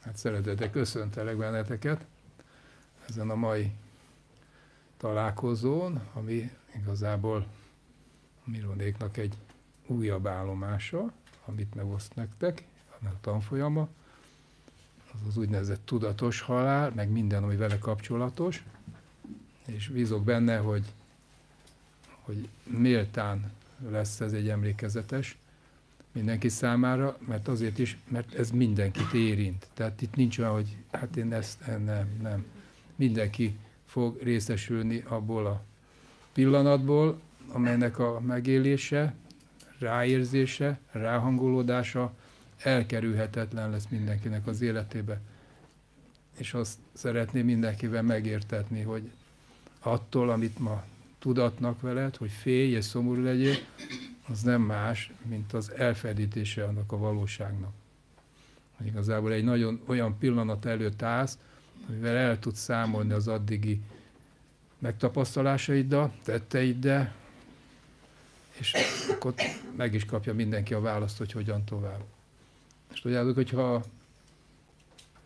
Hát szeretettel köszöntelek benneteket ezen a mai találkozón, ami igazából Mironéknak egy újabb állomása, amit megoszt nektek, a tanfolyama, az az úgynevezett tudatos halál, meg minden, ami vele kapcsolatos, és bízok benne, hogy méltán lesz ez egy emlékezetes mindenki számára, mert azért is, mert ez mindenkit érint. Tehát itt nincs olyan, hogy hát én ezt, nem. Mindenki fog részesülni abból a pillanatból, amelynek a megélése, ráérzése, ráhangolódása elkerülhetetlen lesz mindenkinek az életébe. És azt szeretném mindenkivel megértetni, hogy attól, amit ma tudatnak veled, hogy félj és szomorú legyél, az nem más, mint az elfedítése annak a valóságnak. Hogy igazából egy nagyon olyan pillanat előtt állsz, amivel el tudsz számolni az addigi megtapasztalásaiddal, tetteiddel, és akkor meg is kapja mindenki a választ, hogy hogyan tovább. És tudjátok, hogyha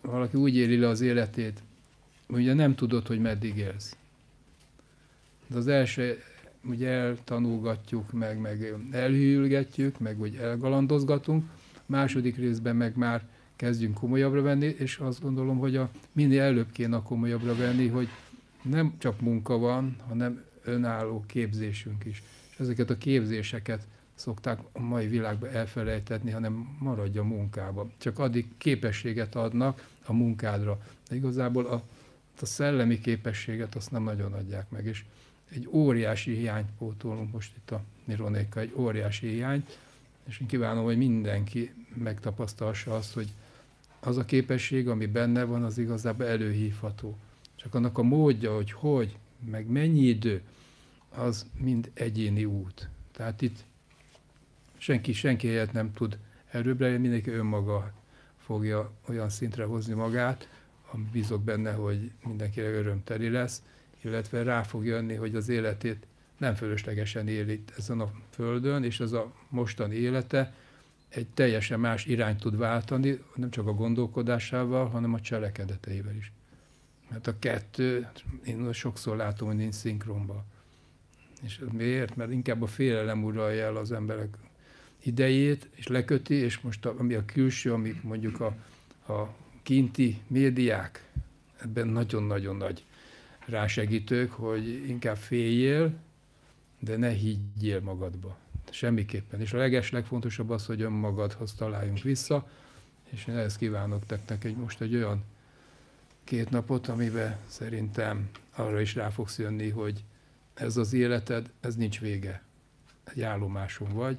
valaki úgy éli le az életét, ugye nem tudod, hogy meddig élsz. De az első, ugye eltanulgatjuk, meg elhűlgetjük, meg úgy elgalandozgatunk, második részben meg már kezdjünk komolyabbra venni, és azt gondolom, hogy minél előbb kéne komolyabbra venni, hogy nem csak munka van, hanem önálló képzésünk is. És ezeket a képzéseket szokták a mai világban elfelejtetni, hanem maradj a munkában. Csak addig képességet adnak a munkádra. De igazából a szellemi képességet azt nem nagyon adják meg. És egy óriási hiányt pótolunk most itt a Mironékkal, egy óriási hiányt, és én kívánom, hogy mindenki megtapasztalsa azt, hogy az a képesség, ami benne van, az igazából előhívható. Csak annak a módja, hogy, meg mennyi idő, az mind egyéni út. Tehát itt senki helyett nem tud előbbre jönni, mindenki önmaga fogja olyan szintre hozni magát, ami bízok benne, hogy mindenkire örömteli lesz, illetve rá fog jönni, hogy az életét nem fölöslegesen éli ezen a földön, és az a mostani élete egy teljesen más irányt tud váltani, nem csak a gondolkodásával, hanem a cselekedeteivel is. Mert a kettő, én sokszor látom, hogy nincs szinkronban. És miért? Mert inkább a félelem uralja el az emberek idejét, és leköti, és most ami a külső, amik mondjuk a kinti médiák, ebben nagyon-nagyon nagy rásegítők, hogy inkább féljél, de ne higgyél magadba. Semmiképpen. És a legfontosabb az, hogy önmagadhoz találjunk vissza, és én ezt kívánok nektek most egy olyan 2 napot, amiben szerintem arra is rá fogsz jönni, hogy ez az életed, ez nincs vége. Egy állomáson vagy,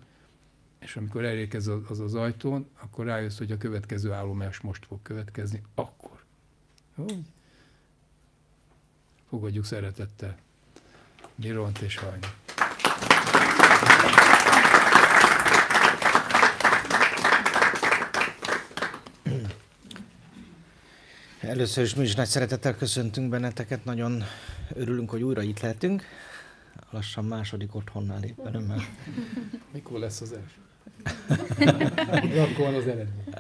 és amikor elérkez az ajtón, akkor rájössz, hogy a következő állomás most fog következni, akkor. Úgy? Fogadjuk szeretettel Miront és Hajnit. Először is mi is nagy szeretettel köszöntünk benneteket, nagyon örülünk, hogy újra itt lehetünk. Lassan második otthonnál éppen önmel. Mikor lesz az első? Akkor van az eredmény.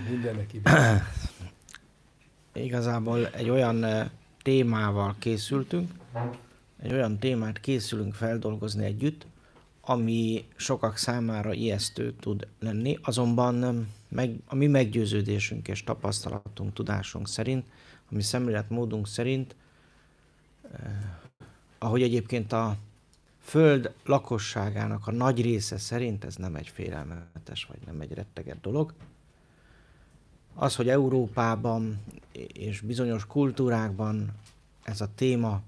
Mindennek ide. Igazából egy olyan témával készültünk, egy olyan témát készülünk feldolgozni együtt, ami sokak számára ijesztő tud lenni, azonban a mi meggyőződésünk és tapasztalatunk, tudásunk szerint, a mi szemléletmódunk szerint, ahogy egyébként a Föld lakosságának a nagy része szerint ez nem egy félelmetes vagy nem egy retteget dolog. Az, hogy Európában és bizonyos kultúrákban ez a téma,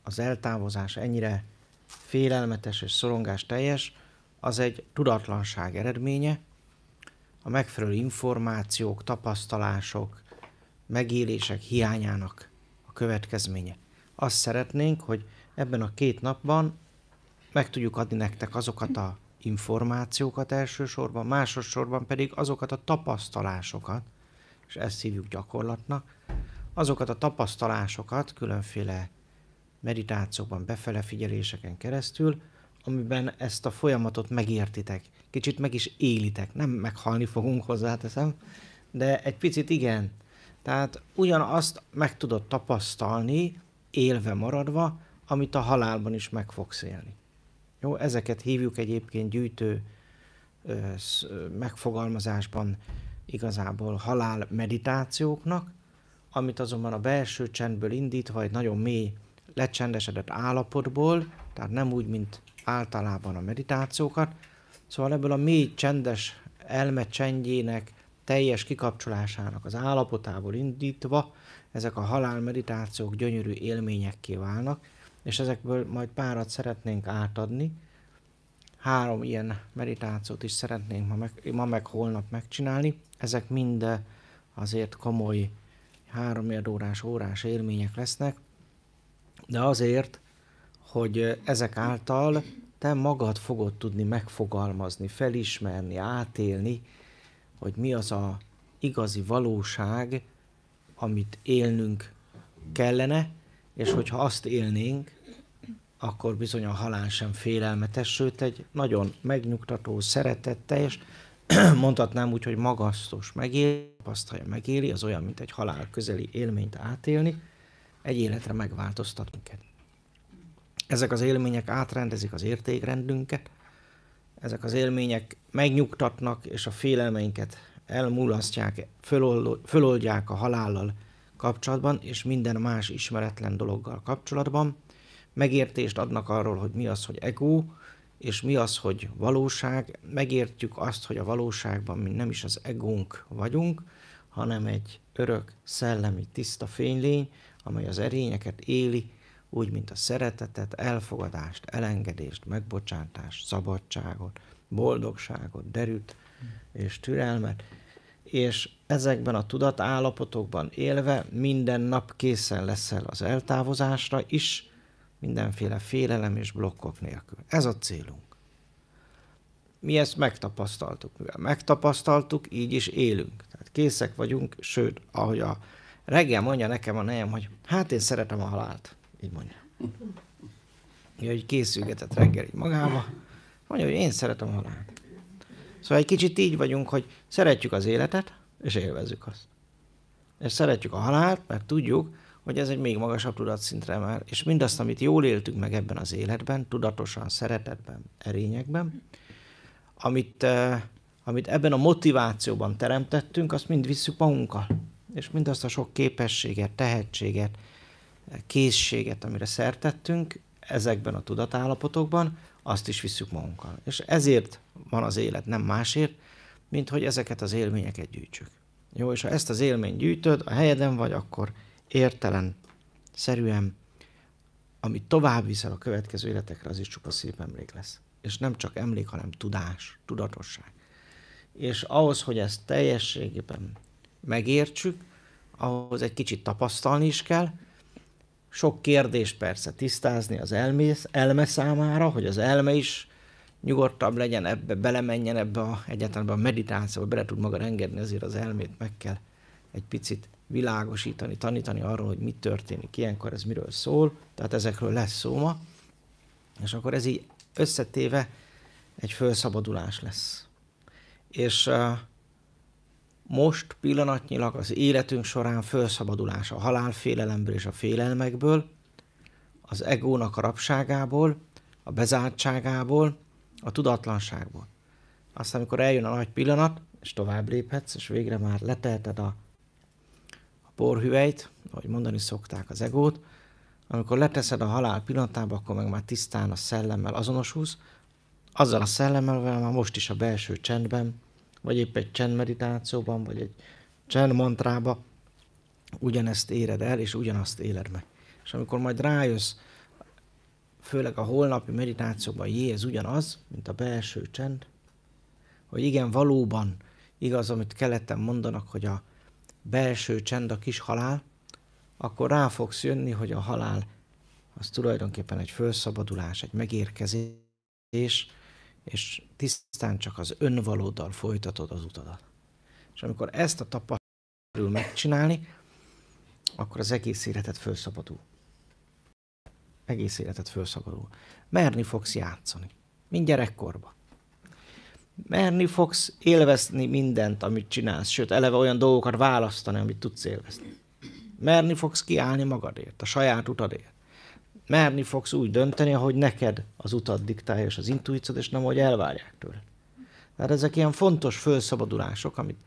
az eltávozás ennyire félelmetes és szorongás teljes, az egy tudatlanság eredménye, a megfelelő információk, tapasztalások, megélések hiányának a következménye. Azt szeretnénk, hogy ebben a 2 napban meg tudjuk adni nektek azokat az információkat elsősorban, másodszorban pedig azokat a tapasztalásokat, és ezt hívjuk gyakorlatnak, azokat a tapasztalásokat különféle meditációkban, befele figyeléseken keresztül, amiben ezt a folyamatot megértitek, kicsit meg is élitek, nem meghalni fogunk, hozzáteszem, de egy picit igen. Tehát ugyanazt meg tudod tapasztalni, élve maradva, amit a halálban is meg fogsz élni. Jó, ezeket hívjuk egyébként gyűjtő megfogalmazásban igazából halál meditációknak, amit azonban a belső csendből indítva egy nagyon mély, lecsendesedett állapotból, tehát nem úgy, mint általában a meditációkat, szóval ebből a mély csendes elme csendjének, teljes kikapcsolásának az állapotából indítva ezek a halál meditációk gyönyörű élményekké válnak, és ezekből majd párat szeretnénk átadni. 3 ilyen meditációt is szeretnénk ma meg holnap megcsinálni. Ezek mind azért komoly 3 órás élmények lesznek, de azért, hogy ezek által te magad fogod tudni megfogalmazni, felismerni, átélni, hogy mi az a igazi valóság, amit élnünk kellene, és hogyha azt élnénk, akkor bizony a halál sem félelmetes, sőt egy nagyon megnyugtató, szeretetteljes, mondhatnám úgy, hogy magasztos megéli, az olyan, mint egy halál közeli élményt átélni, egy életre megváltoztat minket. Ezek az élmények átrendezik az értékrendünket, ezek az élmények megnyugtatnak, és a félelmeinket elmulasztják, föloldják a halállal kapcsolatban, és minden más ismeretlen dologgal kapcsolatban. Megértést adnak arról, hogy mi az, hogy ego, és mi az, hogy valóság. Megértjük azt, hogy a valóságban mi nem is az egónk vagyunk, hanem egy örök, szellemi, tiszta fénylény, amely az erényeket éli, úgy, mint a szeretetet, elfogadást, elengedést, megbocsátást, szabadságot, boldogságot, derűt és türelmet. És ezekben a tudatállapotokban élve minden nap készen leszel az eltávozásra is, mindenféle félelem és blokkok nélkül. Ez a célunk. Mi ezt megtapasztaltuk. Mivel megtapasztaltuk, így is élünk. Tehát készek vagyunk, sőt, ahogy a reggel mondja nekem a nejem, hogy hát én szeretem a halált. Így mondja. Hogy készülgetett reggel így magába. Mondja, hogy én szeretem a halált. Szóval egy kicsit így vagyunk, hogy szeretjük az életet, és élvezzük azt. És szeretjük a halált, mert tudjuk, hogy ez egy még magasabb tudatszintre emel, és mindazt, amit jól éltünk meg ebben az életben, tudatosan, szeretetben, erényekben, amit ebben a motivációban teremtettünk, azt mind visszük magunkkal. És mindazt a sok képességet, tehetséget, készséget, amire szertettünk ezekben a tudatállapotokban, azt is visszük magunkkal. És ezért van az élet, nem másért, mint hogy ezeket az élményeket gyűjtsük. Jó, és ha ezt az élményt gyűjtöd, a helyeden vagy, akkor értelen, szerűen, amit tovább viszel a következő életekre, az is csupa szép emlék lesz. És nem csak emlék, hanem tudás, tudatosság. És ahhoz, hogy ezt teljességében megértsük, ahhoz egy kicsit tapasztalni is kell, sok kérdést persze tisztázni az elme számára, hogy az elme is nyugodtabb legyen ebbe, belemenjen ebbe egyáltalán a meditációba, bele tud maga engedni, azért az elmét meg kell egy picit világosítani, tanítani arról, hogy mi történik ilyenkor, ez miről szól, tehát ezekről lesz szó ma, és akkor ez így összetéve egy felszabadulás lesz. És most pillanatnyilag az életünk során felszabadulás a halálfélelemből és a félelmekből, az egónak a rabságából, a bezártságából, a tudatlanságból. Aztán, amikor eljön a nagy pillanat, és tovább léphetsz, és végre már leteheted a porhüvelyt, ahogy mondani szokták az egót, amikor leteszed a halál pillanatába, akkor meg már tisztán a szellemmel azonosulsz, azzal a szellemmel, már most is a belső csendben, vagy épp egy csendmeditációban, vagy egy csendmantrába ugyanezt éred el, és ugyanazt éled meg. És amikor majd rájössz, főleg a holnapi meditációban, ez ugyanaz, mint a belső csend, hogy igen, valóban igaz, amit keleten mondanak, hogy a belső csend a kis halál, akkor rá fogsz jönni, hogy a halál az tulajdonképpen egy felszabadulás, egy megérkezés, és tisztán csak az önvalóddal folytatod az utadat. És amikor ezt a tapasztalatot megcsinálni, akkor az egész életed felszabadul. Egész életed felszabadul. Merni fogsz játszani. Mind gyerekkorban. Merni fogsz élvezni mindent, amit csinálsz, sőt, eleve olyan dolgokat választani, amit tudsz élvezni. Merni fogsz kiállni magadért, a saját utadért. Merni fogsz úgy dönteni, ahogy neked az utad diktálja, és az intuíciód, és nem ahogy elvárják tőle. Tehát ezek ilyen fontos felszabadulások, amit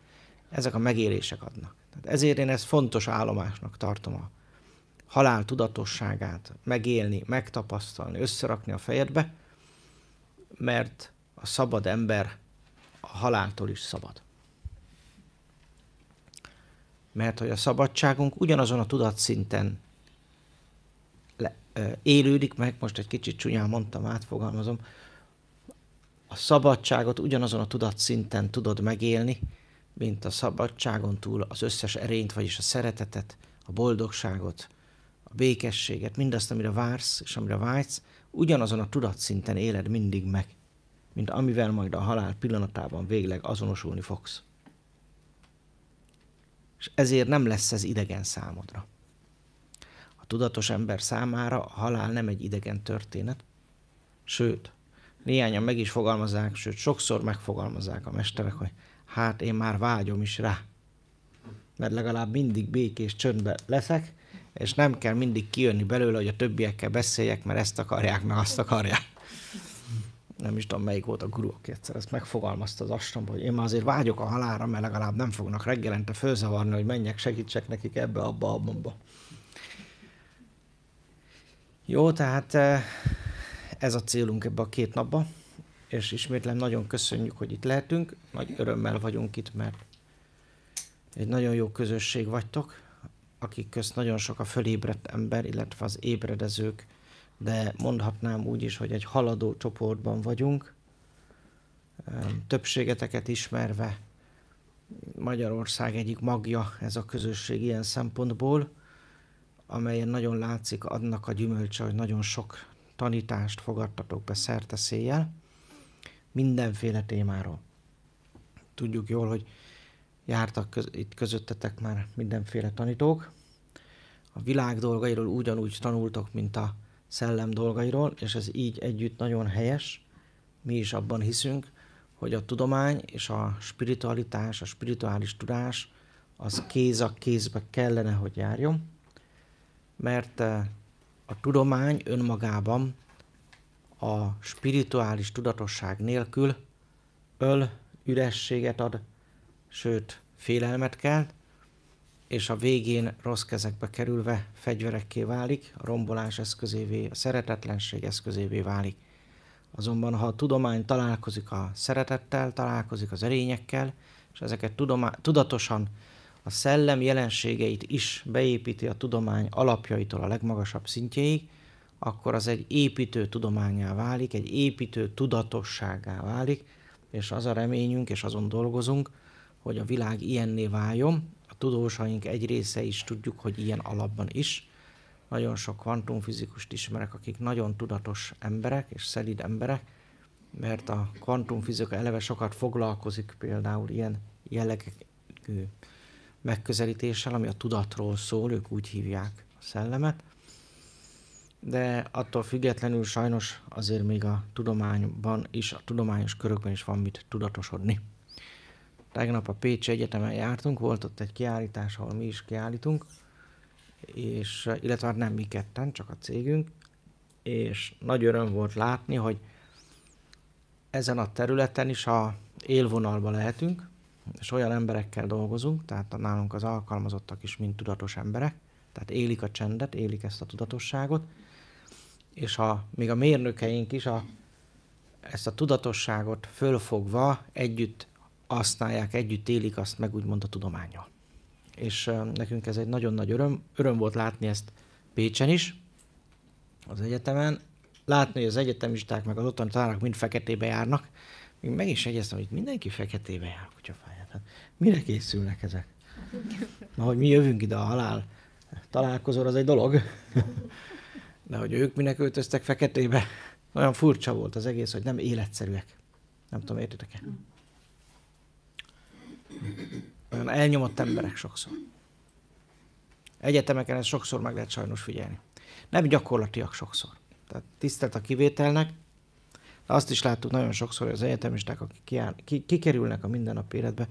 ezek a megélések adnak. Tehát ezért én ezt fontos állomásnak tartom, a halál tudatosságát megélni, megtapasztalni, összerakni a fejedbe, mert a szabad ember a haláltól is szabad. Mert hogy a szabadságunk ugyanazon a tudatszinten élődik meg, most egy kicsit csúnyán mondtam, átfogalmazom, a szabadságot ugyanazon a tudatszinten tudod megélni, mint a szabadságon túl az összes erényt, vagyis a szeretetet, a boldogságot, a békességet, mindazt, amire vársz és amire vágysz, ugyanazon a tudatszinten éled mindig meg, mint amivel majd a halál pillanatában végleg azonosulni fogsz. És ezért nem lesz ez idegen számodra. A tudatos ember számára a halál nem egy idegen történet, sőt, néhányan meg is fogalmazzák, sőt, sokszor megfogalmazzák a mesterek, hogy hát én már vágyom is rá, mert legalább mindig békés csöndben leszek, és nem kell mindig kijönni belőle, hogy a többiekkel beszéljek, mert ezt akarják, meg azt akarják. Nem is tudom, melyik volt a guru, aki egyszer ezt megfogalmazta az astromban, hogy én már azért vágyok a halálra, mert legalább nem fognak reggelente fölzavarni, hogy menjek, segítsek nekik ebbe, abba, abba. Jó, tehát ez a célunk ebbe a 2 napba, és ismétlem nagyon köszönjük, hogy itt lehetünk. Nagy örömmel vagyunk itt, mert egy nagyon jó közösség vagytok, akik közt nagyon sok a fölébredt ember, illetve az ébredezők, de mondhatnám úgy is, hogy egy haladó csoportban vagyunk. Többségeteket ismerve Magyarország egyik magja ez a közösség ilyen szempontból, amelyen nagyon látszik annak a gyümölcse, hogy nagyon sok tanítást fogadtatok be szerte-széjjel, mindenféle témáról. Tudjuk jól, hogy jártak itt közöttetek már mindenféle tanítók. A világ dolgairól ugyanúgy tanultok, mint a szellem dolgairól, és ez így együtt nagyon helyes. Mi is abban hiszünk, hogy a tudomány és a spiritualitás, a spirituális tudás az kéz a kézbe kellene, hogy járjon, mert a tudomány önmagában a spirituális tudatosság nélkül ürességet ad, sőt félelmet kelt, és a végén rossz kezekbe kerülve fegyverekké válik, a rombolás eszközévé, a szeretetlenség eszközévé válik. Azonban, ha a tudomány találkozik a szeretettel, találkozik az erényekkel, és ezeket tudatosan a szellem jelenségeit is beépíti a tudomány alapjaitól a legmagasabb szintjéig, akkor az egy építő tudománnyá válik, egy építő tudatossággá válik, és az a reményünk, és azon dolgozunk, hogy a világ ilyenné váljon. A tudósaink egy része is tudjuk, hogy ilyen alapban is. Nagyon sok kvantumfizikust ismerek, akik nagyon tudatos emberek és szelíd emberek, mert a kvantumfizika eleve sokat foglalkozik például ilyen jellegű megközelítéssel, ami a tudatról szól, ők úgy hívják a szellemet. De attól függetlenül sajnos azért még a tudományban is, a tudományos körökben is van mit tudatosodni. Tegnap a Pécsi Egyetemen jártunk, volt ott egy kiállítás, ahol mi is kiállítunk, és, illetve nem mi ketten, csak a cégünk, és nagy öröm volt látni, hogy ezen a területen is a élvonalba lehetünk, és olyan emberekkel dolgozunk, tehát nálunk az alkalmazottak is mind tudatos emberek, tehát élik a csendet, élik ezt a tudatosságot, és még a mérnökeink is ezt a tudatosságot fölfogva együtt használják, együtt élik azt meg úgymond a tudománnyal. És nekünk ez egy nagyon nagy öröm volt látni ezt Pécsen is, az egyetemen. Látni, hogy az egyetemisták meg az ottani tanárok mind feketébe járnak. Még meg is jegyeztem, hogy mindenki feketébe jár, kutyafáját. Hát mire készülnek ezek? Na, hogy mi jövünk ide a halál találkozóra, az egy dolog. De hogy ők minek öltöztek feketébe, olyan furcsa volt az egész, hogy nem életszerűek. Nem tudom, értitek-e? Olyan elnyomott emberek sokszor. Egyetemeken ezt sokszor meg lehet sajnos figyelni. Nem gyakorlatiak sokszor. Tehát tisztelt a kivételnek, De azt is láttuk nagyon sokszor, hogy az egyetemisták, akik kikerülnek a mindennapi életbe,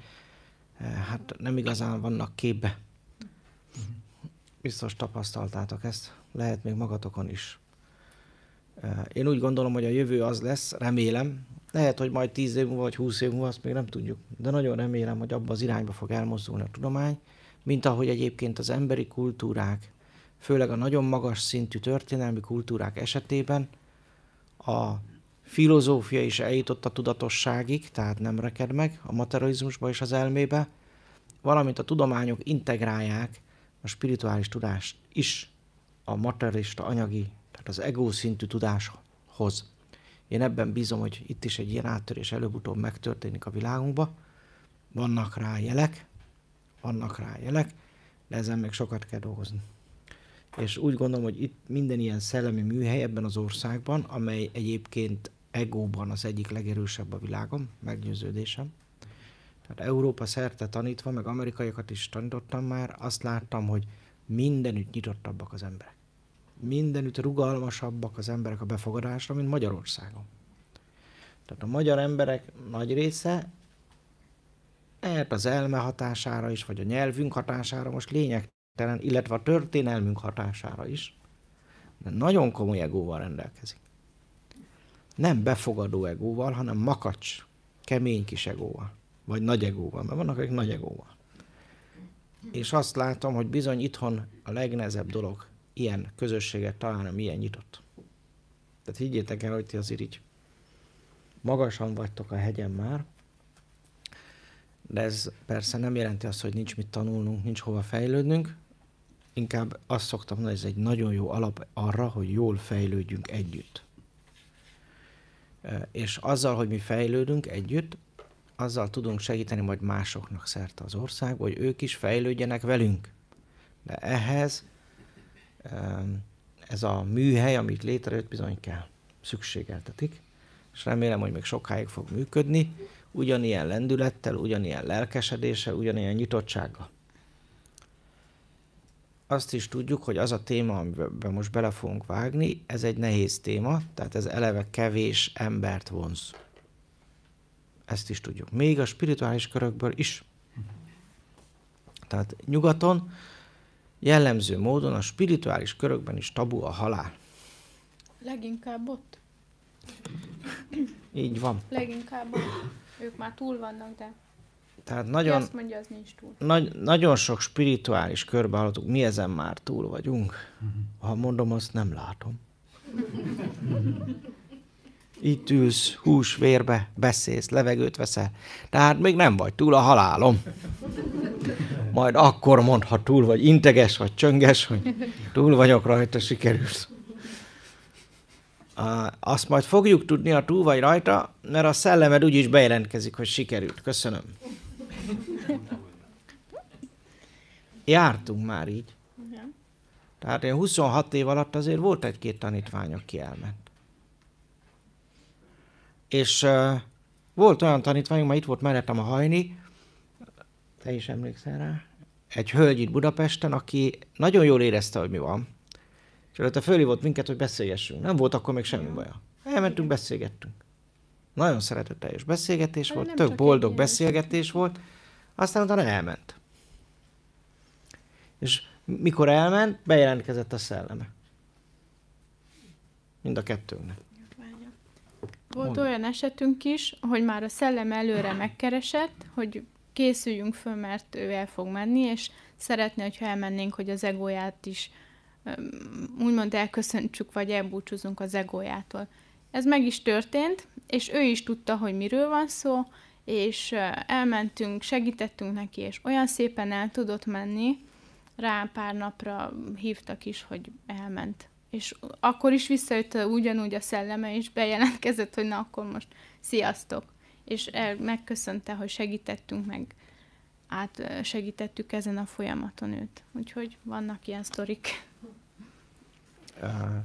hát nem igazán vannak képbe. Biztos tapasztaltátok ezt, lehet még magatokon is. Én úgy gondolom, hogy a jövő az lesz, remélem, lehet, hogy majd 10 év múlva vagy 20 év múlva, azt még nem tudjuk, de nagyon remélem, hogy abba az irányba fog elmozdulni a tudomány, mint ahogy egyébként az emberi kultúrák, főleg a nagyon magas szintű történelmi kultúrák esetében a filozófia is eljutott a tudatosságig, tehát nem reked meg a materializmusba és az elmébe, valamint a tudományok integrálják a spirituális tudást is a materialista anyagi, tehát az ego szintű tudáshoz. Én ebben bízom, hogy itt is egy ilyen áttörés előbb-utóbb megtörténik a világunkba. Vannak rá jelek, de ezen még sokat kell dolgozni. És úgy gondolom, hogy itt minden ilyen szellemi műhely ebben az országban, amely egyébként egóban az egyik legerősebb a világon, meggyőződésem. Tehát Európa szerte tanítva, meg amerikaiakat is tanítottam már, azt láttam, hogy mindenütt nyitottabbak az emberek. Mindenütt rugalmasabbak az emberek a befogadásra, mint Magyarországon. Tehát a magyar emberek nagy része, lehet az elme hatására is, vagy a nyelvünk hatására, most lényegtelen, illetve a történelmünk hatására is, de nagyon komoly egóval rendelkezik. Nem befogadó egóval, hanem makacs, kemény kis egóval, vagy nagy egóval, mert vannak, akik nagy egóval. És azt látom, hogy bizony itthon a legnehezebb dolog ilyen közösséget találni, ami ilyen nyitott. Tehát higgyétek el, hogy ti azért így magasan vagytok a hegyen már, de ez persze nem jelenti azt, hogy nincs mit tanulnunk, nincs hova fejlődnünk. Inkább azt szoktam mondani, hogy ez egy nagyon jó alap arra, hogy jól fejlődjünk együtt. És azzal, hogy mi fejlődünk együtt, azzal tudunk segíteni majd másoknak szerte az országban, hogy ők is fejlődjenek velünk. De ehhez ez a műhely, amit létrejött, bizony kell, szükségeltetik. És remélem, hogy még sokáig fog működni, ugyanilyen lendülettel, ugyanilyen lelkesedéssel, ugyanilyen nyitottsággal. Azt is tudjuk, hogy az a téma, amiben most bele fogunk vágni, ez egy nehéz téma, tehát ez eleve kevés embert vonz. Ezt is tudjuk. Még a spirituális körökből is. Tehát nyugaton jellemző módon a spirituális körökben is tabu a halál. Leginkább ott. Így van. Leginkább ott. Ők már túl vannak, de Tehát azt mondja, az nincs túl. nagyon sok spirituális körbe hallottuk, mi ezen már túl vagyunk. Ha mondom, azt nem látom. Itt ülsz, hús, vérbe, beszélsz, levegőt veszel. Tehát még nem vagy túl a halálom. Majd akkor mondd, ha túl vagy integes, vagy csönges, hogy túl vagyok rajta, sikerült. Azt majd fogjuk tudni, ha túl vagy rajta, mert a szellemed úgyis bejelentkezik, hogy sikerült. Köszönöm. Jártunk már így. Tehát én 26 év alatt azért volt egy-két tanítvány, aki elment. És volt olyan tanítványunk, már itt volt mellettem a Hajni, te is emlékszel rá, egy hölgy itt Budapesten, aki nagyon jól érezte, hogy mi van. És előtte fölhívott minket, hogy beszélgessünk. Nem volt akkor még semmi baja. Elmentünk, beszélgettünk. Nagyon szeretetteljes beszélgetés volt, tök boldog beszélgetés volt, aztán utána elment. És mikor elment, bejelentkezett a szelleme. Mind a kettőnknek. Volt olyan esetünk is, hogy már a szellem előre megkeresett, hogy készüljünk föl, mert ő el fog menni, és szeretné, hogyha elmennénk, hogy az egóját is úgymond elköszöntsük, vagy elbúcsúzunk az egójától. Ez meg is történt, és ő is tudta, hogy miről van szó, és elmentünk, segítettünk neki, és olyan szépen el tudott menni, rá pár napra hívtak is, hogy elment. És akkor is visszajött ugyanúgy a szelleme, és bejelentkezett, hogy na akkor most sziasztok. És megköszönte, hogy segítettünk, meg segítettük ezen a folyamaton őt. Úgyhogy vannak ilyen sztorik.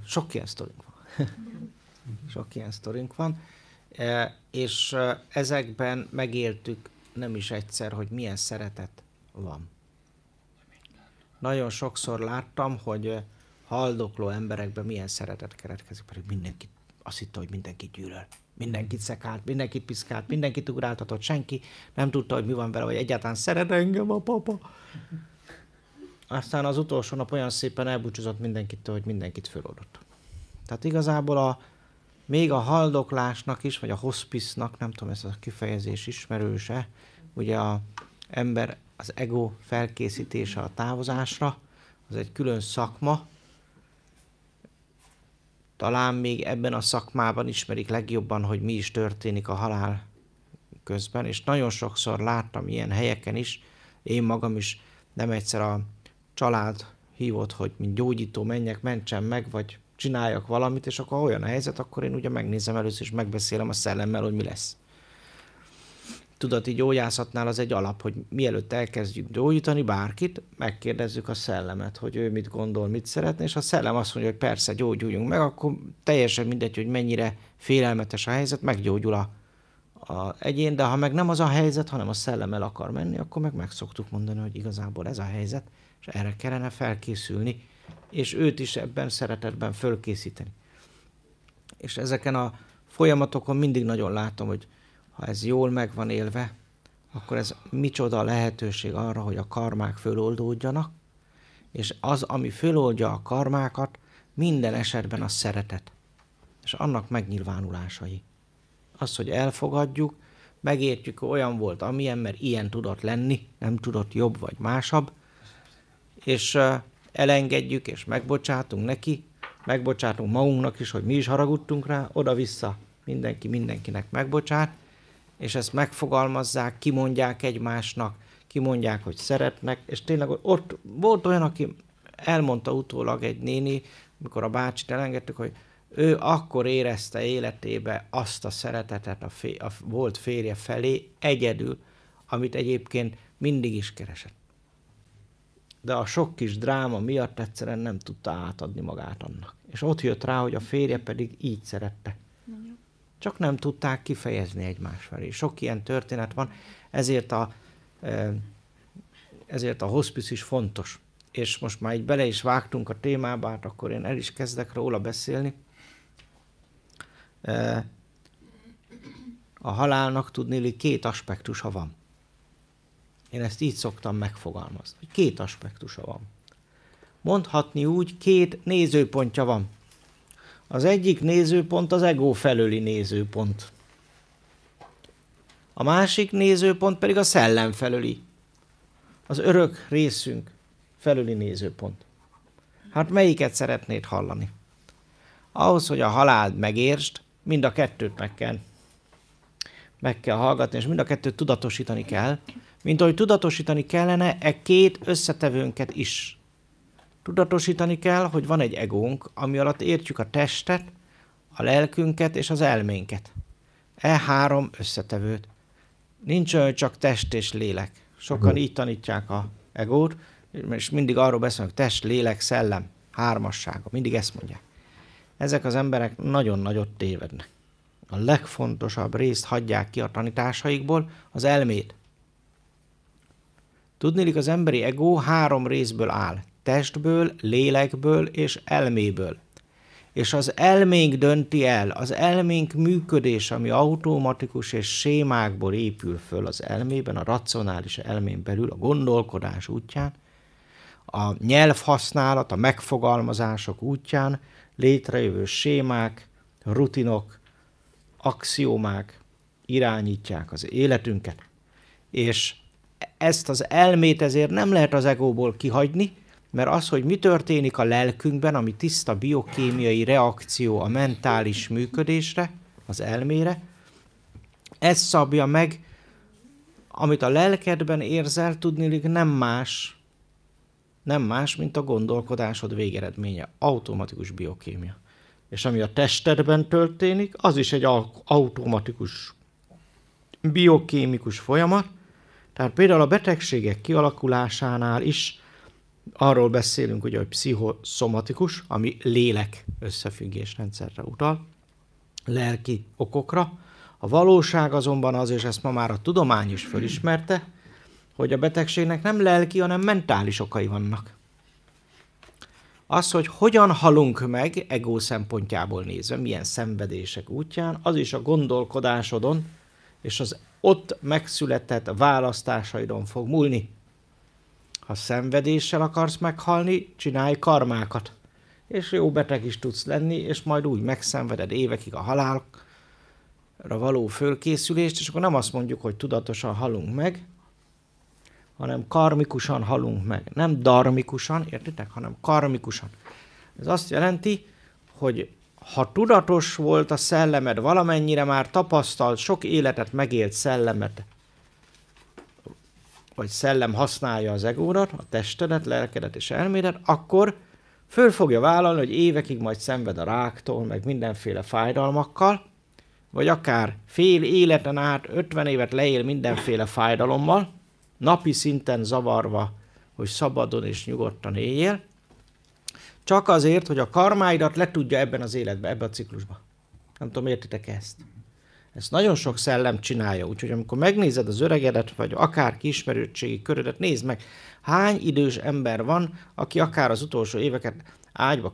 Sok ilyen sztorink van. Sok ilyen sztorink van. És ezekben megéltük nem is egyszer, hogy milyen szeretet van. Nagyon sokszor láttam, hogy haldokló emberekben milyen szeretet keretkezik, pedig mindenki azt hitte, hogy mindenkit gyűlöl. Mindenkit szekált, mindenkit piszkált, mindenkit ugráltatott, senki nem tudta, hogy mi van vele, vagy egyáltalán szeret engem a papa. Aztán az utolsó nap olyan szépen elbúcsúzott mindenkitől, hogy mindenkit föloldott. Tehát igazából még a haldoklásnak is, vagy a hospice-nak, nem tudom, ez a kifejezés ismerőse, ugye az ember, az ego felkészítése a távozásra, az egy külön szakma. Talán még ebben a szakmában ismerik legjobban, hogy mi is történik a halál közben, és nagyon sokszor láttam ilyen helyeken is, én magam is nem egyszer a család hívott, hogy mint gyógyító menjek, mentsem meg, vagy csináljak valamit, és akkor olyan a helyzet, akkor én ugye megnézem először, és megbeszélem a szellemmel, hogy mi lesz. Tudati gyógyászatnál az egy alap, hogy mielőtt elkezdjük gyógyítani bárkit, megkérdezzük a szellemet, hogy ő mit gondol, mit szeretne, és ha a szellem azt mondja, hogy persze gyógyuljunk meg, akkor teljesen mindegy, hogy mennyire félelmetes a helyzet, meggyógyul a egyén, de ha meg nem az a helyzet, hanem a szellem el akar menni, akkor meg szoktuk mondani, hogy igazából ez a helyzet, és erre kellene felkészülni, és őt is ebben szeretetben fölkészíteni. És ezeken a folyamatokon mindig nagyon látom, hogy ha ez jól meg van élve, akkor ez micsoda lehetőség arra, hogy a karmák föloldódjanak, és az, ami föloldja a karmákat, minden esetben a szeretet, és annak megnyilvánulásai. Az, hogy elfogadjuk, megértjük, hogy olyan volt, amilyen, mert ilyen tudott lenni, nem tudott jobb vagy másabb, és elengedjük, és megbocsátunk neki, megbocsátunk magunknak is, hogy mi is haragudtunk rá, oda-vissza mindenki mindenkinek megbocsát, és ezt megfogalmazzák, kimondják egymásnak, kimondják, hogy szeretnek, és tényleg ott volt olyan, aki elmondta utólag egy néni, amikor a bácsit elengedtük, hogy ő akkor érezte életébe azt a szeretetet a volt férje felé egyedül, amit egyébként mindig is keresett. De a sok kis dráma miatt egyszerűen nem tudta átadni magát annak. És ott jött rá, hogy a férje pedig így szerette. Csak nem tudták kifejezni egymás felé. Sok ilyen történet van, ezért a hospice is fontos. És most már így bele is vágtunk a témába, hát akkor én el is kezdek róla beszélni. A halálnak tudnéli 2 aspektusa van. Én ezt így szoktam megfogalmazni, hogy 2 aspektusa van. Mondhatni úgy, 2 nézőpontja van. Az egyik nézőpont az ego felőli nézőpont. A másik nézőpont pedig a szellem felőli. Az örök részünk felőli nézőpont. Hát melyiket szeretnéd hallani? Ahhoz, hogy a halált megértsd, mind a 2-t meg kell hallgatni, és mind a 2-t tudatosítani kell, mint ahogy tudatosítani kellene 2 összetevőnket is. Tudatosítani kell, hogy van egy egónk, ami alatt értjük a testet, a lelkünket és az elménket. 3 összetevőt. Nincs olyan, csak test és lélek. Sokan így tanítják a egót, és mindig arról beszélnek, test, lélek, szellem, 3-assága. Mindig ezt mondják. Ezek az emberek nagyon nagyot tévednek. A legfontosabb részt hagyják ki a tanításaikból, az elmét. Tudniillik, az emberi ego 3 részből áll. Testből, lélekből és elméből. És az elménk dönti el, az elménk működés, ami automatikus és sémákból épül föl az elmében, a racionális elmén belül, a gondolkodás útján, a nyelvhasználat, a megfogalmazások útján létrejövő sémák, rutinok, axiómák irányítják az életünket. És ezt az elmét ezért nem lehet az egóból kihagyni, mert az, hogy mi történik a lelkünkben, ami tiszta biokémiai reakció a mentális működésre, az elmére, ez szabja meg, amit a lelkedben érzel, tudniillik nem más, mint a gondolkodásod végeredménye, automatikus biokémia. És ami a testedben történik, az is egy automatikus biokémikus folyamat. Tehát például a betegségek kialakulásánál is arról beszélünk, ugye, hogy pszichoszomatikus, ami lélek összefüggésrendszerre utal, lelki okokra. A valóság azonban az, és ezt ma már a tudomány is fölismerte, hogy a betegségnek nem lelki, hanem mentális okai vannak. Az, hogy hogyan halunk meg ego szempontjából nézve, milyen szenvedések útján, az is a gondolkodásodon és az ott megszületett választásaidon fog múlni. Ha szenvedéssel akarsz meghalni, csinálj karmákat. És jó beteg is tudsz lenni, és majd úgy megszenveded évekig a halálra való fölkészülést, és akkor nem azt mondjuk, hogy tudatosan halunk meg, hanem karmikusan halunk meg. Nem dharmikusan, értitek, hanem karmikusan. Ez azt jelenti, hogy ha tudatos volt a szellemed, valamennyire már tapasztalt, sok életet megélt szellemet, vagy szellem használja az egódat, a testedet, lelkedet és elmédet, akkor föl fogja vállalni, hogy évekig majd szenved a ráktól, meg mindenféle fájdalmakkal, vagy akár fél életen át 50 évet leél mindenféle fájdalommal, napi szinten zavarva, hogy szabadon és nyugodtan éljél, csak azért, hogy a karmáidat le tudja ebben az életben, ebben a ciklusban. Nem tudom, értitek ezt? Ezt nagyon sok szellem csinálja, úgyhogy amikor megnézed az öregedet, vagy akár ismerőtségi körödet, nézd meg, hány idős ember van, aki akár az utolsó éveket ágyba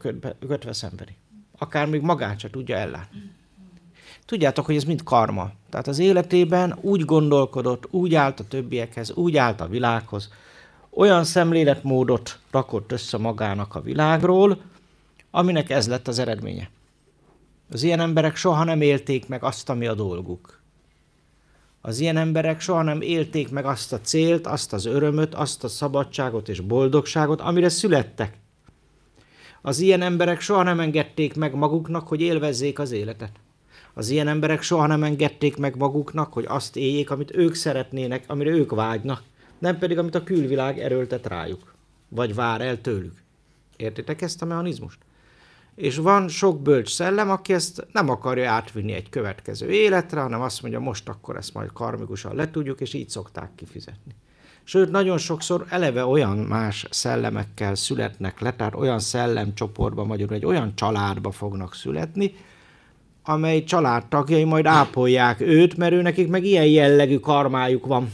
kötve szenvedi. Akár még magát se tudja ellátni. Tudjátok, hogy ez mind karma. Tehát az életében úgy gondolkodott, úgy állt a többiekhez, úgy állt a világhoz, olyan szemléletmódot rakott össze magának a világról, aminek ez lett az eredménye. Az ilyen emberek soha nem élték meg azt, ami a dolguk. Az ilyen emberek soha nem élték meg azt a célt, azt az örömöt, azt a szabadságot és boldogságot, amire születtek. Az ilyen emberek soha nem engedték meg maguknak, hogy élvezzék az életet. Az ilyen emberek soha nem engedték meg maguknak, hogy azt éljék, amit ők szeretnének, amire ők vágynak, nem pedig, amit a külvilág erőltet rájuk, vagy vár el tőlük. Értitek ezt a mechanizmust? És van sok bölcs szellem, aki ezt nem akarja átvinni egy következő életre, hanem azt mondja, most akkor ezt majd karmikusan letudjuk, és így szokták kifizetni. Sőt, nagyon sokszor eleve olyan más szellemekkel születnek le, tehát olyan szellemcsoportban, magyarul egy olyan családba fognak születni, amely családtagjai majd ápolják őt, mert ő nekik meg ilyen jellegű karmájuk van,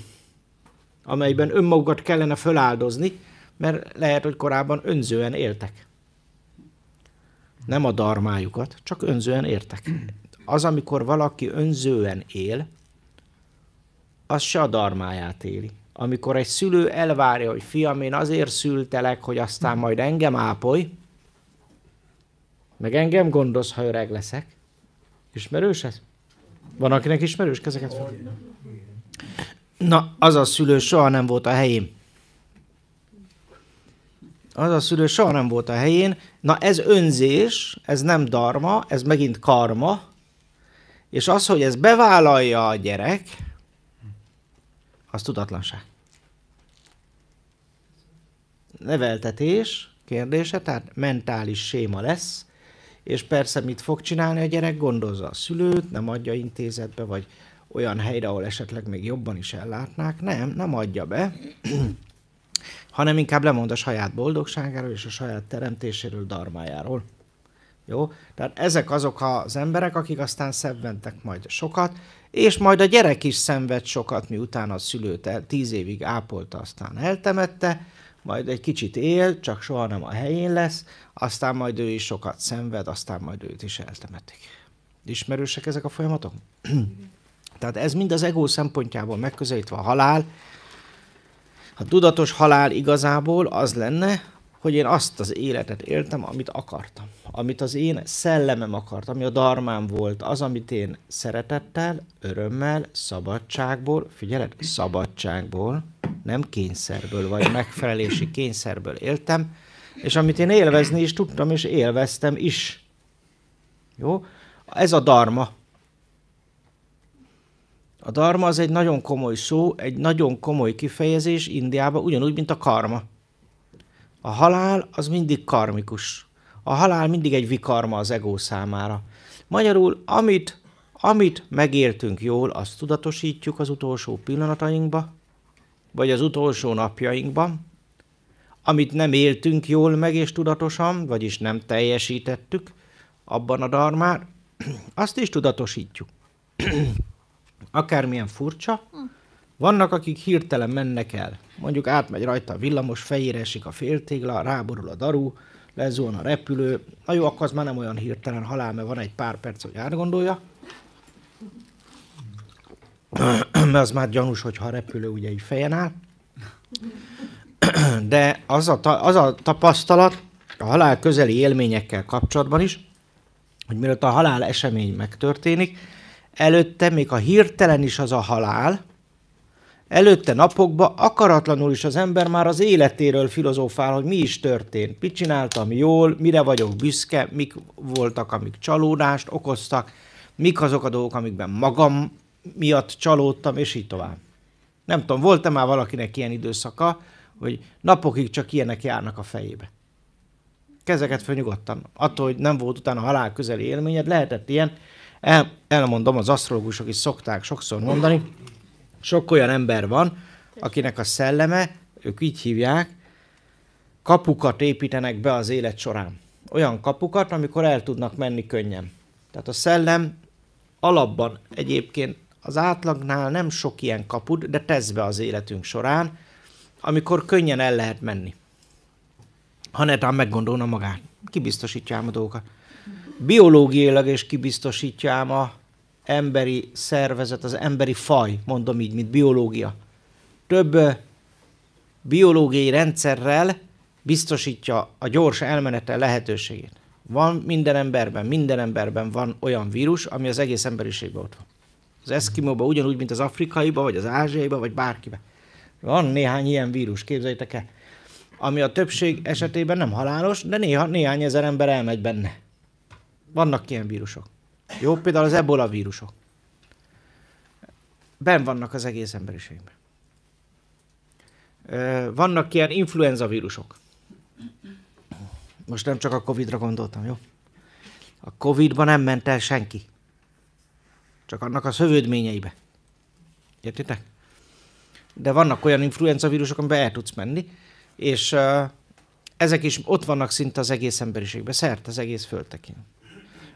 amelyben önmagukat kellene föláldozni, mert lehet, hogy korábban önzően éltek. Nem a dharmájukat, csak önzően értek. Az, amikor valaki önzően él, az se a dharmáját éli. Amikor egy szülő elvárja, hogy fiam, én azért szültelek, hogy aztán majd engem ápolj, meg engem gondoz, ha öreg leszek. Ismerős ez? Van, akinek ismerős kezeket fel? Na, az a szülő soha nem volt a helyén. Az a szülő soha nem volt a helyén. Na, ez önzés, ez nem dharma, ez megint karma. És az, hogy ez bevállalja a gyerek, az tudatlanság. Neveltetés kérdése, tehát mentális séma lesz, és persze mit fog csinálni a gyerek? Gondozza a szülőt, nem adja intézetbe, vagy olyan helyre, ahol esetleg még jobban is ellátnák. Nem adja be, hanem inkább lemond a saját boldogságáról és a saját teremtéséről, dharmájáról. Jó? Tehát ezek azok az emberek, akik aztán szenvedtek majd sokat, és majd a gyerek is szenved sokat, miután a szülőt 10 évig ápolta, aztán eltemette, majd egy kicsit él, csak soha nem a helyén lesz, aztán majd ő is sokat szenved, aztán majd őt is eltemetik. Ismerősek ezek a folyamatok? Tehát ez mind az ego szempontjából megközelítve a halál. A tudatos halál igazából az lenne, hogy én azt az életet éltem, amit akartam. Amit az én szellemem akart, ami a dharmám volt, az, amit én szeretettel, örömmel, szabadságból, figyeled, szabadságból, nem kényszerből, vagy megfelelési kényszerből éltem, és amit én élvezni is tudtam, és élveztem is. Jó? Ez a dharma. A dharma az egy nagyon komoly szó, egy nagyon komoly kifejezés Indiában, ugyanúgy, mint a karma. A halál az mindig karmikus. A halál mindig egy vikarma az ego számára. Magyarul, amit megéltünk jól, azt tudatosítjuk az utolsó pillanatainkba, vagy az utolsó napjainkban. Amit nem éltünk jól meg és tudatosan, vagyis nem teljesítettük abban a dharmát, azt is tudatosítjuk. Akármilyen furcsa, vannak, akik hirtelen mennek el. Mondjuk átmegy rajta a villamos, fejére esik a féltégla, ráborul a daru, lezuhan a repülő. Na jó, akkor az már nem olyan hirtelen halál, mert van egy pár perc, hogy átgondolja. Mert az már gyanús, hogyha a repülő ugye így fejen áll. De az a tapasztalat a halál közeli élményekkel kapcsolatban is, hogy mielőtt a halál esemény megtörténik, előtte még a hirtelen is az a halál, előtte napokban akaratlanul is az ember már az életéről filozófál, hogy mi is történt, mit csináltam jól, mire vagyok büszke, mik voltak, amik csalódást okoztak, mik azok a dolgok, amikben magam miatt csalódtam, és így tovább. Nem tudom, volt-e már valakinek ilyen időszaka, hogy napokig csak ilyenek járnak a fejébe. Kezeket föl nyugodtan. Attól, hogy nem volt utána halál közeli élményed, lehetett ilyen. Elmondom, az asztrológusok is szokták sokszor mondani, sok olyan ember van, akinek a szelleme, ők így hívják, kapukat építenek be az élet során. Olyan kapukat, amikor el tudnak menni könnyen. Tehát a szellem alapban egyébként az átlagnál nem sok ilyen kaput, de tesz be az életünk során, amikor könnyen el lehet menni. Ha netán meggondolna magát, kibiztosítja ám a dolgokat. Biológiailag is kibiztosítja ám a emberi szervezet, az emberi faj, mondom így, mint biológia. Több biológiai rendszerrel biztosítja a gyors elmenetel lehetőségét. Van minden emberben van olyan vírus, ami az egész emberiségben ott van. Az eszkimóban ugyanúgy, mint az afrikaiban, vagy az ázsiaiban, vagy bárkiben. Van néhány ilyen vírus, képzeljétek el, ami a többség esetében nem halálos, de néha néhány ezer ember elmegy benne. Vannak ilyen vírusok. Jó, például az ebola vírusok. Benn vannak az egész emberiségben. Vannak ilyen influenza vírusok. Most nem csak a Covid-ra gondoltam, jó? A Covid-ban nem ment el senki. Csak annak a szövődményeibe. Értitek? De vannak olyan influenza vírusok, amiben el tudsz menni, és ezek is ott vannak szinte az egész emberiségben, szerte az egész földtekén.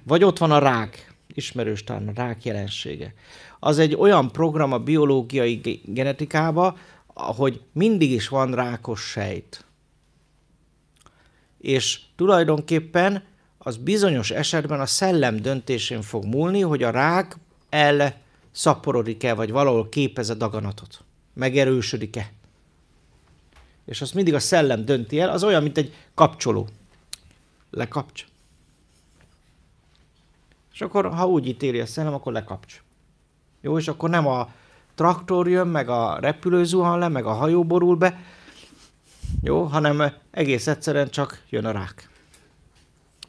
Vagy ott van a rák, ismerős talán a rák jelensége. Az egy olyan program a biológiai genetikában, hogy mindig is van rákos sejt. És tulajdonképpen az bizonyos esetben a szellem döntésén fog múlni, hogy a rák elszaporodik-e, vagy valahol képez a daganatot. Megerősödik-e. És azt mindig a szellem dönti el, az olyan, mint egy kapcsoló. Lekapcs. És akkor, ha úgy ítéli a szellem, akkor lekapcs. Jó, és akkor nem a traktor jön, meg a repülő zuhan le, meg a hajó borul be, jó, hanem egész egyszerűen csak jön a rák.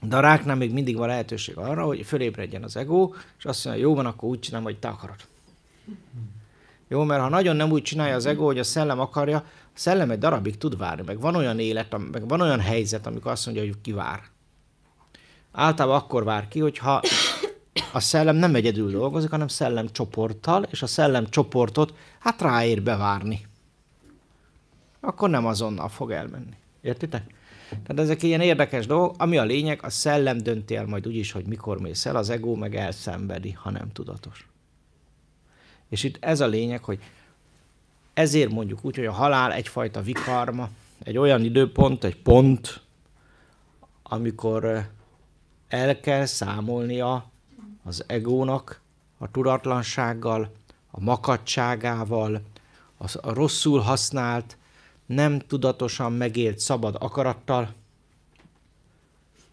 De a ráknál még mindig van lehetőség arra, hogy fölébredjen az ego, és azt mondja, jó van, akkor úgy csinálom, hogy te akarod. Jó, mert ha nagyon nem úgy csinálja az ego, hogy a szellem akarja, a szellem egy darabig tud várni, meg van olyan élet, meg van olyan helyzet, amikor azt mondja, hogy ki vár. Általában akkor vár ki, hogyha a szellem nem egyedül dolgozik, hanem szellemcsoporttal, és a szellemcsoportot hát ráér bevárni. Akkor nem azonnal fog elmenni. Értitek? Tehát ezek ilyen érdekes dolgok, ami a lényeg, a szellem dönti el majd úgyis, hogy mikor mész el, az ego meg elszenvedi, ha nem tudatos. És itt ez a lényeg, hogy ezért mondjuk úgy, hogy a halál egyfajta vikarma, egy olyan időpont, egy pont, amikor el kell számolnia az egónak, a tudatlansággal, a makadságával, a rosszul használt, nem tudatosan megélt szabad akarattal,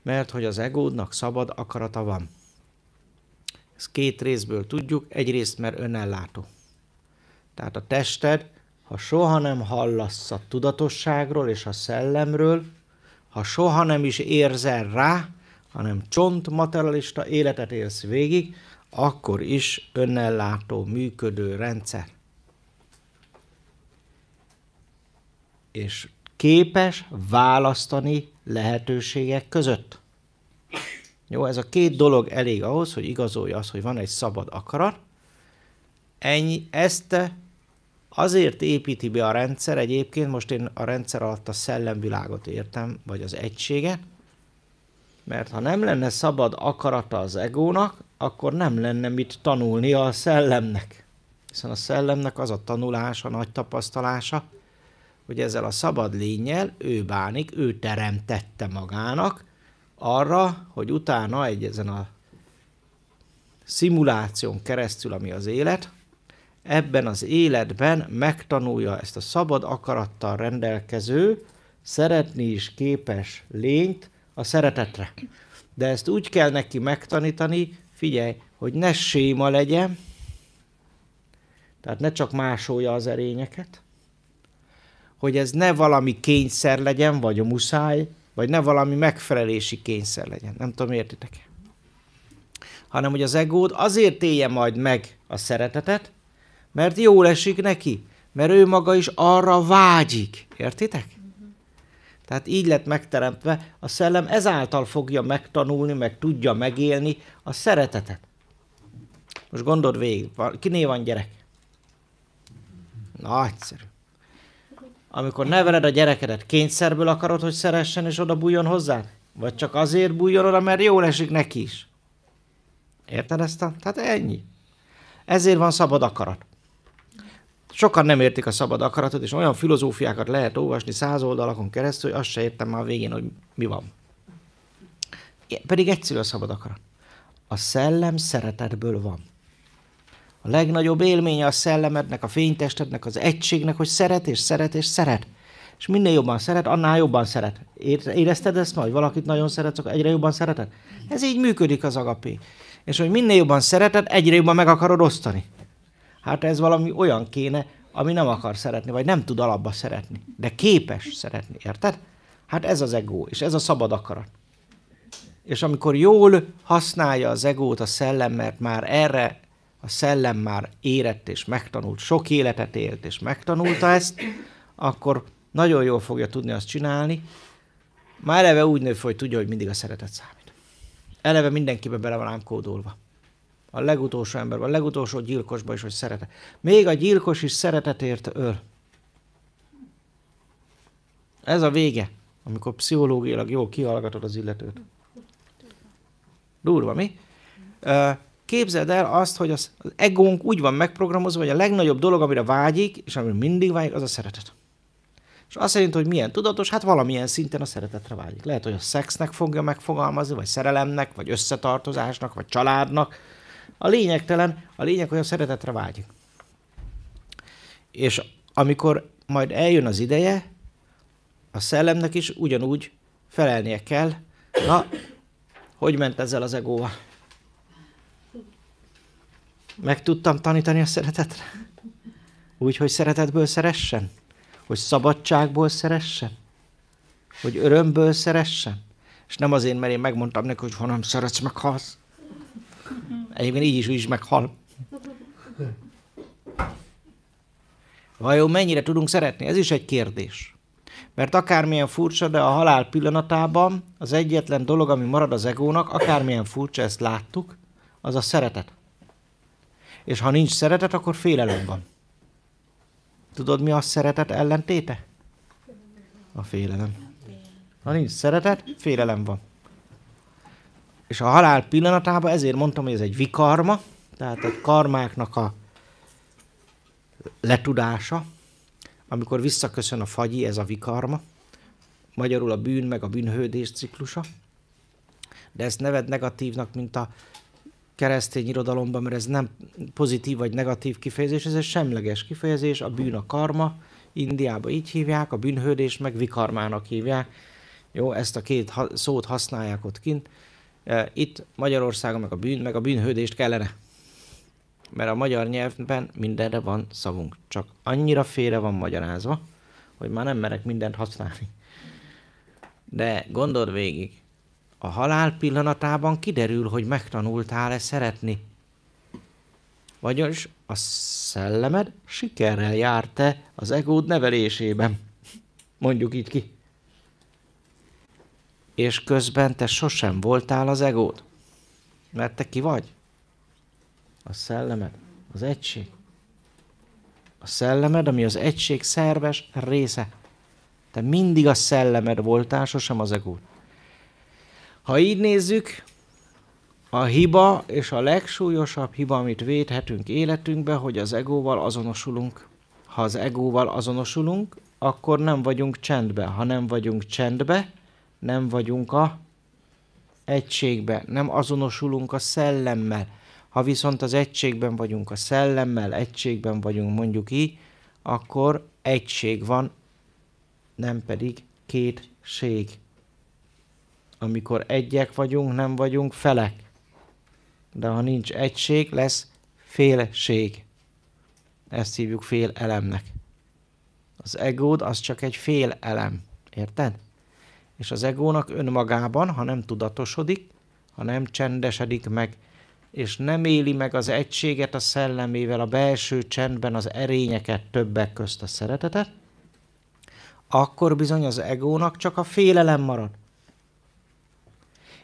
mert hogy az egódnak szabad akarata van. Ezt két részből tudjuk, egyrészt mert önellátó. Tehát a tested, ha soha nem hallasz a tudatosságról és a szellemről, ha soha nem is érzel rá, hanem csontmaterialista életet élsz végig, akkor is önellátó, működő rendszer. És képes választani lehetőségek között. Jó, ez a két dolog elég ahhoz, hogy igazolja azt, hogy van egy szabad akarat. Ennyi, ezt azért építi be a rendszer, egyébként most én a rendszer alatt a szellemvilágot értem, vagy az egységet, mert ha nem lenne szabad akarata az egónak, akkor nem lenne mit tanulnia a szellemnek. Hiszen a szellemnek az a tanulás, a nagy tapasztalása, hogy ezzel a szabad lénnyel ő bánik, ő teremtette magának arra, hogy utána ezen a szimuláción keresztül, ami az élet, ebben az életben megtanulja ezt a szabad akarattal rendelkező, szeretni is képes lényt a szeretetre. De ezt úgy kell neki megtanítani, figyelj, hogy ne séma legyen, tehát ne csak másolja az erényeket, hogy ez ne valami kényszer legyen, vagy a muszáj, vagy ne valami megfelelési kényszer legyen. Nem tudom, értitek? Hanem, hogy az egód azért élje majd meg a szeretetet, mert jól esik neki, mert ő maga is arra vágyik. Értitek? Tehát így lett megteremtve, a szellem ezáltal fogja megtanulni, meg tudja megélni a szeretetet. Most gondold végig, kiné van gyerek? Nagyszerű. Amikor neveled a gyerekedet, kényszerből akarod, hogy szeressen és oda bújjon hozzád? Vagy csak azért bújjon oda, mert jól esik neki is? Érted ezt? Tehát ennyi. Ezért van szabad akarat. Sokan nem értik a szabad akaratot, és olyan filozófiákat lehet olvasni 100 oldalakon keresztül, hogy azt se értem már a végén, hogy mi van. Pedig egyszerű a szabad akarat. A szellem szeretetből van. A legnagyobb élménye a szellemednek, a fénytestednek, az egységnek, hogy szeret és szeret és szeret. És minél jobban szeret, annál jobban szeret. Érezted ezt ma, hogy valakit nagyon szeretsz, akkor egyre jobban szereted? Ez így működik az agapé. És hogy minél jobban szereted, egyre jobban meg akarod osztani. Hát ez valami olyan kéne, ami nem akar szeretni, vagy nem tud alapba szeretni, de képes szeretni, érted? Hát ez az ego, és ez a szabad akarat. És amikor jól használja az egót a szellem, mert már erre a szellem már érett és megtanult, sok életet élt és megtanulta ezt, akkor nagyon jól fogja tudni azt csinálni. Már eleve úgy nő fel, hogy tudja, hogy mindig a szeretet számít. Eleve mindenkiben bele van ám kódolva. A legutolsó emberben, a legutolsó gyilkosban is, hogy szeretet. Még a gyilkos is szeretetért öl. Ez a vége, amikor pszichológiailag jól kihallgatod az illetőt. Durva, mi? Képzeld el azt, hogy az egónk úgy van megprogramozva, hogy a legnagyobb dolog, amire vágyik, és amire mindig vágyik, az a szeretet. És azt szerint, hogy milyen tudatos, hát valamilyen szinten a szeretetre vágyik. Lehet, hogy a szexnek fogja megfogalmazni, vagy szerelemnek, vagy összetartozásnak, vagy családnak. A lényegtelen, a lényeg, hogy a szeretetre vágyik. És amikor majd eljön az ideje, a szellemnek is ugyanúgy felelnie kell. Na, hogy ment ezzel az egóval? Meg tudtam tanítani a szeretetre? Úgy, hogy szeretetből szeressen? Hogy szabadságból szeressen? Hogy örömből szeressen? És nem azért, mert én megmondtam neki, hogy ha nem szeretsz, meghalsz. Egyébként így is meghal. Vajon mennyire tudunk szeretni? Ez is egy kérdés. Mert akármilyen furcsa, de a halál pillanatában az egyetlen dolog, ami marad az egónak, akármilyen furcsa, ezt láttuk, az a szeretet. És ha nincs szeretet, akkor félelem van. Tudod, mi a szeretet ellentéte? A félelem. Ha nincs szeretet, félelem van. És a halál pillanatában ezért mondtam, hogy ez egy vikarma, tehát egy karmáknak a letudása, amikor visszaköszön a fagyi, ez a vikarma, magyarul a bűn meg a bűnhődés ciklusa, de ezt neved negatívnak, mint a keresztény irodalomban, mert ez nem pozitív vagy negatív kifejezés, ez egy semleges kifejezés, a bűn a karma, Indiában így hívják, a bűnhődés meg vikarmának hívják. Jó, ezt a két szót használják ott kint. Itt Magyarországon meg a bűnhődést kellene. Mert a magyar nyelvben mindenre van szavunk. Csak annyira félre van magyarázva, hogy már nem merek mindent használni. De gondold végig, a halál pillanatában kiderül, hogy megtanultál-e szeretni. Vagyis a szellemed sikerrel járt-e az egód nevelésében. Mondjuk így ki. És közben te sosem voltál az egód. Mert te ki vagy? A szellemed, az egység. A szellemed, ami az egység szerves része. Te mindig a szellemed voltál, sosem az egód. Ha így nézzük, a hiba és a legsúlyosabb hiba, amit védhetünk életünkbe, hogy az egóval azonosulunk. Ha az egóval azonosulunk, akkor nem vagyunk csendben. Ha nem vagyunk csendben, nem vagyunk a egységben, nem azonosulunk a szellemmel. Ha viszont az egységben vagyunk a szellemmel, egységben vagyunk mondjuk így, akkor egység van, nem pedig kétség. Amikor egyek vagyunk, nem vagyunk felek. De ha nincs egység, lesz félség. Ezt hívjuk félelemnek. Az egód az csak egy félelem. Érted? És az egónak önmagában, ha nem tudatosodik, ha nem csendesedik meg, és nem éli meg az egységet a szellemével, a belső csendben az erényeket, többek közt a szeretetet, akkor bizony az egónak csak a félelem marad.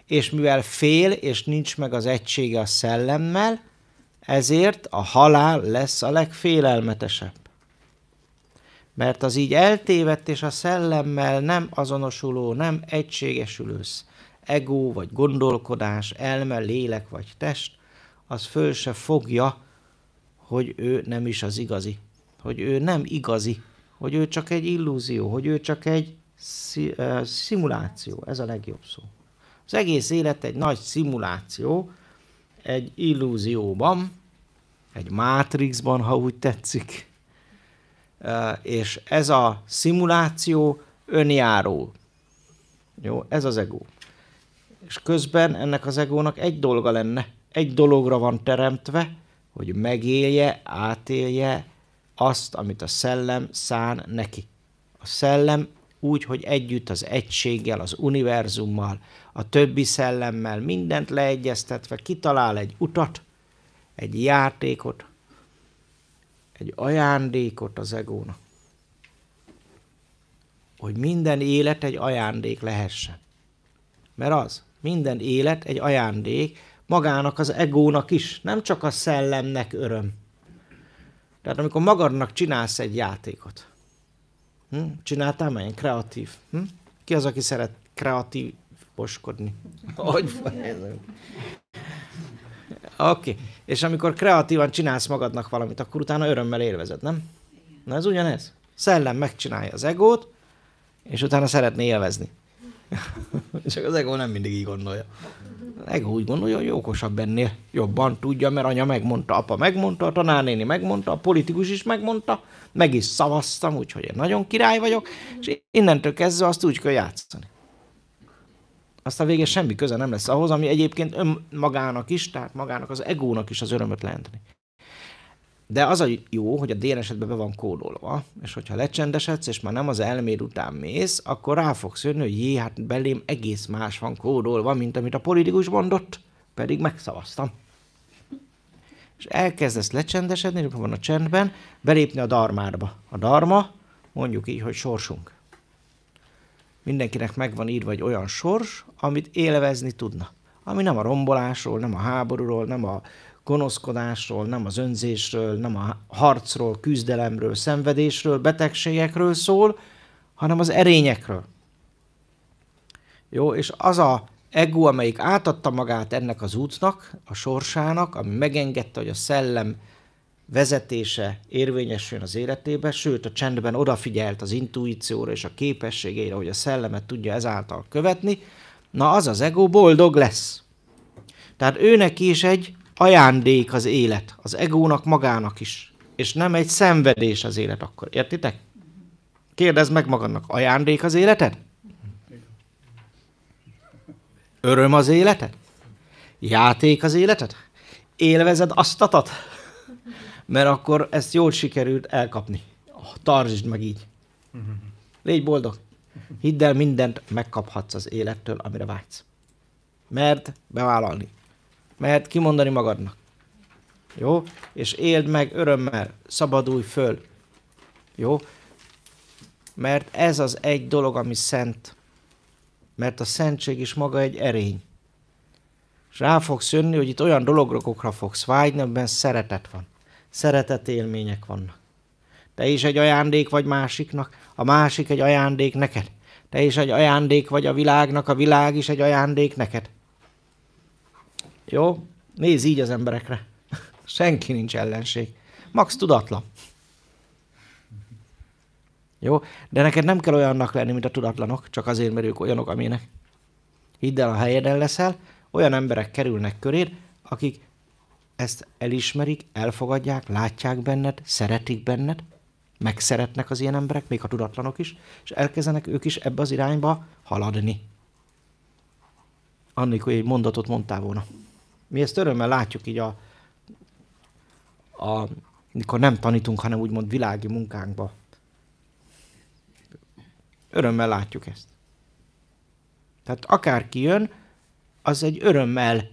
És mivel fél, és nincs meg az egysége a szellemmel, ezért a halál lesz a legfélelmetesebb. Mert az így eltévedt és a szellemmel nem azonosuló, nem egységesülő ego vagy gondolkodás, elme, lélek vagy test, az föl se fogja, hogy ő nem is az igazi. Hogy ő nem igazi. Hogy ő csak egy illúzió. Hogy ő csak egy szimuláció. Ez a legjobb szó. Az egész élet egy nagy szimuláció, egy illúzióban, egy mátrixban, ha úgy tetszik. És ez a szimuláció önjáró. Jó, ez az ego. És közben ennek az egónak egy dolga lenne, egy dologra van teremtve, hogy megélje, átélje azt, amit a szellem szán neki. A szellem úgy, hogy együtt az egységgel, az univerzummal, a többi szellemmel mindent leegyeztetve kitalál egy utat, egy játékot, egy ajándékot az egónak. Hogy minden élet egy ajándék lehessen. Mert az, minden élet egy ajándék magának az egónak is, nem csak a szellemnek öröm. Tehát amikor magadnak csinálsz egy játékot, csináltál már ilyen kreatív? Ki az, aki szeret kreatívoskodni? Hogy Oké. És amikor kreatívan csinálsz magadnak valamit, akkor utána örömmel élvezed, nem? Na ez ugyanez. Szellem megcsinálja az egót, és utána szeretné élvezni. Csak az ego nem mindig így gondolja. Az ego úgy gondolja, hogy okosabb ennél. Jobban tudja, mert anya megmondta, apa megmondta, a tanárnéni megmondta, a politikus is megmondta, meg is szavaztam, úgyhogy én nagyon király vagyok, és innentől kezdve azt úgy kell játszani. Aztán végén semmi köze nem lesz ahhoz, ami egyébként önmagának is, tehát magának az egónak is az örömöt jelenteni. De az a jó, hogy a DNS-edbe be van kódolva, és hogyha lecsendesedsz, és már nem az elméd után mész, akkor rá fogsz jönni, hogy jé, hát belém egész más van kódolva, mint amit a politikus mondott, pedig megszavaztam. És elkezdesz lecsendesedni, amikor van a csendben, belépni a dharmádba. A dharma, mondjuk így, hogy sorsunk. Mindenkinek megvan írva egy olyan sors, amit élvezni tudna. Ami nem a rombolásról, nem a háborúról, nem a gonoszkodásról, nem az önzésről, nem a harcról, küzdelemről, szenvedésről, betegségekről szól, hanem az erényekről. Jó, és az a ego, amelyik átadta magát ennek az útnak, a sorsának, ami megengedte, hogy a szellem vezetése érvényesüljön az életébe, sőt a csendben odafigyelt az intuícióra és a képességeire, hogy a szellemet tudja ezáltal követni, na az az ego boldog lesz. Tehát őnek is egy ajándék az élet, az egónak magának is, és nem egy szenvedés az élet akkor. Értitek? Kérdezd meg magadnak, ajándék az életed? Öröm az életed? Játék az életed? Élvezed azt atat? Mert akkor ezt jól sikerült elkapni. Tartsd meg így. Légy boldog. Hidd el, mindent megkaphatsz az élettől, amire vágysz. Mert bevállalni. Mert kimondani magadnak. Jó? És éld meg örömmel. Szabadulj föl. Jó? Mert ez az egy dolog, ami szent. Mert a szentség is maga egy erény. És rá fogsz jönni, hogy itt olyan dologokra fogsz vágyni, amiben szeretet van. Szeretet élmények vannak. Te is egy ajándék vagy másiknak, a másik egy ajándék neked. Te is egy ajándék vagy a világnak, a világ is egy ajándék neked. Jó? Nézz így az emberekre. Senki nincs ellenség. Max tudatlan. Jó? De neked nem kell olyannak lenni, mint a tudatlanok, csak azért, mert ők olyanok, amilyenek. Hidd el, a helyeden leszel, olyan emberek kerülnek köréd, akik ezt elismerik, elfogadják, látják benned, szeretik benned, megszeretnek az ilyen emberek, még a tudatlanok is, és elkezdenek ők is ebbe az irányba haladni. Annikó egy mondatot mondtál volna. Mi ezt örömmel látjuk így mikor nem tanítunk, hanem úgymond világi munkánkba. Örömmel látjuk ezt. Tehát akárki jön, az egy örömmel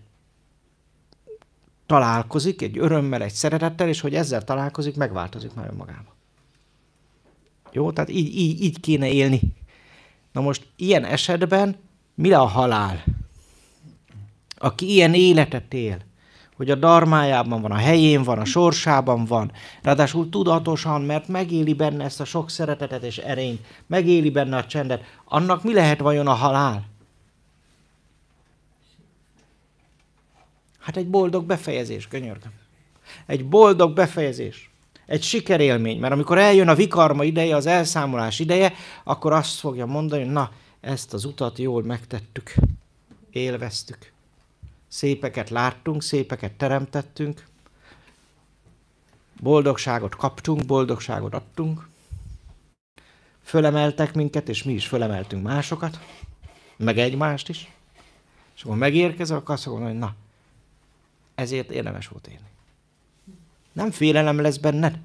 találkozik, egy örömmel, egy szeretettel, és hogy ezzel találkozik, megváltozik már önmagába. Jó? Tehát így kéne élni. Na most ilyen esetben mi a halál? Aki ilyen életet él, hogy a darmájában van, a helyén van, a sorsában van, ráadásul tudatosan, mert megéli benne ezt a sok szeretetet és erényt, megéli benne a csendet, annak mi lehet vajon a halál? Hát egy boldog befejezés, könyörgöm. Egy boldog befejezés. Egy sikerélmény, mert amikor eljön a vikarma ideje, az elszámolás ideje, akkor azt fogja mondani, hogy na, ezt az utat jól megtettük, élveztük. Szépeket láttunk, szépeket teremtettünk, boldogságot kaptunk, boldogságot adtunk, fölemeltek minket, és mi is fölemeltünk másokat, meg egymást is, és akkor megérkezel, akkor azt mondom, hogy na, ezért érdemes volt élni. Nem félelem lesz benned,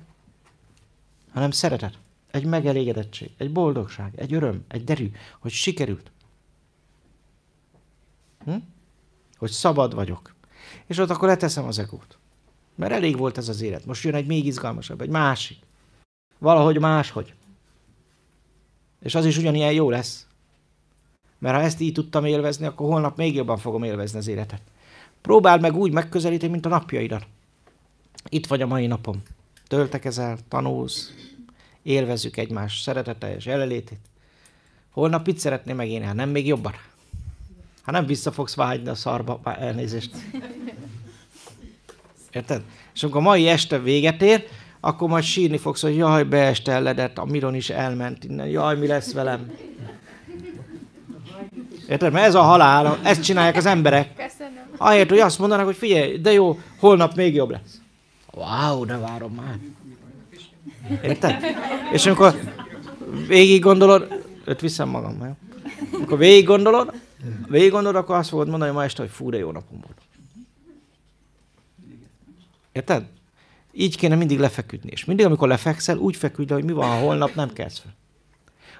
hanem szeretet, egy megelégedettség, egy boldogság, egy öröm, egy derű, hogy sikerült. Hogy szabad vagyok. És ott akkor leteszem az egót. Mert elég volt ez az élet. Most jön egy még izgalmasabb, egy másik. Valahogy máshogy. És az is ugyanilyen jó lesz. Mert ha ezt így tudtam élvezni, akkor holnap még jobban fogom élvezni az életet. Próbáld meg úgy megközelíteni, mint a napjaidat. Itt vagy a mai napom. Töltekezel, tanulsz, élvezzük egymás szereteteljes jelenlétét. Holnap mit szeretnél megélni? Hát nem még jobban? Ha nem vissza fogsz vágyni a szarba, elnézést. Érted? És amikor a mai este véget ér, akkor majd sírni fogsz, hogy jaj, beestelledett, a Miron is elment innen, jaj, mi lesz velem. Érted? Mert ez a halál, ezt csinálják az emberek. Ahelyett, hogy azt mondanak, hogy figyelj, de jó, holnap még jobb lesz. Wow, de várom már. Érted? És amikor végig gondolod, őt viszem magam, jó? Amikor végig gondolod, akkor azt fogod mondani ma este, hogy fú, de jó napom volt. Érted? Így kéne mindig lefeküdni. És mindig, amikor lefekszel, úgy feküdj, hogy mi van, ha holnap nem kelsz fel.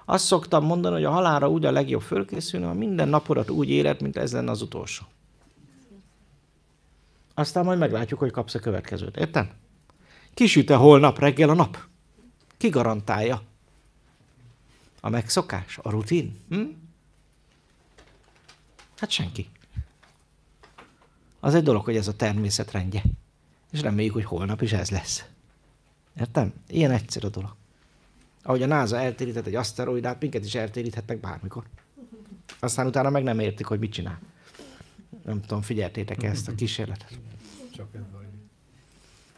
Azt szoktam mondani, hogy a halálra úgy a legjobb fölkészülni, ha minden napodat úgy éled, mint ez lenne az utolsó. Aztán majd meglátjuk, hogy kapsz a következőt. Érted? Kisüt-e holnap reggel a nap? Ki garantálja? A megszokás? A rutin? Hát senki. Az egy dolog, hogy ez a természet rendje. És reméljük, hogy holnap is ez lesz. Értem? Ilyen egyszerű a dolog. Ahogy a NASA eltérített egy aszteroidát, minket is eltéríthetnek bármikor. Aztán utána meg nem értik, hogy mit csinál. Nem tudom, figyeltétek ezt a kísérletet?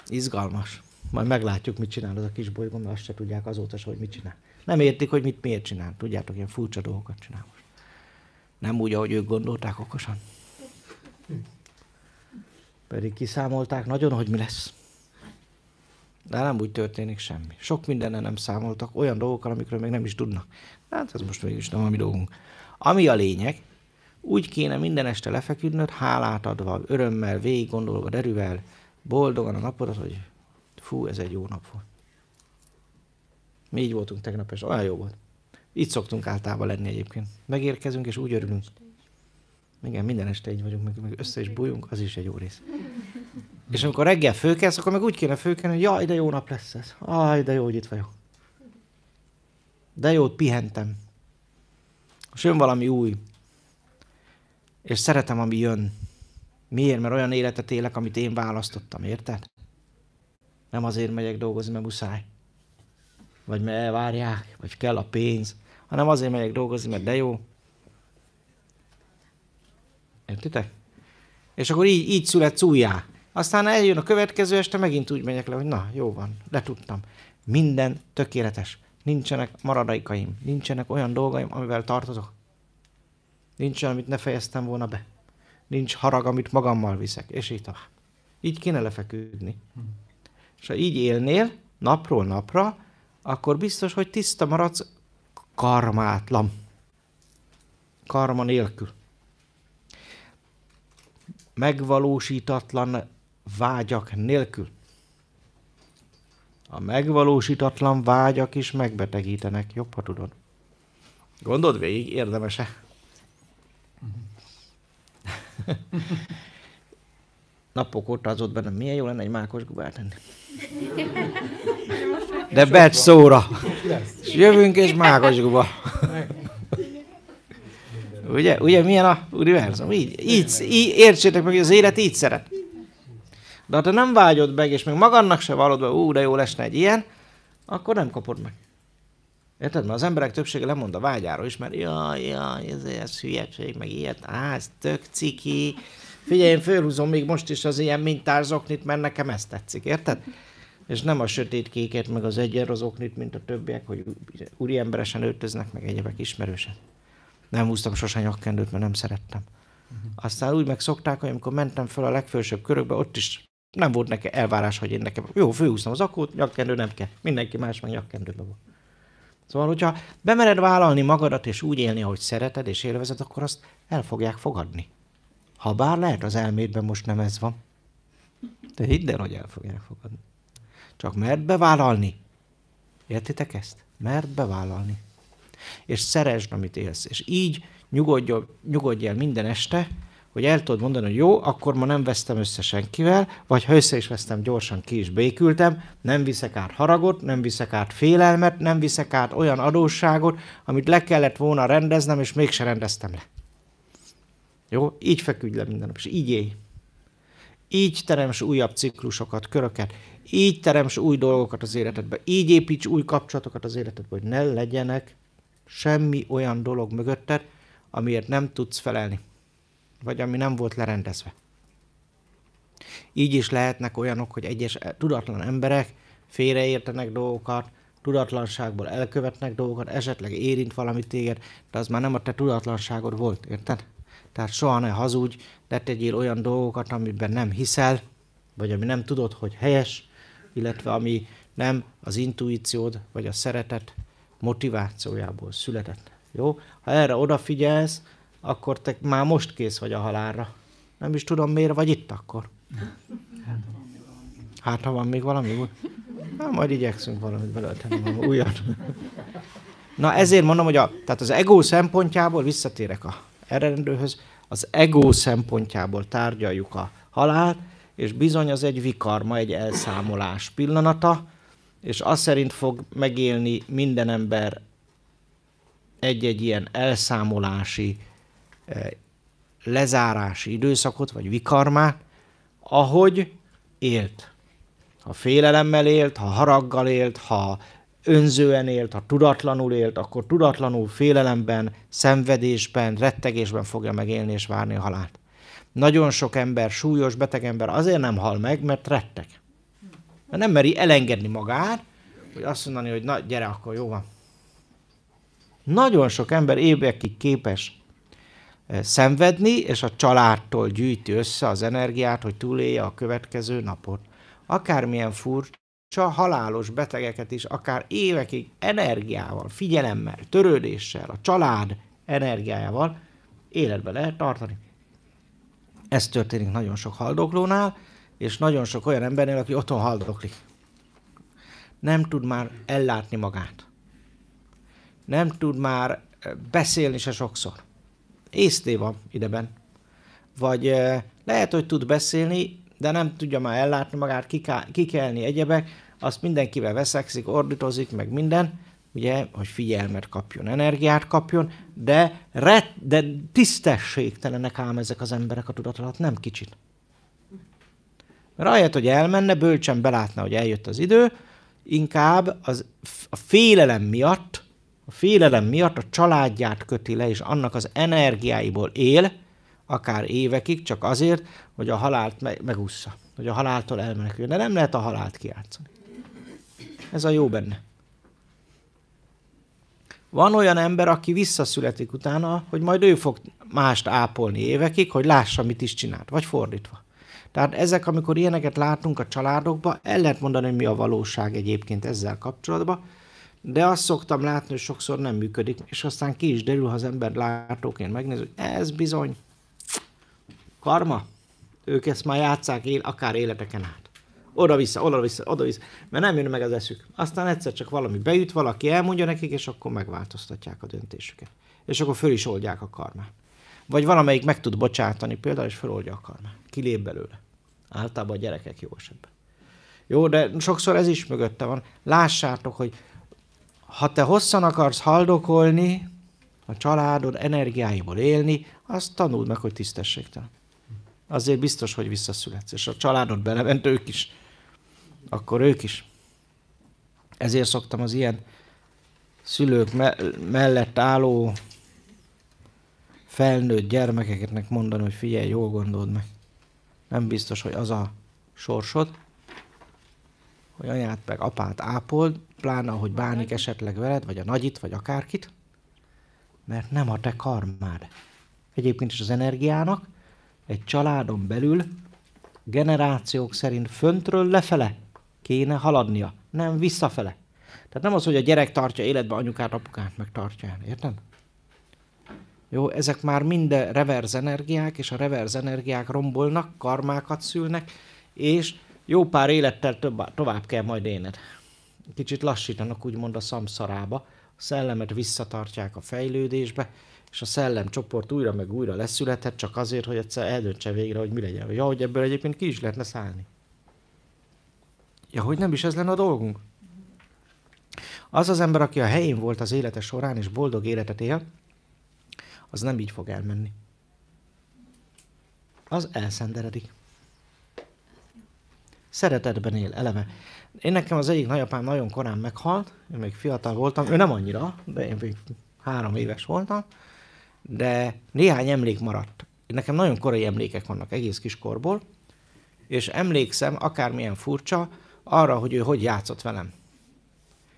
Izgalmas. Majd meglátjuk, mit csinál az a kis bolygó, mert azt se tudják azóta se, hogy mit csinál. Nem értik, hogy miért csinál. Tudjátok, ilyen furcsa dolgokat csinál most. Nem úgy, ahogy ők gondolták okosan. Pedig kiszámolták nagyon, hogy mi lesz. De nem úgy történik semmi. Sok mindennel nem számoltak, olyan dolgokkal, amikről még nem is tudnak. Hát ez most mégis nem a mi dolgunk. Ami a lényeg, úgy kéne minden este lefeküdnöd, hálát adva, örömmel, végig gondolva, derűvel, boldogan a napodat, hogy fú, ez egy jó nap volt. Mi így voltunk tegnap, és olyan jó volt. Így szoktunk általában lenni egyébként. Megérkezünk, és úgy örülünk. Igen, minden este így vagyunk, meg össze is bújunk, az is egy jó rész. És amikor reggel fölkelsz, akkor meg úgy kéne fölkelni, hogy jaj, de jó nap lesz ez. Aj, de jó, hogy itt vagyok. De jót pihentem. Most jön valami új. És szeretem, ami jön. Miért? Mert olyan életet élek, amit én választottam, érted? Nem azért megyek dolgozni, mert muszáj. Vagy mert elvárják, vagy kell a pénz. Hanem azért megyek dolgozni, mert de jó. Értitek? És akkor így születsz újjá. Aztán eljön a következő este, megint úgy megyek le, hogy na, jó van, letudtam. Minden tökéletes. nincsenek maradékaim, nincsenek olyan dolgaim, amivel tartozok. Nincs olyan, amit ne fejeztem volna be. Nincs harag, amit magammal viszek, és így tovább. Így kéne lefeküdni. És ha így élnél, napról napra, akkor biztos, hogy tiszta maradsz karmátlan. Karma nélkül. Megvalósítatlan vágyak nélkül. A megvalósítatlan vágyak is megbetegítenek, jobb, ha tudod. Gondold végig, érdemes-e? Napok óta az ott bennem, milyen jó lenne egy mákos gubát tenni. De becs szóra. És jövünk és mákos guba. Ugye milyen a univerzum? Így értsétek meg, hogy az élet így szeret. De ha te nem vágyod meg, és még magadnak se vallod be, de jó lesne egy ilyen, akkor nem kapod meg. Érted? Mert az emberek többsége lemond a vágyáról is, mert jaj, ez hülyeség, meg ilyet, ez tök ciki. Figyelj, én fölhúzom még most is az ilyen mintás zoknit, mert nekem ez tetszik, érted? És nem a sötét kéket, meg az egyenrossz zoknit, mint a többiek, hogy úriemberesen öltöznek, meg egyebek ismerősen. Nem húztam sosem nyakkendőt, mert nem szerettem. Aztán úgy megszokták, hogy amikor mentem fel a legfelsőbb körökbe, ott is nem volt nekem elvárás, hogy én nekem... Jó, fölhúztam az akót, nyakkendő nem kell. Mindenki más meg nyakkendőbe van. Szóval, hogyha bemered vállalni magadat, és úgy élni, ahogy szereted, és élvezed, akkor azt el fogják fogadni. Habár lehet az elmédben most nem ez van. De hidd el, hogy el fogják fogadni. Csak merd bevállalni. Értitek ezt? Merd bevállalni. És szeresd, amit élsz. És így nyugodj el minden este, hogy el tudod mondani, hogy jó, akkor ma nem vesztem össze senkivel, vagy ha össze is vesztem, gyorsan ki is békültem, nem viszek át haragot, nem viszek át félelmet, nem viszek át olyan adósságot, amit le kellett volna rendeznem, és mégse rendeztem le. Jó? Így feküdj le minden nap, és így élj. Így teremts újabb ciklusokat, köröket, így teremts új dolgokat az életedbe, így építs új kapcsolatokat az életedbe, hogy ne legyenek semmi olyan dolog mögötted, amiért nem tudsz felelni, vagy ami nem volt lerendezve. Így is lehetnek olyanok, hogy egyes tudatlan emberek félreértenek dolgokat, tudatlanságból elkövetnek dolgokat, esetleg érint valamit téged, de az már nem a te tudatlanságod volt, érted? Tehát soha ne hazudj, ne tegyél olyan dolgokat, amiben nem hiszel, vagy ami nem tudod, hogy helyes, illetve ami nem az intuíciód, vagy a szeretet motivációjából született. Jó? Ha erre odafigyelsz, akkor te már most kész vagy a halálra. Nem is tudom, miért vagy itt akkor. Hát, ha van még valami új. Na, majd igyekszünk valamit belőltenni, újat. Na, ezért mondom, hogy tehát az ego szempontjából, visszatérek a eredendőhöz, az ego szempontjából tárgyaljuk a halált, és bizony az egy vikarma, egy elszámolás pillanata, és az szerint fog megélni minden ember egy-egy ilyen elszámolási, lezárási időszakot, vagy vikarmát, ahogy élt. Ha félelemmel élt, ha haraggal élt, ha önzően élt, ha tudatlanul élt, akkor tudatlanul félelemben, szenvedésben, rettegésben fogja megélni és várni a halált. Nagyon sok ember, súlyos beteg ember azért nem hal meg, mert retteg. Mert nem meri elengedni magát, hogy azt mondani, hogy na gyere, akkor jó van. Nagyon sok ember évekig képes szenvedni, és a családtól gyűjti össze az energiát, hogy túlélje a következő napot. Akármilyen furcsa, halálos betegeket is, akár évekig energiával, figyelemmel, törődéssel, a család energiájával életbe lehet tartani. Ez történik nagyon sok haldoklónál, és nagyon sok olyan embernél, aki otthon haldoklik. Nem tud már ellátni magát. Nem tud már beszélni se sokszor. Észté van ideben. Vagy lehet, hogy tud beszélni, de nem tudja már ellátni magát, kikelni egyebek, azt mindenkivel veszekszik, ordítozik, meg minden, ugye, hogy figyelmet kapjon, energiát kapjon, de tisztességtelenek ám ezek az emberek a tudat alatt, nem kicsit. Mert ahelyett, hogy elmenne, bölcsen belátna, hogy eljött az idő, inkább a félelem miatt a családját köti le, és annak az energiáiból él, akár évekig, csak azért, hogy a halált megússza, hogy a haláltól elmeneküljön. De nem lehet a halált kijátszani. Ez a jó benne. Van olyan ember, aki visszaszületik utána, hogy majd ő fog mást ápolni évekig, hogy lássa, mit is csinált, vagy fordítva. Tehát ezek, amikor ilyeneket látunk a családokban, el lehet mondani, hogy mi a valóság egyébként ezzel kapcsolatban, de azt szoktam látni, hogy sokszor nem működik, és aztán ki is derül, ha az ember látóként megnéz, hogy ez bizony karma. Ők ezt már játsszák akár életeken át. Oda-vissza, oda-vissza, oda-vissza, mert nem jön meg az eszük. Aztán egyszer csak valami beüt, valaki elmondja nekik, és akkor megváltoztatják a döntésüket. És akkor föl is oldják a karmát. Vagy valamelyik meg tud bocsátani például, és föloldja a karmát. Kilép belőle. Általában a gyerekek jó esetben. Jó, de sokszor ez is mögötte van. Lássátok, hogy ha te hosszan akarsz haldokolni, a családod energiáiból élni, azt tanuld meg, hogy tisztességtelen. Azért biztos, hogy visszaszületsz, és a családod belement, ők is. Akkor ők is. Ezért szoktam az ilyen szülők mellett álló felnőtt gyermekeknek mondani, hogy figyelj, jól gondold meg. Nem biztos, hogy az a sorsod, hogy anyát meg apát ápold, pláne ahogy bánik esetleg veled, vagy a nagyit, vagy akárkit, mert nem a te karmád. Egyébként is az energiának egy családon belül generációk szerint föntről lefele kéne haladnia, nem visszafele. Tehát nem az, hogy a gyerek tartja életbe anyukát, apukát meg tartja, érted? Jó, ezek már mind reverz energiák, és a reverz energiák rombolnak, karmákat szülnek, és jó pár élettel tovább kell majd élned. Kicsit lassítanak úgymond a szamszarába, a szellemet visszatartják a fejlődésbe, és a szellemcsoport újra meg újra leszülethet, csak azért, hogy egyszer eldöntse végre, hogy mi legyen. Ja, hogy ebből egyébként ki is lehetne szállni. Ja, hogy nem is ez lenne a dolgunk? Az az ember, aki a helyén volt az élete során, és boldog életet él, az nem így fog elmenni. Az elszenderedik. Szeretetben él, eleve. Én nekem az egyik nagyapám nagyon korán meghalt, én még fiatal voltam, ő nem annyira, de én még 3 éves voltam, de néhány emlék maradt. Nekem nagyon korai emlékek vannak egész kiskorból, és emlékszem, akármilyen furcsa, arra, hogy ő hogy játszott velem.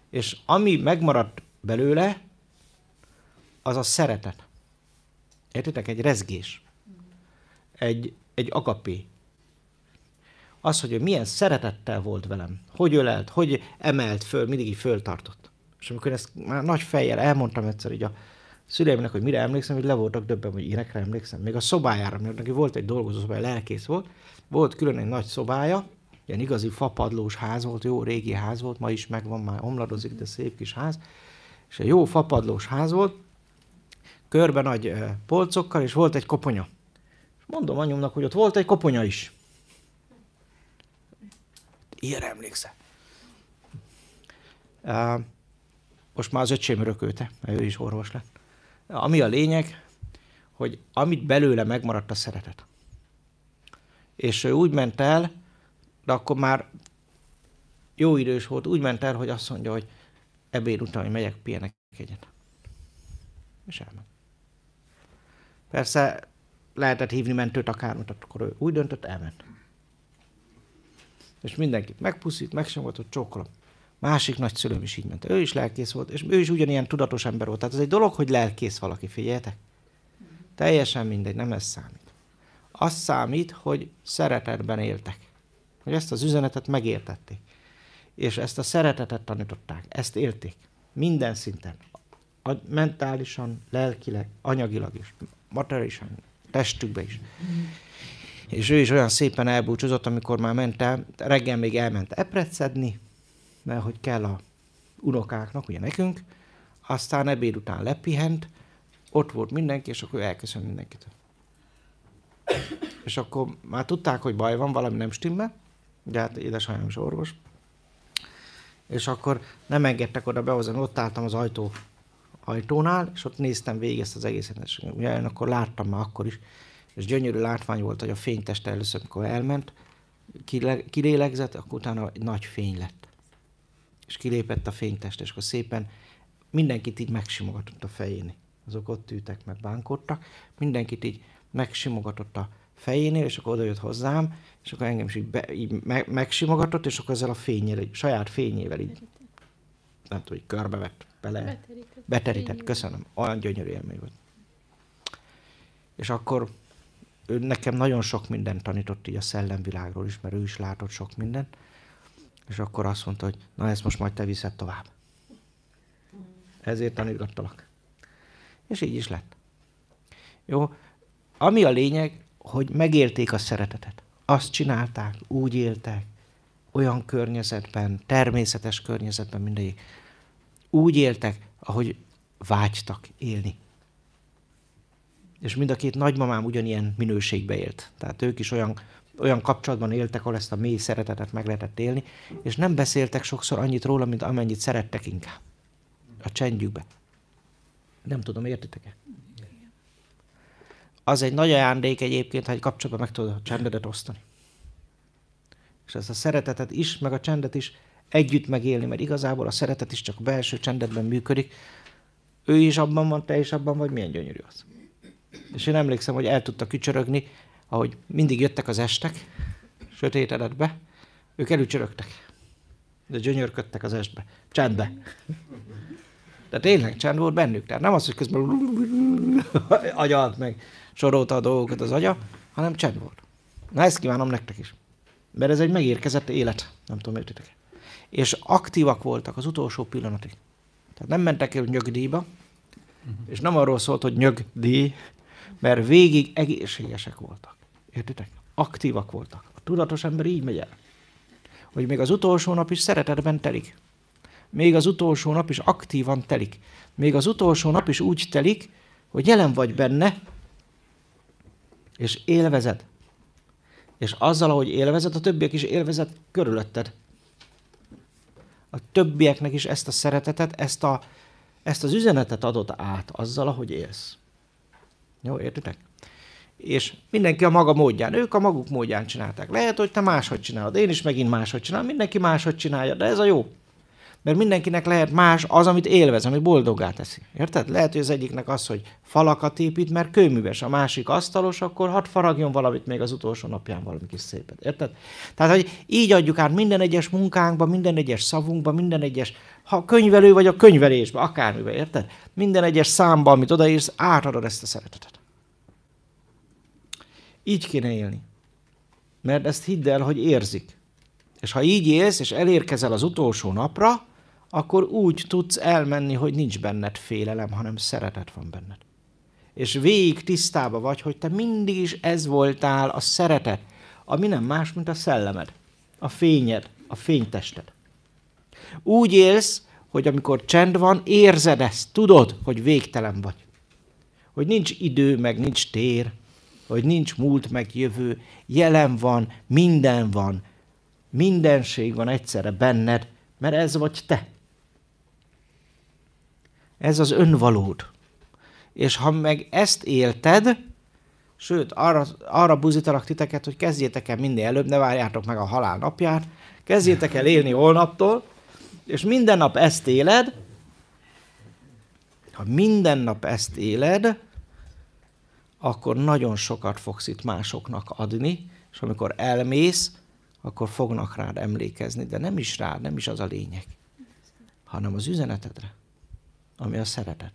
És ami megmaradt belőle, az a szeretet. Értitek? Egy rezgés. Egy agapé. Az, hogy ő milyen szeretettel volt velem. Hogy ölelt, hogy emelt föl, mindig így föltartott. És amikor ezt már nagy fejjel elmondtam egyszer így a szüleimnek, hogy mire emlékszem, hogy le voltak döbben, hogy énekre emlékszem. Még a szobájára, mert neki volt egy dolgozószobája, lelkész volt. Volt külön egy nagy szobája, ilyen igazi fapadlós ház volt, jó régi ház volt, ma is megvan, már omladozik, de szép kis ház. És egy jó fapadlós ház volt, körbe nagy polcokkal, és volt egy koponya. És mondom anyumnak, hogy ott volt egy koponya is. Ilyenre emlékszel. Most már az öcsém örökölte, mert ő is orvos lett. Ami a lényeg, hogy amit belőle megmaradt a szeretet. És ő úgy ment el, de akkor már jó idős volt, úgy ment el, hogy azt mondja, hogy ebéd után, hogy megyek, pihenek egyet. És elment. Persze lehetett hívni mentőt akármit, akkor ő úgy döntött, elment. És mindenkit megpuszít, megsimogatott, csókolom. Másik nagyszülőm is így ment. Ő is lelkész volt, és ő is ugyanilyen tudatos ember volt. Tehát ez egy dolog, hogy lelkész valaki, figyeljetek. Teljesen mindegy, nem ez számít. Az számít, hogy szeretetben éltek. Hogy ezt az üzenetet megértették. És ezt a szeretetet tanították. Ezt élték. Minden szinten. Mentálisan, lelkileg, anyagilag is. Materiálisan, testükbe is. És ő is olyan szépen elbúcsúzott, amikor már ment el, reggel még elment epret szedni, mert hogy kell a unokáknak, ugye nekünk, aztán ebéd után lepihent, ott volt mindenki, és akkor elköszönt mindenkitől. És akkor már tudták, hogy baj van, valami nem stimmel, ugye hát édesanyám is orvos, és akkor nem engedtek oda behozni, ott álltam az ajtónál, és ott néztem végig ezt az egészet, és ugye én akkor láttam már akkor is, és gyönyörű látvány volt, hogy a fényteste először, amikor elment, kilélegzett, akkor utána egy nagy fény lett. És kilépett a fénytest, és akkor szépen mindenkit így megsimogatott a fején. Azok ott ültek, meg bánkodtak, mindenkit így megsimogatott a fejénél, és akkor odajött hozzám, és akkor engem is így megsimogatott, és akkor ezzel a fényével, saját fényével így, nem tudom, így körbevett. beterített, köszönöm, olyan gyönyörű élmény volt. És akkor ő nekem nagyon sok mindent tanított így a szellemvilágról is, mert ő is látott sok mindent, és akkor azt mondta, hogy na ezt most majd te viszed tovább. Ezért tanítgattalak. És így is lett. Jó, ami a lényeg, hogy megélték a szeretetet. Azt csinálták, úgy éltek, olyan környezetben, természetes környezetben mindegyik. Úgy éltek, ahogy vágytak élni. És mind a két nagymamám ugyanilyen minőségbe élt. Tehát ők is olyan kapcsolatban éltek, ahol ezt a mély szeretetet meg lehetett élni, és nem beszéltek sokszor annyit róla, mint amennyit szerettek inkább. A csendjükbe. Nem tudom, értitek-e? Az egy nagy ajándék egyébként, ha egy kapcsolatban meg tudod a csendedet osztani. És ezt a szeretetet is, meg a csendet is együtt megélni, mert igazából a szeretet is csak a belső csendedben működik. Ő is abban van, te is abban vagy, milyen gyönyörű az. És én emlékszem, hogy el tudta kücsörögni, ahogy mindig jöttek az estek, sötétedetbe, ők elücsörögtek. De gyönyörködtek az estbe, csendbe. De tényleg csend volt bennük. Tehát nem az, hogy közben agyalt meg, sorolta a dolgokat az agya, hanem csend volt. Na ezt kívánom nektek is. Mert ez egy megérkezett élet. Nem tudom, értitek. És aktívak voltak az utolsó pillanatig. Tehát nem mentek el nyögdíjba, és nem arról szólt, hogy nyögdíj, mert végig egészségesek voltak. Értitek? Aktívak voltak. A tudatos ember így megy el. Hogy még az utolsó nap is szeretetben telik. Még az utolsó nap is aktívan telik. Még az utolsó nap is úgy telik, hogy jelen vagy benne, és élvezed. És azzal, ahogy élvezed, a többiek is élvezed körülötted. A többieknek is ezt a szeretetet, ezt az üzenetet adod át azzal, ahogy élsz. Jó, értitek? És mindenki a maga módján, ők a maguk módján csinálták. Lehet, hogy te máshogy csinálod, én is megint máshogy csinálom, mindenki máshogy csinálja, de ez a jó. Mert mindenkinek lehet más az, amit élvez, ami boldoggá teszi. Érted? Lehet, hogy az egyiknek az, hogy falakat épít, mert kőműves, a másik asztalos, akkor hadd faragjon valamit még az utolsó napján valami kis szépet. Érted? Tehát, hogy így adjuk át minden egyes munkánkba, minden egyes szavunkba, minden egyes, ha könyvelő vagy a könyvelésbe, akármibe, érted? Minden egyes számba, amit odaírsz, átadod ezt a szeretetet. Így kéne élni. Mert ezt hidd el, hogy érzik. És ha így élsz, és elérkezel az utolsó napra, akkor úgy tudsz elmenni, hogy nincs benned félelem, hanem szeretet van benned. És végig tisztában vagy, hogy te mindig is ez voltál, a szeretet, ami nem más, mint a szellemed, a fényed, a fénytested. Úgy élsz, hogy amikor csend van, érzed ezt, tudod, hogy végtelen vagy. Hogy nincs idő, meg nincs tér, hogy nincs múlt, meg jövő, jelen van, mindenség van egyszerre benned, mert ez vagy te. Ez az önvalód. És ha meg ezt élted, sőt, arra buzítalak titeket, hogy kezdjétek el minél előbb, ne várjátok meg a halál napját, kezdjétek el élni holnaptól, és minden nap ezt éled, ha minden nap ezt éled, akkor nagyon sokat fogsz itt másoknak adni, és amikor elmész, akkor fognak rád emlékezni, de nem is rád, nem is az a lényeg, hanem az üzenetedre, ami a szeretet.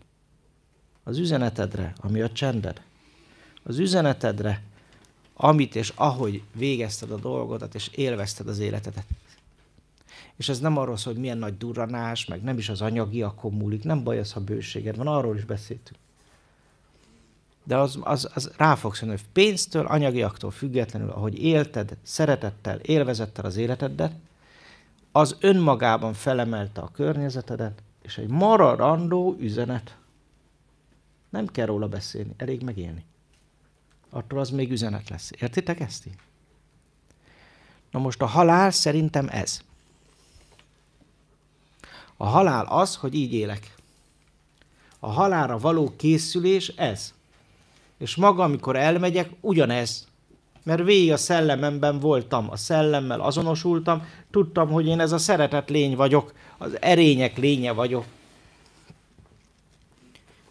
Az üzenetedre, ami a csended. Az üzenetedre, amit és ahogy végezted a dolgodat, és élvezted az életedet. És ez nem arról szól, hogy milyen nagy durranás, meg nem is az anyagiakon múlik, nem baj az, ha bőséged van, arról is beszéltünk. De az rá fogsz jönni, hogy pénztől, anyagiaktól függetlenül, ahogy élted, szeretettel, élvezettel az életedet, az önmagában felemelte a környezetedet, és egy maradandó üzenet. Nem kell róla beszélni, elég megélni. Attól az még üzenet lesz. Értitek ezt így? Na most a halál szerintem ez. A halál az, hogy így élek. A halálra való készülés ez. És maga, amikor elmegyek, ugyanez. Mert végig a szellememben voltam, a szellemmel azonosultam, tudtam, hogy én ez a szeretet lény vagyok, az erények lénye vagyok.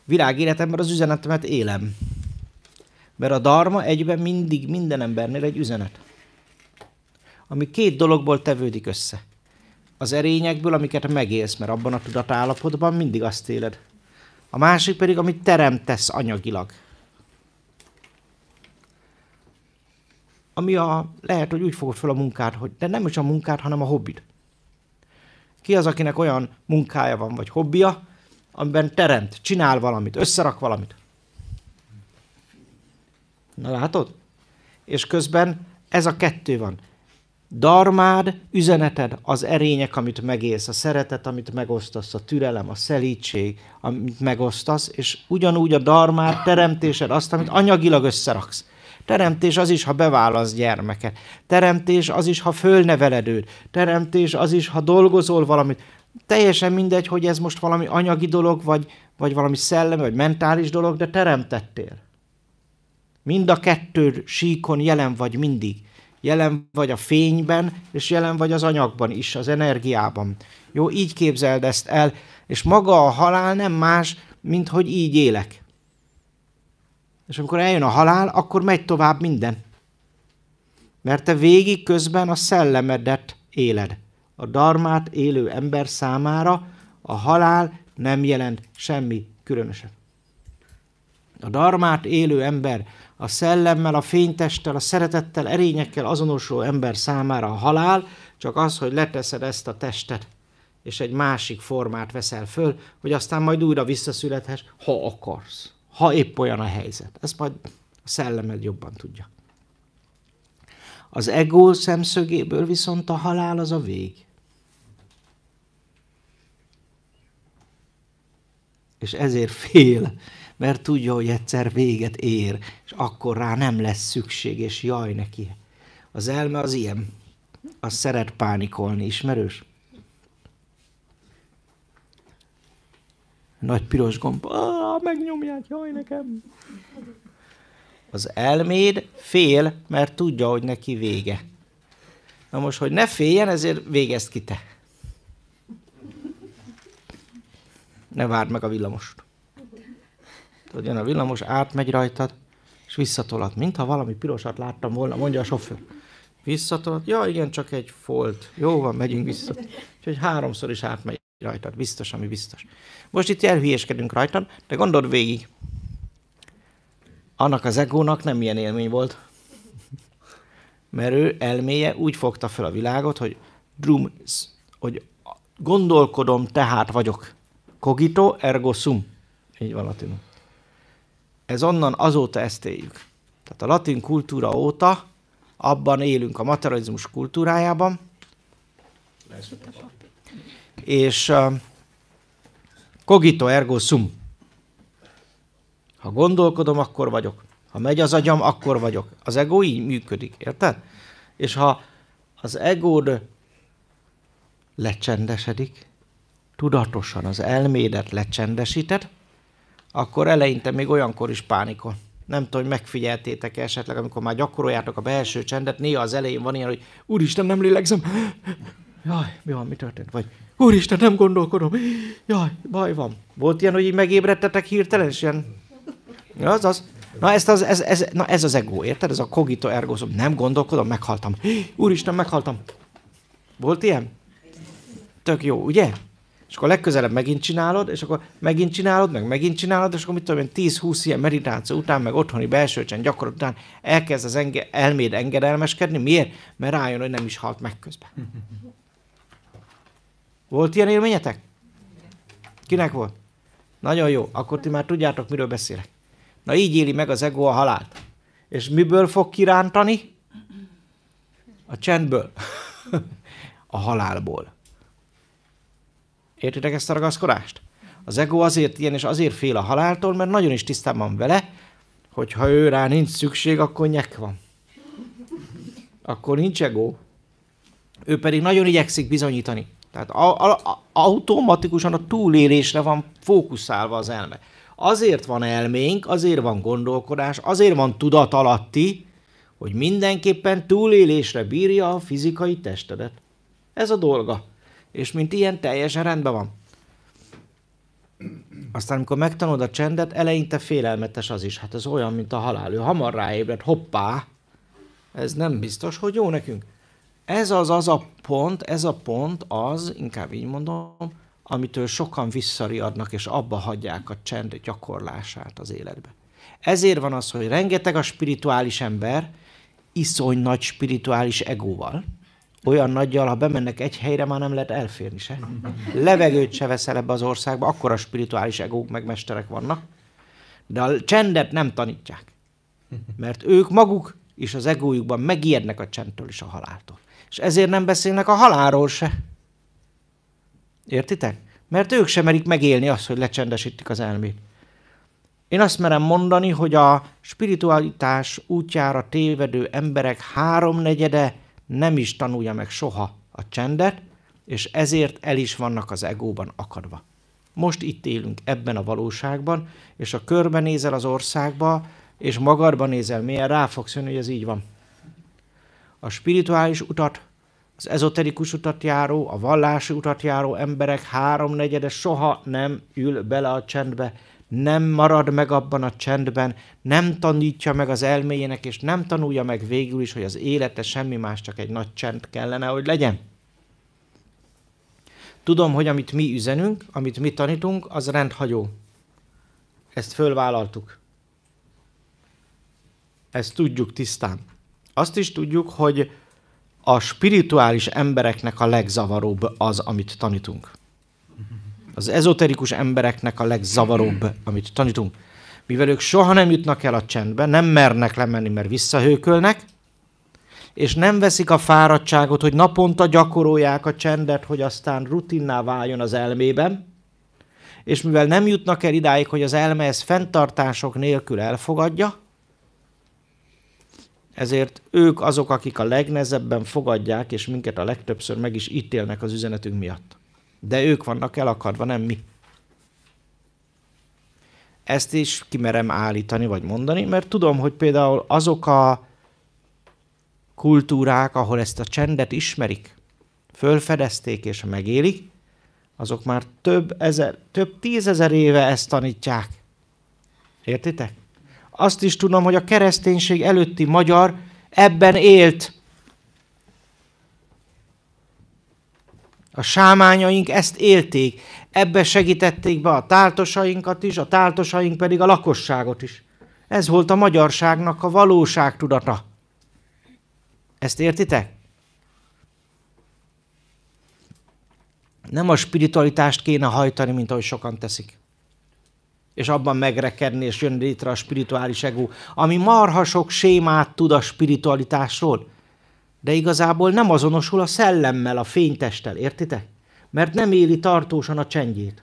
Világéletemben az üzenetemet élem. Mert a dharma egyben mindig minden embernél egy üzenet. Ami két dologból tevődik össze. az erényekből, amiket megélsz, mert abban a tudatállapotban mindig azt éled. A másik pedig, amit teremtesz anyagilag. Ami lehet, hogy úgy fogod fel a munkát, de nem is a munkát, hanem a hobbid. Ki az, akinek olyan munkája van, vagy hobbija, amiben teremt, csinál valamit, összerak valamit? Na látod? És közben ez a kettő van. Dharmád, üzeneted, az erények, amit megélsz, a szeretet, amit megosztasz, a türelem, a szelídség, amit megosztasz, és ugyanúgy a dharmád, teremtésed azt, amit anyagilag összeraksz. Teremtés az is, ha beválasz gyermeket. Teremtés az is, ha fölneveled őt. Teremtés az is, ha dolgozol valamit. Teljesen mindegy, hogy ez most valami anyagi dolog, vagy valami szellemi, vagy mentális dolog, de teremtettél. Mind a kettő síkon jelen vagy mindig. Jelen vagy a fényben, és jelen vagy az anyagban is, az energiában. Jó, így képzeld ezt el, és maga a halál nem más, mint hogy így élek. És amikor eljön a halál, akkor megy tovább minden. Mert te végig közben a szellemedet éled. A dharmát élő ember számára a halál nem jelent semmi különöset. A dharmát élő ember, a szellemmel, a fénytesttel, a szeretettel, erényekkel azonosuló ember számára a halál csak az, hogy leteszed ezt a testet, és egy másik formát veszel föl, hogy aztán majd újra visszaszülethess, ha akarsz. Ha épp olyan a helyzet. Ezt majd a szellemed jobban tudja. Az ego szemszögéből viszont a halál az a vég. És ezért fél, mert tudja, hogy egyszer véget ér, és akkor rá nem lesz szükség, és jaj neki. Az elme az ilyen. Az szeret pánikolni, ismerős? Nagy piros gomb, megnyomják, jaj nekem. Az elméd fél, mert tudja, hogy neki vége. Na most, hogy ne féljen, ezért végezd ki te. Ne várd meg a villamost. Tudod, jön a villamos, átmegy rajtad, és visszatolat. Mintha valami pirosat láttam volna, mondja a sofőr. Visszatolat, ja igen, csak egy folt. Jó van, megyünk vissza. Úgyhogy 3-szor is átmegy rajtad, biztos, ami biztos. Most itt elhülyéskedünk rajtad, de gondold végig. Annak az egónak nem ilyen élmény volt. Mert ő elméje úgy fogta fel a világot, hogy gondolkodom, tehát vagyok. Cogito ergo sum. Így van latinul. Ez onnan azóta ezt éljük. Tehát a latin kultúra óta abban élünk, a materializmus kultúrájában. És cogito ergo sum. Ha gondolkodom, akkor vagyok. Ha megy az agyam, akkor vagyok. Az ego így működik, érted? És ha az egód lecsendesedik, tudatosan az elmédet lecsendesíted, akkor eleinte még olyankor is pánikol. Nem tudom, hogy megfigyeltétek esetleg, amikor már gyakoroljátok a belső csendet, néha az elején van ilyen, hogy Úristen, nem lélegzem. Jaj, mi van, mi történt? Vagy Úristen, nem gondolkodom. Jaj, baj van. Volt ilyen, hogy így megébredtetek hirtelen, és ilyen... Ja, az. Na, ez az ego, érted? Ez a cogito ergo sum. Nem gondolkodom, meghaltam. Úristen, meghaltam. Volt ilyen? Tök jó, ugye? És akkor legközelebb megint csinálod, és akkor megint csinálod, meg megint csinálod, és akkor mit tudom én, 10-20 ilyen meditáció után, meg otthoni belső csend gyakorlat után elkezd az elméd engedelmeskedni. Miért? Mert rájön, hogy nem is halt meg közben. Volt ilyen élményetek? Kinek volt? Nagyon jó, akkor ti már tudjátok, miről beszélek. Na így éli meg az ego a halált. És miből fog kirántani? A csendből. A halálból. Értitek ezt a ragaszkodást? Az ego azért ilyen, és azért fél a haláltól, mert nagyon is tisztában van vele, hogy ha ő rá nincs szükség, akkor nyek van. Akkor nincs ego. Ő pedig nagyon igyekszik bizonyítani. Tehát automatikusan a túlélésre van fókuszálva az elme. Azért van elménk, azért van gondolkodás, azért van tudatalatti, hogy mindenképpen túlélésre bírja a fizikai testedet. Ez a dolga. És mint ilyen teljesen rendben van. Aztán, amikor megtanulod a csendet, eleinte félelmetes az is. Hát ez olyan, mint a halál. Ő hamar ráébred, hoppá, ez nem biztos, hogy jó nekünk. ez a pont az, inkább így mondom, amitől sokan visszariadnak, és abba hagyják a csend gyakorlását az életbe. Ezért van az, hogy rengeteg a spirituális ember, iszony nagy spirituális egóval, olyan nagyjal, ha bemennek egy helyre, már nem lehet elférni se. Levegőt se veszel ebbe az országba, akkora spirituális egók meg mesterek vannak, de a csendet nem tanítják. Mert ők maguk és az egójukban megijednek a csendtől és a haláltól. És ezért nem beszélnek a halálról se. Értitek? Mert ők sem merik megélni azt, hogy lecsendesítik az elmét. Én azt merem mondani, hogy a spiritualitás útjára tévedő emberek 3/4 nem is tanulja meg soha a csendet, és ezért el is vannak az egóban akadva. Most itt élünk ebben a valóságban, és ha körbenézel az országba, és magadban nézel mélyen, rá fogsz jönni, hogy ez így van. A spirituális utat, az ezoterikus utat járó, a vallási utat járó emberek 3/4 soha nem ül bele a csendbe, nem marad meg abban a csendben, nem tanítja meg az elméjének, és nem tanulja meg végül is, hogy az élete semmi más, csak egy nagy csend kellene, hogy legyen. Tudom, hogy amit mi üzenünk, amit mi tanítunk, az rendhagyó. Ezt fölvállaltuk. Ezt tudjuk tisztán. Azt is tudjuk, hogy a spirituális embereknek a legzavaróbb az, amit tanítunk. Az ezoterikus embereknek a legzavaróbb, amit tanítunk. Mivel ők soha nem jutnak el a csendbe, nem mernek lemenni, mert visszahőkölnek, és nem veszik a fáradtságot, hogy naponta gyakorolják a csendet, hogy aztán rutinná váljon az elmében, és mivel nem jutnak el idáig, hogy az elme ezt fenntartások nélkül elfogadja, ezért ők azok, akik a legnehezebben fogadják, és minket a legtöbbször meg is ítélnek az üzenetünk miatt. De ők vannak elakadva, nem mi. Ezt is kimerem állítani, vagy mondani, mert tudom, hogy például azok a kultúrák, ahol ezt a csendet ismerik, fölfedezték és megélik, azok már több 10 000 éve ezt tanítják. Értitek? Azt is tudom, hogy a kereszténység előtti magyar ebben élt. A sámányaink ezt élték. Ebbe segítették be a táltosainkat is, a táltosaink pedig a lakosságot is. Ez volt a magyarságnak a valóságtudata. Ezt értitek? Nem a spiritualitást kéne hajtani, mint ahogy sokan teszik. És abban megrekedni, és jön létre a spirituális ego, ami marha sok sémát tud a spiritualitásról, de igazából nem azonosul a szellemmel, a fénytesttel, értitek? Mert nem éli tartósan a csendjét.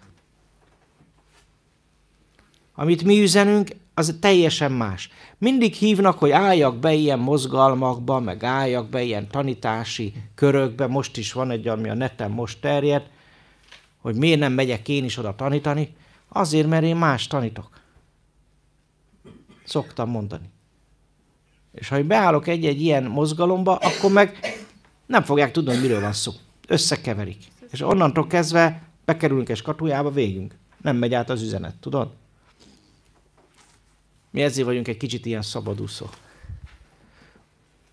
Amit mi üzenünk, az teljesen más. Mindig hívnak, hogy álljak be ilyen mozgalmakba, meg álljak be ilyen tanítási körökbe, most is van egy, ami a neten most terjed, hogy miért nem megyek én is oda tanítani. Azért, mert én más tanítok. Szoktam mondani. És ha én beállok egy-egy ilyen mozgalomba, akkor meg nem fogják tudni, hogy miről van szó. Összekeverik. És onnantól kezdve bekerülünk egy katujába, végünk. Nem megy át az üzenet, tudod? Mi ezért vagyunk egy kicsit ilyen szabadúszó.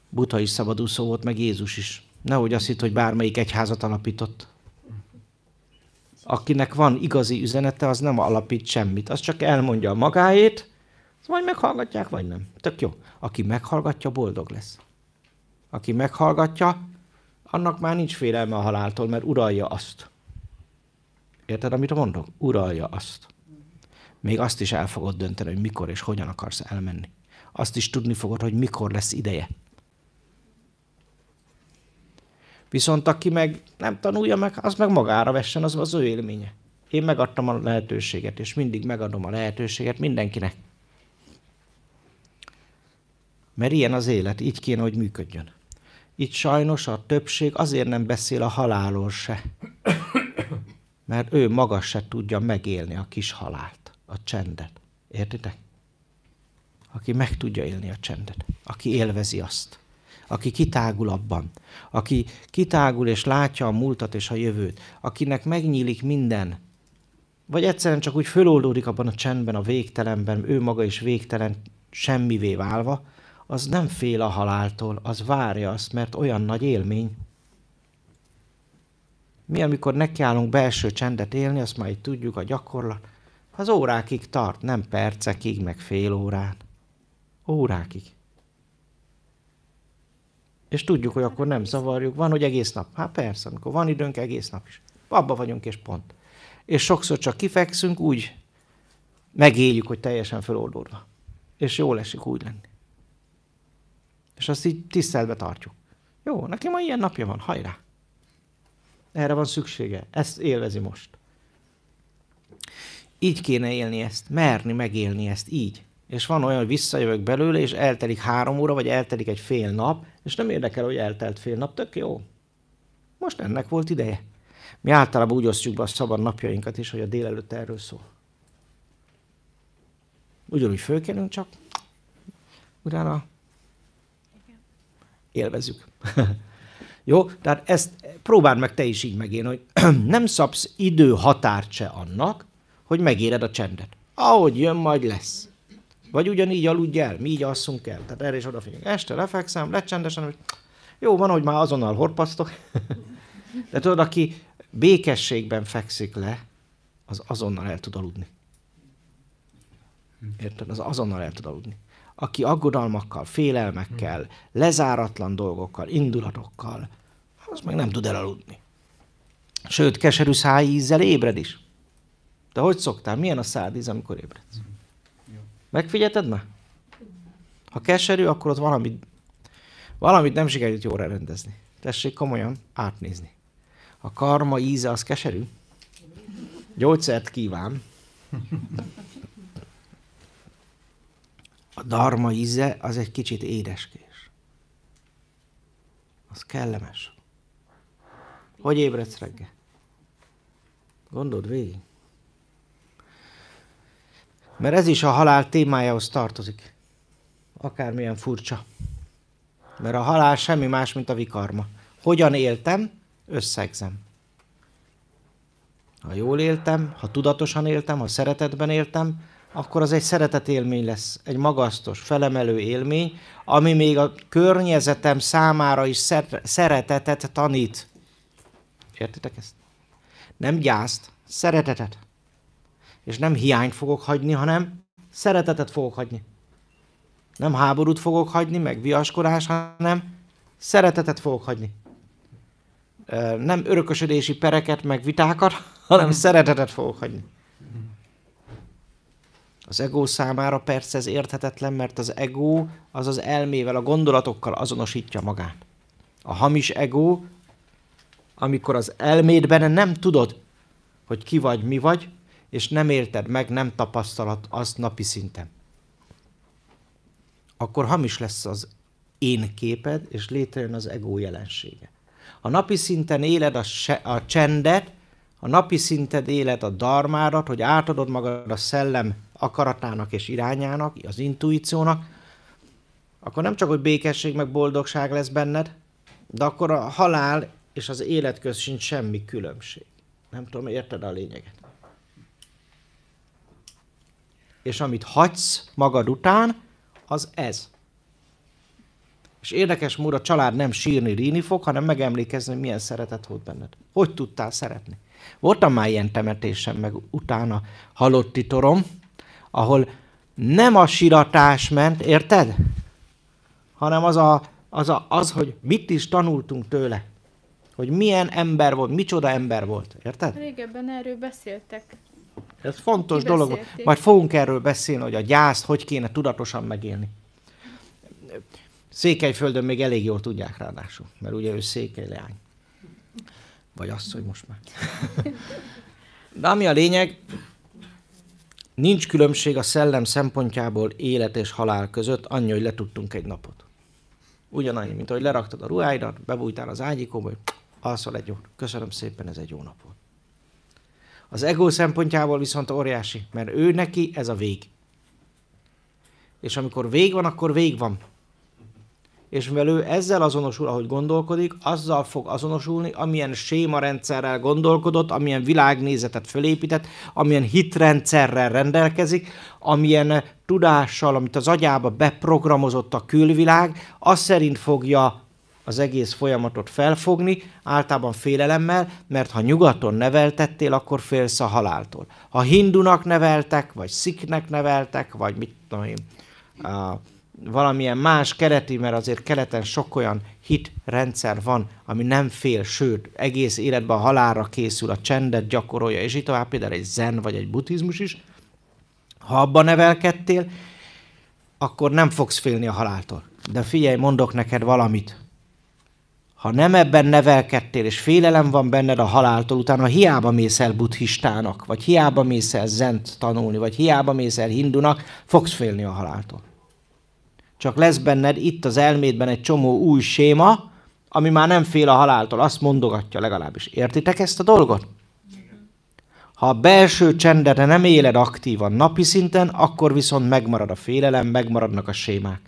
Buddha is szabadúszó volt, meg Jézus is. Nehogy azt hitt, hogy bármelyik egyházat alapított. Akinek van igazi üzenete, az nem alapít semmit. Az csak elmondja a magáét, majd meghallgatják, vagy nem. Tök jó. Aki meghallgatja, boldog lesz. Aki meghallgatja, annak már nincs félelme a haláltól, mert uralja azt. Érted, amit mondok? Uralja azt. Még azt is el fogod dönteni, hogy mikor és hogyan akarsz elmenni. Azt is tudni fogod, hogy mikor lesz ideje. Viszont aki meg nem tanulja meg, az meg magára vessen, az ő élménye. Én megadtam a lehetőséget, és mindig megadom a lehetőséget mindenkinek. Mert ilyen az élet, így kéne, hogy működjön. Itt sajnos a többség azért nem beszél a halálról se. Mert ő maga se tudja megélni a kis halált, a csendet. Értitek? Aki meg tudja élni a csendet, aki élvezi azt. Aki kitágul abban, aki kitágul és látja a múltat és a jövőt, akinek megnyílik minden, vagy egyszerűen csak úgy föloldódik abban a csendben, a végtelenben, ő maga is végtelen semmivé válva, az nem fél a haláltól, az várja azt, mert olyan nagy élmény. Mi, amikor nekiállunk belső csendet élni, azt már így tudjuk, a gyakorlat, az órákig tart, nem percekig, meg fél órán. Órákig. És tudjuk, hogy akkor nem zavarjuk. Van, hogy egész nap. Hát persze, amikor van időnk, egész nap is. Abba vagyunk, és pont. És sokszor csak kifekszünk, úgy megéljük, hogy teljesen feloldódva. És jól esik úgy lenni. És azt így tiszteletbe tartjuk. Jó, neki ma ilyen napja van, hajrá! Erre van szüksége. Ezt élvezi most. Így kéne élni ezt. Merni megélni ezt így. És van olyan, hogy visszajövök belőle, és eltelik 3 óra, vagy eltelik egy fél nap, és nem érdekel, hogy eltelt fél nap. Tök jó. Most ennek volt ideje. Mi általában úgy osztjuk be a szabad napjainkat is, hogy a délelőtt erről szól. Ugyanúgy fölkelünk, csak utána élvezzük. Jó? Tehát ezt próbáld meg te is így megélni, hogy nem szabsz időhatárt se annak, hogy megéred a csendet. Ahogy jön, majd lesz. Vagy ugyanígy aludj el, mi így alszunk el. Tehát erre is odafigyelünk. Este lefekszem, lecsendesen, hogy jó, van, hogy már azonnal horpasztok. De tudod, aki békességben fekszik le, az azonnal el tud aludni. Érted? Az azonnal el tud aludni. Aki aggodalmakkal, félelmekkel, lezáratlan dolgokkal, indulatokkal, az meg nem tud elaludni. Sőt, keserű szájízzel ébred is. De hogy szoktál? Milyen a szádíz, amikor ébredsz? Megfigyelted már? Ha keserű, akkor ott valamit nem sikerült jól rendezni. Tessék komolyan átnézni. A karma íze az keserű. Gyógyszert kíván. A dharma íze az egy kicsit édeskés. Az kellemes. Hogy ébredsz reggel? Gondold végig. Mert ez is a halál témájához tartozik. Akármilyen furcsa. Mert a halál semmi más, mint a vikarma. Hogyan éltem, összegzem. Ha jól éltem, ha tudatosan éltem, ha szeretetben éltem, akkor az egy szeretetélmény lesz, egy magasztos, felemelő élmény, ami még a környezetem számára is szeretetet tanít. Értitek ezt? Nem gyászt, szeretetet. És nem hiányt fogok hagyni, hanem szeretetet fogok hagyni. Nem háborút fogok hagyni, meg viaskodás, hanem szeretetet fogok hagyni. Nem örökösödési pereket, meg vitákat, hanem szeretetet fogok hagyni. Az ego számára persze ez érthetetlen, mert az ego az az elmével, a gondolatokkal azonosítja magát. A hamis ego, amikor az elmédben nem tudod, hogy ki vagy, mi vagy, és nem élted meg, nem tapasztalat azt napi szinten. Akkor hamis lesz az én képed, és létrejön az ego jelensége. Ha napi szinten éled a csendet, ha napi szinten éled a dharmádat, hogy átadod magad a szellem akaratának és irányának, az intuíciónak, akkor nem csak, hogy békesség meg boldogság lesz benned, de akkor a halál és az élet közt sincs semmi különbség. Nem tudom, érted a lényeget? És amit hagysz magad után, az ez. És érdekes módon a család nem sírni, ríni fog, hanem megemlékezni, hogy milyen szeretet volt benned. Hogy tudtál szeretni? Voltam már ilyen temetésen, meg utána halotti torom, ahol nem a siratás ment, érted? Hanem az, hogy mit is tanultunk tőle. Hogy milyen ember volt, micsoda ember volt, érted? Régebben erről beszéltek. Ez fontos dolog. Majd fogunk erről beszélni, hogy a gyászt hogy kéne tudatosan megélni. Székelyföldön még elég jól tudják ráadásul, mert ugye ő székely leány. Vagy azt, hogy most már. De ami a lényeg, nincs különbség a szellem szempontjából élet és halál között, annyi, hogy letudtunk egy napot. Ugyanannyi, mint ahogy leraktad a ruháidat, bebújtál az ágyikóba, hogy alszol egy jót. Köszönöm szépen, ez egy jó nap volt. Az ego szempontjából viszont óriási, mert ő neki ez a vég. És amikor vég van, akkor vég van. és mivel ő ezzel azonosul, ahogy gondolkodik, azzal fog azonosulni, amilyen sémarendszerrel gondolkodott, amilyen világnézetet fölépített, amilyen hitrendszerrel rendelkezik, amilyen tudással, amit az agyába beprogramozott a külvilág, az szerint fogja az egész folyamatot felfogni, általában félelemmel, mert ha nyugaton neveltettél, akkor félsz a haláltól. Ha hindunak neveltek, vagy sziknek neveltek, vagy mit tudom én, valamilyen más kereti, mert azért keleten sok olyan hitrendszer van, ami nem fél, sőt, egész életben a halálra készül, a csendet gyakorolja, és így tovább, például egy zen vagy egy buddhizmus is. Ha abban nevelkedtél, akkor nem fogsz félni a haláltól. De figyelj, mondok neked valamit. Ha nem ebben nevelkedtél, és félelem van benned a haláltól, utána hiába mész el buddhistának, vagy hiába mész el zent tanulni, vagy hiába mész el hindunak, fogsz félni a haláltól. Csak lesz benned itt az elmédben egy csomó új séma, ami már nem fél a haláltól, azt mondogatja legalábbis. Értitek ezt a dolgot? Ha a belső csendedre nem éled aktívan napi szinten, akkor viszont megmarad a félelem, megmaradnak a sémák,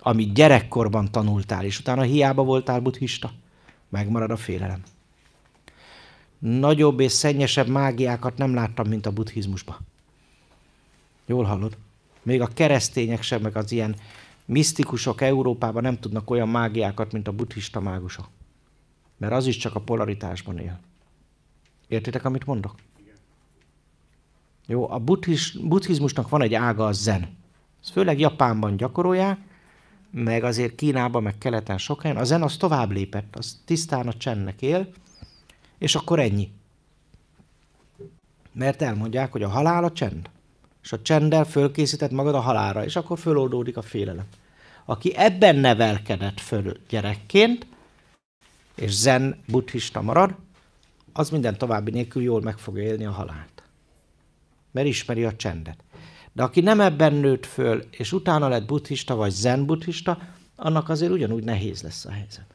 amit gyerekkorban tanultál, és utána hiába voltál buddhista. Megmarad a félelem. Nagyobb és szennyesebb mágiákat nem láttam, mint a buddhizmusban. Jól hallod? Még a keresztények sem, meg az ilyen misztikusok Európában nem tudnak olyan mágiákat, mint a buddhista mágusok. Mert az is csak a polaritásban él. Értitek, amit mondok? Igen. Jó, a buddhizmusnak van egy ága, a zen. Ezt főleg Japánban gyakorolják, meg azért Kínában, meg keleten sok helyen. A zen az tovább lépett, az tisztán a csendnek él, és akkor ennyi. Mert elmondják, hogy a halál a csend. És a csenddel fölkészített magad a halálra, és akkor föloldódik a félelem. Aki ebben nevelkedett föl gyerekként, és zen buddhista marad, az minden további nélkül jól meg fogja élni a halált. Mert ismeri a csendet. De aki nem ebben nőtt föl, és utána lett buddhista vagy zen buddhista, annak azért ugyanúgy nehéz lesz a helyzet.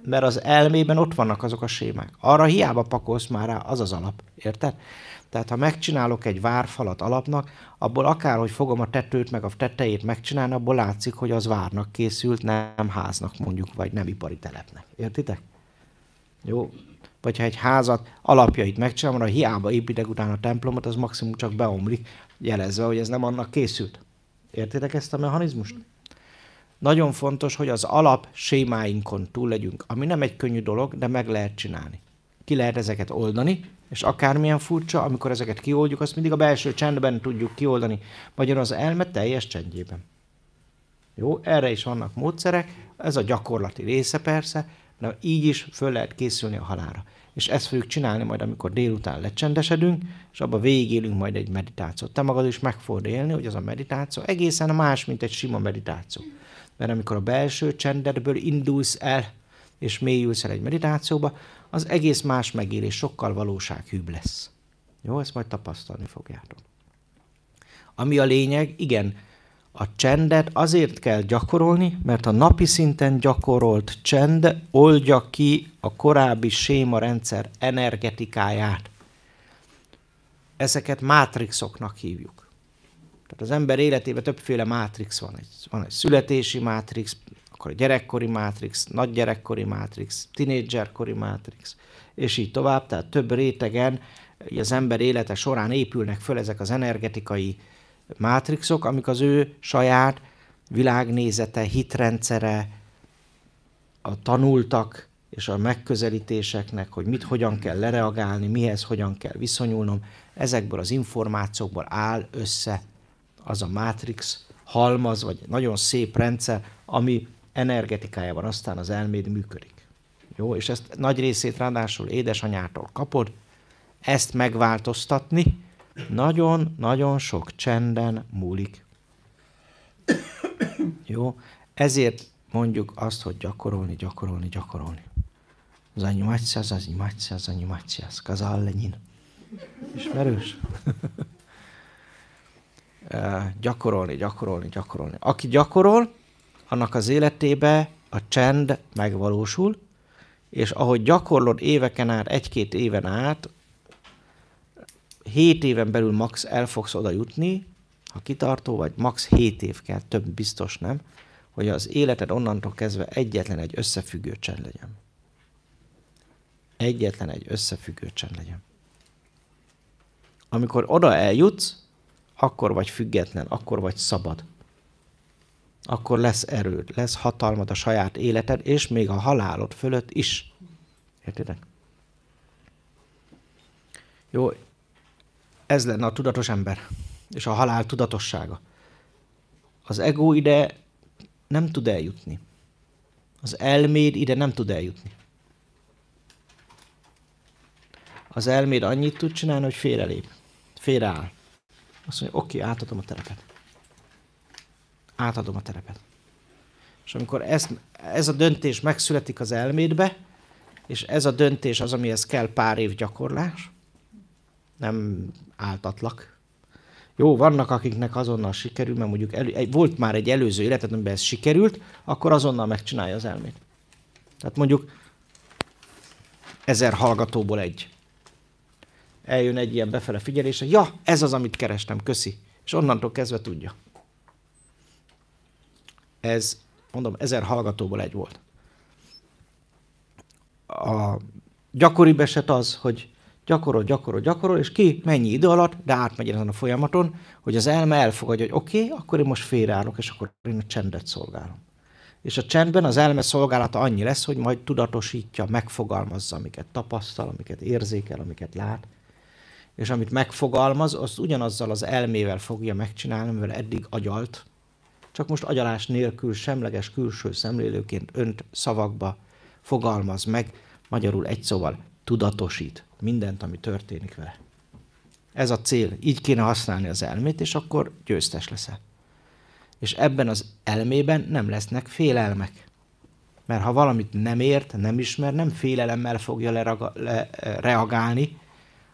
Mert az elmében ott vannak azok a sémák. Arra hiába pakolsz már rá, az az alap. Érted? Tehát ha megcsinálok egy várfalat alapnak, abból akárhogy fogom a tetőt, meg a tetejét megcsinálni, abból látszik, hogy az várnak készült, nem háznak mondjuk, vagy nem ipari telepnek. Értitek? Jó? Vagy ha egy házat alapjait megcsinálom, arra hiába építek utána a templomot, az maximum csak beomlik, jelezve, hogy ez nem annak készült. Értitek ezt a mechanizmust? Nagyon fontos, hogy az alap sémáinkon túl legyünk, ami nem egy könnyű dolog, de meg lehet csinálni. Ki lehet ezeket oldani, és akármilyen furcsa, amikor ezeket kioldjuk, azt mindig a belső csendben tudjuk kioldani, magyarul az elme teljes csendjében. Jó, erre is vannak módszerek, ez a gyakorlati része persze, de így is föl lehet készülni a halálra. És ezt fogjuk csinálni majd, amikor délután lecsendesedünk, és abban végigélünk majd egy meditációt. Te magad is meg fogod élni, hogy az a meditáció egészen más, mint egy sima meditáció. Mert amikor a belső csendedből indulsz el, és mélyülsz el egy meditációba, az egész más megélés, sokkal valósághűbb lesz. Jó, ezt majd tapasztalni fogjátok. Ami a lényeg, igen, a csendet azért kell gyakorolni, mert a napi szinten gyakorolt csend oldja ki a korábbi sémarendszer energetikáját. Ezeket mátrixoknak hívjuk. Tehát az ember életében többféle mátrix van. Van egy születési mátrix, akkor a gyerekkori mátrix, nagygyerekkori mátrix, tinédzserkori mátrix, és így tovább. Tehát több rétegen az ember élete során épülnek föl ezek az energetikai mátrixok, amik az ő saját világnézete, hitrendszere, a tanultak és a megközelítéseknek, hogy mit hogyan kell lereagálni, mihez hogyan kell viszonyulnom, ezekből az információkból áll össze az a mátrix halmaz, vagy nagyon szép rendszer, ami energetikájában aztán az elméd működik. Jó, és ezt nagy részét ráadásul édesanyától kapod, ezt megváltoztatni nagyon-nagyon sok csenden múlik. Jó, ezért mondjuk azt, hogy gyakorolni, gyakorolni, gyakorolni. Zaņimatsias, kazal lenyin. Ismerős? Gyakorolni, gyakorolni, gyakorolni. Aki gyakorol, annak az életébe a csend megvalósul, és ahogy gyakorlod éveken át, 1-2 éven át, 7 éven belül max el fogsz oda jutni, ha kitartó vagy, max 7 év kell, több biztos nem, hogy az életed onnantól kezdve egyetlen egy összefüggő csend legyen. Egyetlen egy összefüggő csend legyen. Amikor oda eljutsz, akkor vagy független, akkor vagy szabad. Akkor lesz erőd, lesz hatalmad a saját életed, és még a halálod fölött is. Értitek? Jó, ez lenne a tudatos ember, és a halál tudatossága. Az ego ide nem tud eljutni. Az elméd ide nem tud eljutni. Az elméd annyit tud csinálni, hogy félrelép, félreáll. Azt mondja, oké, átadom a terepet. Átadom a terepet. És amikor ez a döntés megszületik az elmédbe, és ez a döntés az, amihez kell pár év gyakorlás, nem áltatlak. Jó, vannak, akiknek azonnal sikerül, mert mondjuk volt már egy előző életed, amiben ez sikerült, akkor azonnal megcsinálja az elmét. Tehát mondjuk 1000 hallgatóból egy. Eljön egy ilyen befele figyelése, ja, ez az, amit kerestem, köszi. És onnantól kezdve tudja. Ez, mondom, 1000 hallgatóból egy volt. A gyakoribb eset az, hogy gyakorol, és ki mennyi idő alatt, de átmegy ezen a folyamaton, hogy az elme elfogadja, hogy oké, akkor én most félreállok, és akkor én a csendet szolgálom. És a csendben az elme szolgálata annyi lesz, hogy majd tudatosítja, megfogalmazza, amiket tapasztal, amiket érzékel, amiket lát. És amit megfogalmaz, azt ugyanazzal az elmével fogja megcsinálni, mivel eddig agyalt, csak most agyalás nélkül, semleges külső szemlélőként önt szavakba fogalmaz meg, magyarul egy szóval tudatosít mindent, ami történik vele. Ez a cél. Így kéne használni az elmét, és akkor győztes leszel. És ebben az elmében nem lesznek félelmek. Mert ha valamit nem ért, nem ismer, nem félelemmel fogja reagálni,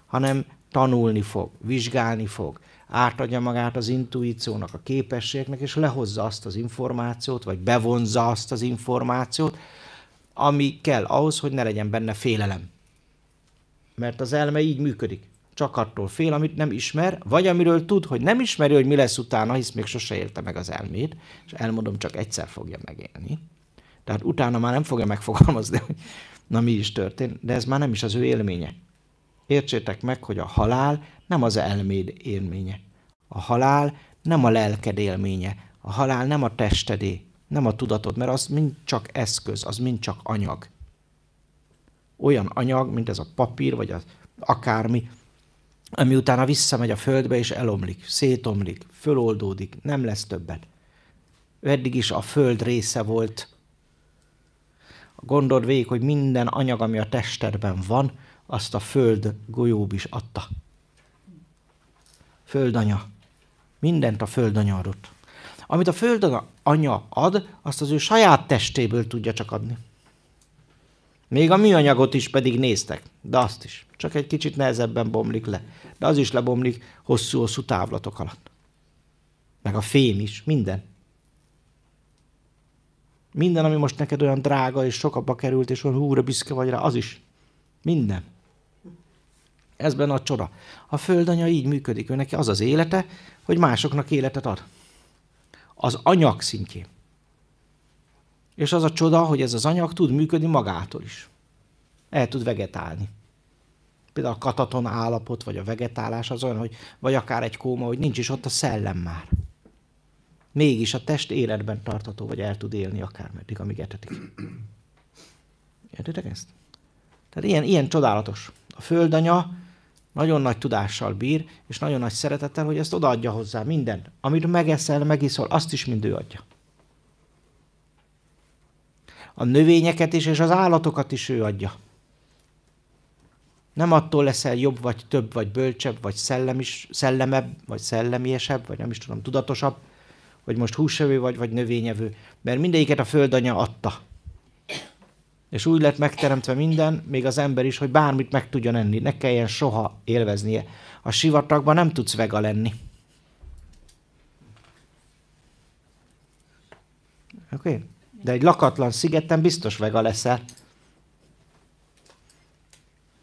hanem tanulni fog, vizsgálni fog, átadja magát az intuíciónak, a képességnek, és lehozza azt az információt, vagy bevonza azt az információt, ami kell ahhoz, hogy ne legyen benne félelem. Mert az elme így működik. Csak attól fél, amit nem ismer, vagy amiről tud, hogy nem ismeri, hogy mi lesz utána, hisz még sose élte meg az elmét, és elmondom, csak egyszer fogja megélni. Tehát utána már nem fogja megfogalmazni, hogy na mi is történt, de ez már nem is az ő élménye. Értsétek meg, hogy a halál nem az elméd élménye. A halál nem a lelked élménye. A halál nem a testedé, nem a tudatod, mert az mind csak eszköz, az mind csak anyag. Olyan anyag, mint ez a papír, vagy az akármi, ami utána visszamegy a földbe, és elomlik, szétomlik, föloldódik, nem lesz többet. Eddig is a föld része volt. Gondold végig, hogy minden anyag, ami a testedben van, azt a föld golyób is adta. Földanya. Mindent a földanya adott. Amit a földanya ad, azt az ő saját testéből tudja csak adni. Még a műanyagot is pedig néztek, de azt is. Csak egy kicsit nehezebben bomlik le. De az is lebomlik hosszú-hosszú távlatok alatt. Meg a fém is, minden. Minden, ami most neked olyan drága, és sokabba került, és olyan húra büszke vagy rá, az is. Minden. Ez benne a csoda. A földanya így működik. Ő neki az az élete, hogy másoknak életet ad. Az anyag szintjén. És az a csoda, hogy ez az anyag tud működni magától is. El tud vegetálni. Például a kataton állapot, vagy a vegetálás az olyan, hogy vagy akár egy kóma, hogy nincs is ott a szellem már. Mégis a test életben tartható, vagy el tud élni akármeddig, amíg etetik. Értitek ezt? Tehát ilyen csodálatos. A földanya nagyon nagy tudással bír, és nagyon nagy szeretettel, hogy ezt odaadja hozzá mindent. Amit megeszel, megiszol, azt is mind ő adja. A növényeket is, és az állatokat is ő adja. Nem attól leszel jobb, vagy több, vagy bölcsebb, vagy szellemebb, vagy szellemiesebb, vagy nem is tudom, tudatosabb, hogy most húsevő vagy növényevő, mert mindegyiket a földanya adta. És úgy lett megteremtve minden, még az ember is, hogy bármit meg tudjon enni, ne kelljen soha élveznie. A sivatagban nem tudsz vega lenni. Oké? De egy lakatlan szigeten biztos vega leszel.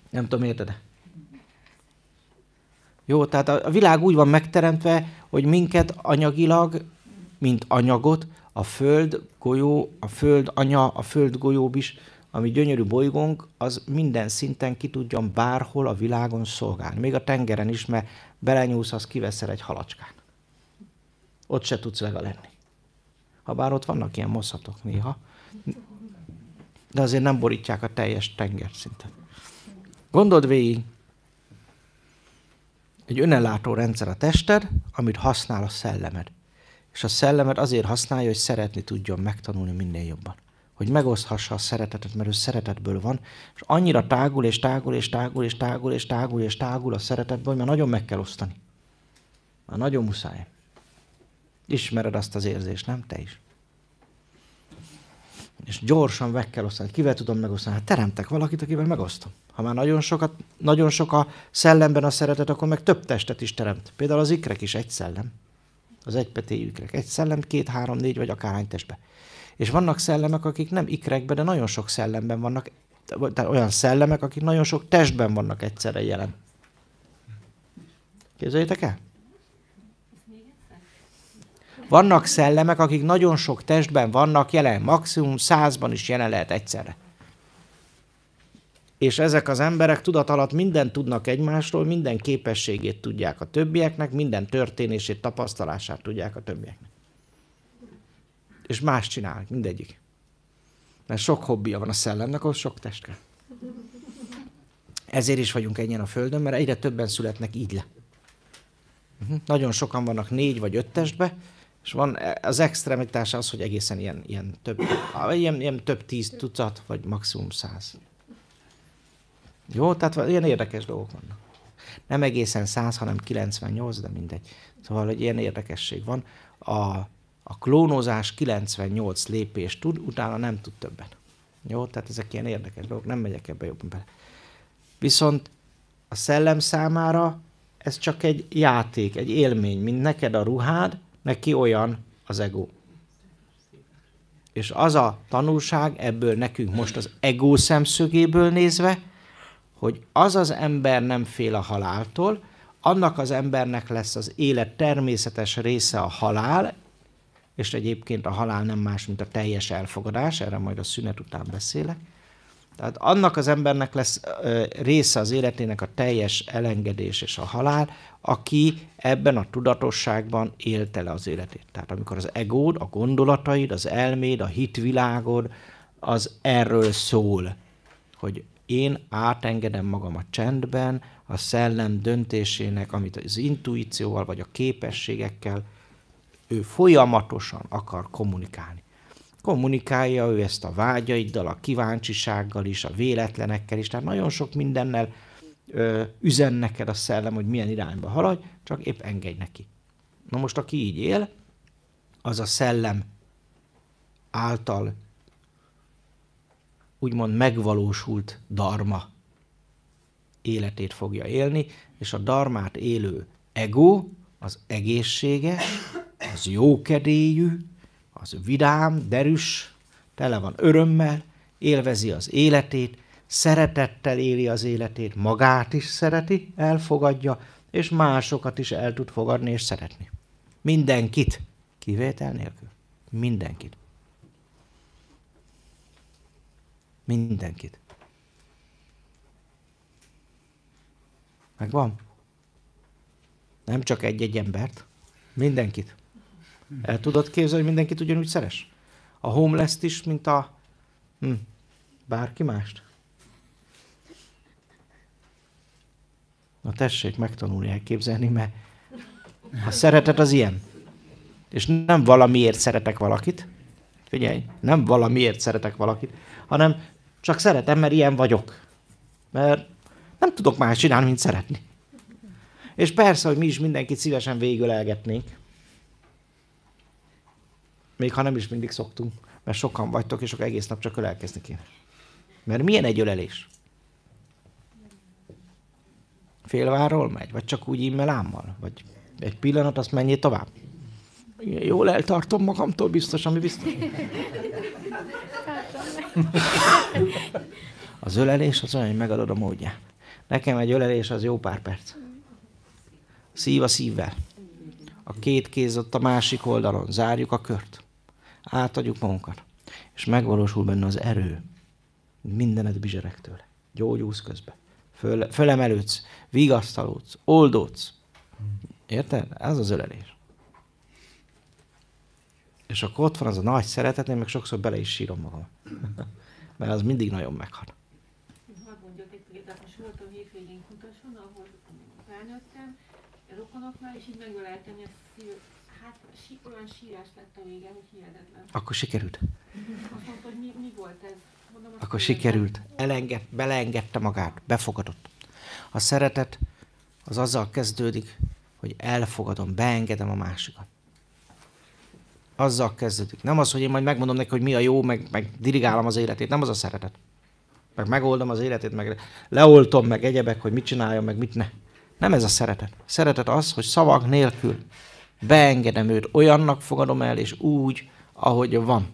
Nem tudom, érted-e? Jó, tehát a világ úgy van megteremtve, hogy minket anyagilag, mint anyagot, a Föld golyó, a Föld anya, a Föld golyó is, ami gyönyörű bolygónk, az minden szinten ki tudjon bárhol a világon szolgálni. Még a tengeren is, mert belenyúlsz, az kiveszel egy halacskán. Ott se tudsz vega lenni. Habár ott vannak ilyen mosszatok néha, de azért nem borítják a teljes tengerszintet. Gondold végig, egy önellátó rendszer a tested, amit használ a szellemed. És a szellemed azért használja, hogy szeretni tudjon megtanulni minél jobban. Hogy megoszthassa a szeretetet, mert ő szeretetből van, és annyira tágul, és tágul, és tágul, és tágul, és tágul, és tágul a szeretetből, hogy már nagyon meg kell osztani. Már nagyon muszáj. Ismered azt az érzést, nem? Te is. És gyorsan meg kell osztani. Kivel tudom megosztani? Hát teremtek valakit, akivel megosztom. Ha már nagyon sok a szellemben a szeretet, akkor meg több testet is teremt. Például az ikrek is egy szellem. Az egypetéjű ikrek. Egy szellem, 2, 3, 4 vagy akárhány testbe. És vannak szellemek, akik nem ikrekben, de nagyon sok szellemben vannak. Tehát olyan szellemek, akik nagyon sok testben vannak egyszerre jelen. Képzeljétek el? Vannak szellemek, akik nagyon sok testben vannak jelen, maximum 100-ban is jelen lehet egyszerre. És ezek az emberek tudat alatt mindent tudnak egymásról, minden képességét tudják a többieknek, minden történését, tapasztalását tudják a többieknek. És más csinálnak, mindegyik. Mert sok hobbija van a szellemnek, ahhoz sok test kell. Ezért is vagyunk ennyien a Földön, mert egyre többen születnek így le. Nagyon sokan vannak 4 vagy 5 testbe, és van az extremitás az, hogy egészen ilyen több 10 tucat, vagy maximum 100. Jó, tehát ilyen érdekes dolgok vannak. Nem egészen 100, hanem 98, de mindegy. Szóval, hogy ilyen érdekesség van. A klónozás 98 lépést tud, utána nem tud többet. Jó, tehát ezek ilyen érdekes dolgok, nem megyek ebbe jobban bele. Viszont a szellem számára ez csak egy játék, egy élmény, mint neked a ruhád, neki olyan az ego. És az a tanulság ebből nekünk most az ego szemszögéből nézve, hogy az az ember nem fél a haláltól, annak az embernek lesz az élet természetes része a halál, és egyébként a halál nem más, mint a teljes elfogadás, erre majd a szünet után beszélek. Tehát annak az embernek lesz része az életének a teljes elengedés és a halál, aki ebben a tudatosságban élte le az életét. Tehát amikor az egód, a gondolataid, az elméd, a hitvilágod, az erről szól, hogy én átengedem magam a csendben, a szellem döntésének, amit az intuícióval vagy a képességekkel, ő folyamatosan akar kommunikálni. Kommunikálja ő ezt a vágyaiddal, a kíváncsisággal is, a véletlenekkel is, tehát nagyon sok mindennel üzen neked a szellem, hogy milyen irányba haladj, csak épp engedj neki. Na most, aki így él, az a szellem által úgymond megvalósult dharma életét fogja élni, és a dharmát élő ego, az egészséges, az jókedélyű, az vidám, derűs, tele van örömmel, élvezi az életét, szeretettel éli az életét, magát is szereti, elfogadja, és másokat is el tud fogadni és szeretni. Mindenkit, kivétel nélkül. Mindenkit. Mindenkit. Megvan? Nem csak egy-egy embert, mindenkit. El tudod képzelni, hogy mindenkit ugyanúgy szeres? A homeless-t is, mint a bárki mást? Na tessék megtanulni elképzelni, mert a szeretet az ilyen. És nem valamiért szeretek valakit, figyelj, nem valamiért szeretek valakit, hanem csak szeretem, mert ilyen vagyok. Mert nem tudok más csinálni, mint szeretni. És persze, hogy mi is mindenkit szívesen végigölelgetnénk. Még ha nem is mindig szoktunk, mert sokan vagytok, és akkor egész nap csak ölelkezni kéne. Mert milyen egy ölelés? Félvárról megy? Vagy csak úgy immelámmal? Vagy egy pillanat, azt menjél tovább? Jól eltartom magamtól, biztos, ami biztos. Az ölelés az olyan, hogy megadod a módját. Nekem egy ölelés az jó pár perc. Szív a szívvel. A két kéz ott a másik oldalon. Zárjuk a kört. átadjuk magunkat. És megvalósul benne az erő. Mindened bizsereg tőle. Gyógyulsz közben. Fölemelődsz, vigasztalódsz, oldódsz. Érted? Ez az ölelés. És akkor ott van az a nagy szeretet, én meg sokszor bele is sírom magam. Mert az mindig nagyon meghat. Hadd mondjak egy példát, most voltam hétvégén Kutason, ahol felnőttem, rokonoknál, és így megöleltem, olyan sírás lett a vége, hogy hihetetlen. Akkor sikerült. Azt mondta, hogy mi volt ez? Mondom, Akkor sikerült. Beleengedte magát, befogadott. A szeretet az azzal kezdődik, hogy elfogadom, beengedem a másikat. Azzal kezdődik. Nem az, hogy én majd megmondom neki, hogy mi a jó, meg dirigálom az életét. Nem az a szeretet. Meg megoldom az életét, meg leoltom, meg egyebek, hogy mit csináljon, meg mit ne. Nem ez a szeretet. Szeretet az, hogy szavak nélkül beengedem őt, olyannak fogadom el, és úgy, ahogy van.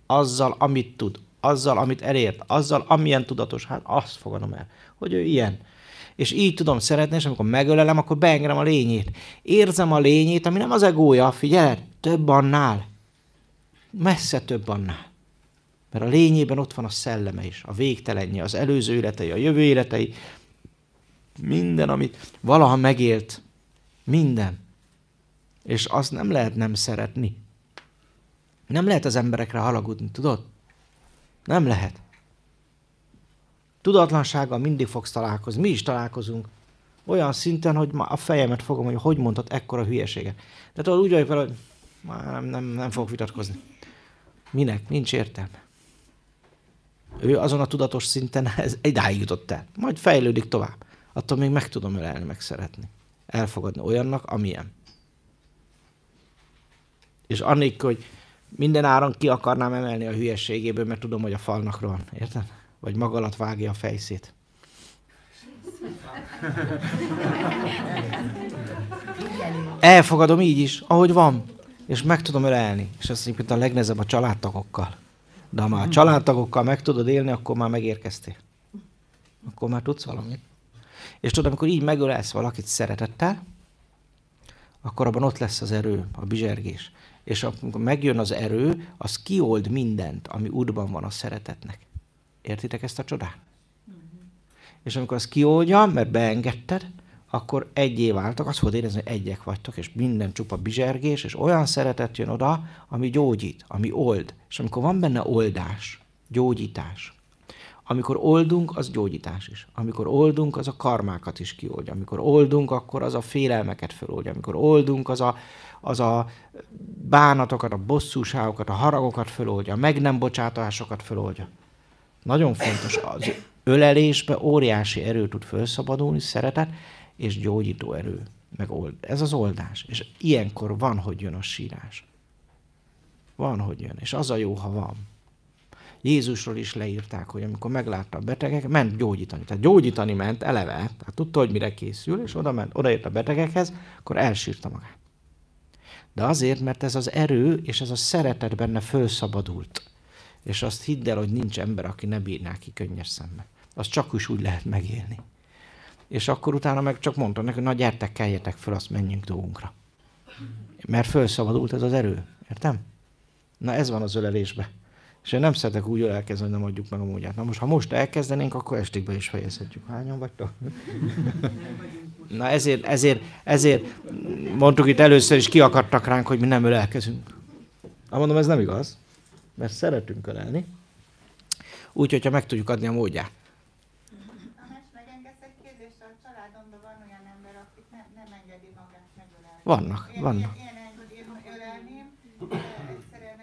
Azzal, amit tud. Azzal, amit elért. Azzal, amilyen tudatos. Hát azt fogadom el, hogy ő ilyen. És így tudom szeretni, és amikor megölelem, akkor beengedem a lényét. Érzem a lényét, ami nem az egója, figyelj, több annál. Messze több annál. Mert a lényében ott van a szelleme is, a végtelenje, az előző életei, a jövő életei, minden, amit valaha megélt, minden. És azt nem lehet nem szeretni. Nem lehet az emberekre haragudni, tudod? Nem lehet. Tudatlansággal mindig fogsz találkozni. Mi is találkozunk. Olyan szinten, hogy a fejemet fogom, hogy mondhat ekkora hülyeséget. De tudod, úgy vagyok vele, hogy már nem fogok vitatkozni. Minek? Nincs értelme. Ő azon a tudatos szinten idáig jutott el. Majd fejlődik tovább. Attól még meg tudom ölelni, meg szeretni. Elfogadni olyannak, amilyen. És annélkül, hogy minden áron ki akarnám emelni a hülyeségéből, mert tudom, hogy a falnak rohan. Érted? Vagy maga alatt vágja a fejszét. Elfogadom így is, ahogy van. És meg tudom ölelni. És ez egyébként a legnehezebb a családtagokkal. De ha már a családtagokkal meg tudod élni, akkor már megérkeztél. Akkor már tudsz valamit. És tudod, amikor így megölelsz valakit szeretettel, akkor abban ott lesz az erő, a bizsergés. És amikor megjön az erő, az kiold mindent, ami útban van a szeretetnek. Értitek ezt a csodát? És amikor az kioldja, mert beengedted, akkor egyé váltak, azt fogod érezni, hogy egyek vagytok, és minden csupa bizsergés, és olyan szeretet jön oda, ami gyógyít, ami old. És amikor van benne oldás, gyógyítás, amikor oldunk, az gyógyítás is. Amikor oldunk, az a karmákat is kioldja. Amikor oldunk, akkor az a félelmeket feloldja. Amikor oldunk, az a bánatokat, a bosszúságokat, a haragokat feloldja, a meg nem bocsátásokat feloldja. Nagyon fontos, az ölelésbe óriási erő tud felszabadulni, szeretet, és gyógyító erő. Ez az oldás. És ilyenkor van, hogy jön a sírás. Van, hogy jön. És az a jó, ha van. Jézusról is leírták, hogy amikor meglátta a betegek, ment gyógyítani. Tehát gyógyítani ment eleve. Tehát tudta, hogy mire készül, és odaért a betegekhez, akkor elsírta magát. De azért, mert ez az erő, és ez a szeretet benne felszabadult. És azt hidd el, hogy nincs ember, aki ne bírná ki könnyes szemmel. Azt csak is úgy lehet megélni. És akkor utána meg csak mondta neki, hogy na gyertek, keljetek föl, azt menjünk dolgunkra. Mert felszabadult ez az erő. Értem? Na ez van az ölelésben. És én nem szeretek úgy ölelkezni, hogy nem adjuk meg a módját. Na most, ha most elkezdenénk, akkor estigbe is fejezhetjük. Hányan vagytok? Na ezért mondtuk itt először is, kiakadtak ránk, hogy mi nem ölelkezünk. Mondom, ez nem igaz, mert szeretünk ölelni. Úgyhogy, ha meg tudjuk adni a módját. Megengedsz egy kérdést, a családomban van olyan ember, akik nem engedi magát megölelni. Vannak. Ilyen engedélyem ölelném, egyszerűen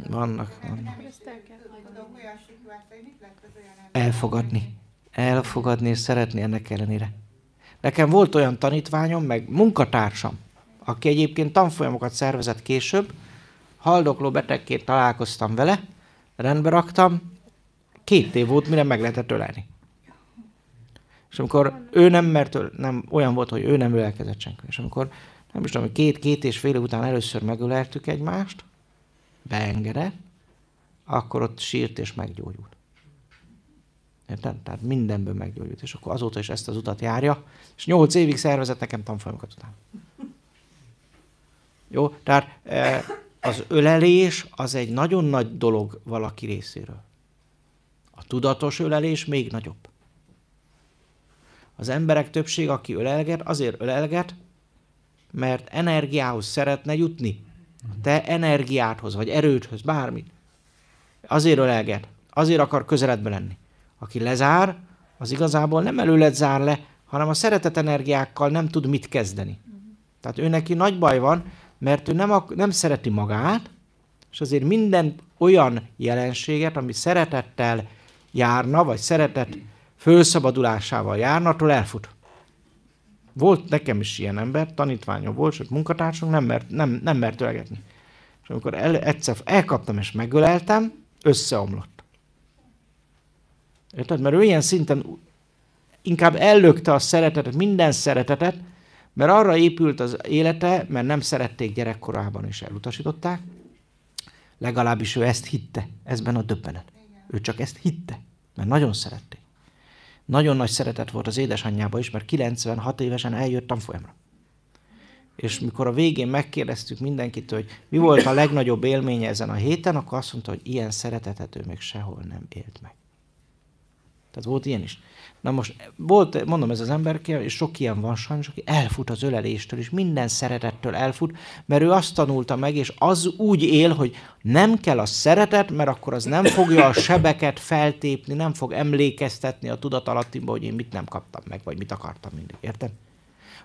Vannak. tudom, olyan szituáció, mit lett az olyan ember? Elfogadni és szeretni ennek ellenére. Nekem volt olyan tanítványom, meg munkatársam, aki egyébként tanfolyamokat szervezett később, haldokló betegként találkoztam vele, rendbe raktam, 2 év volt, mire meg lehetett ölelni. És amikor ő nem olyan volt, hogy ő nem ölelkezett senki. És amikor, nem is tudom, hogy 2 és fél év után először megöleltük egymást, beengedett, akkor ott sírt és meggyógyult. Érted? Tehát mindenből meggyógyult. És akkor azóta is ezt az utat járja, és 8 évig szervezett nekem tanfolyamokat után. Jó? Tehát az ölelés az egy nagyon nagy dolog valaki részéről. A tudatos ölelés még nagyobb. Az emberek többség, aki ölelget, azért ölelget, mert energiához szeretne jutni. A te energiádhoz, vagy erődhöz, bármit. Azért ölelget. Azért akar közeledbe lenni. Aki lezár, az igazából nem előled zár le, hanem a szeretet energiákkal nem tud mit kezdeni. Tehát ő neki nagy baj van, mert ő nem szereti magát, és azért minden olyan jelenséget, ami szeretettel járna, vagy szeretet fölszabadulásával járna, attól elfut. Volt nekem is ilyen ember, tanítványom volt, sőt munkatársunk, nem mert ölelgetni. És amikor egyszer elkaptam és megöleltem, összeomlott. Érted? Mert ő ilyen szinten inkább ellökte a szeretetet, minden szeretetet, mert arra épült az élete, mert nem szerették gyerekkorában és elutasították. Legalábbis ő ezt hitte. Ez benne a döbbenet. Ő csak ezt hitte, mert nagyon szerették. Nagyon nagy szeretet volt az édesanyjában is, mert 96 évesen eljött tanfolyamra. És mikor a végén megkérdeztük mindenkitől, hogy mi volt a legnagyobb élménye ezen a héten, akkor azt mondta, hogy ilyen szeretetet ő még sehol nem élt meg. Tehát volt ilyen is. Na most volt, mondom, ez az emberke, és sok ilyen van sajnos, aki elfut az öleléstől, és minden szeretettől elfut, mert ő azt tanulta meg, és az úgy él, hogy nem kell a szeretet, mert akkor az nem fogja a sebeket feltépni, nem fog emlékeztetni a tudatalattimba, hogy én mit nem kaptam meg, vagy mit akartam mindig, érted?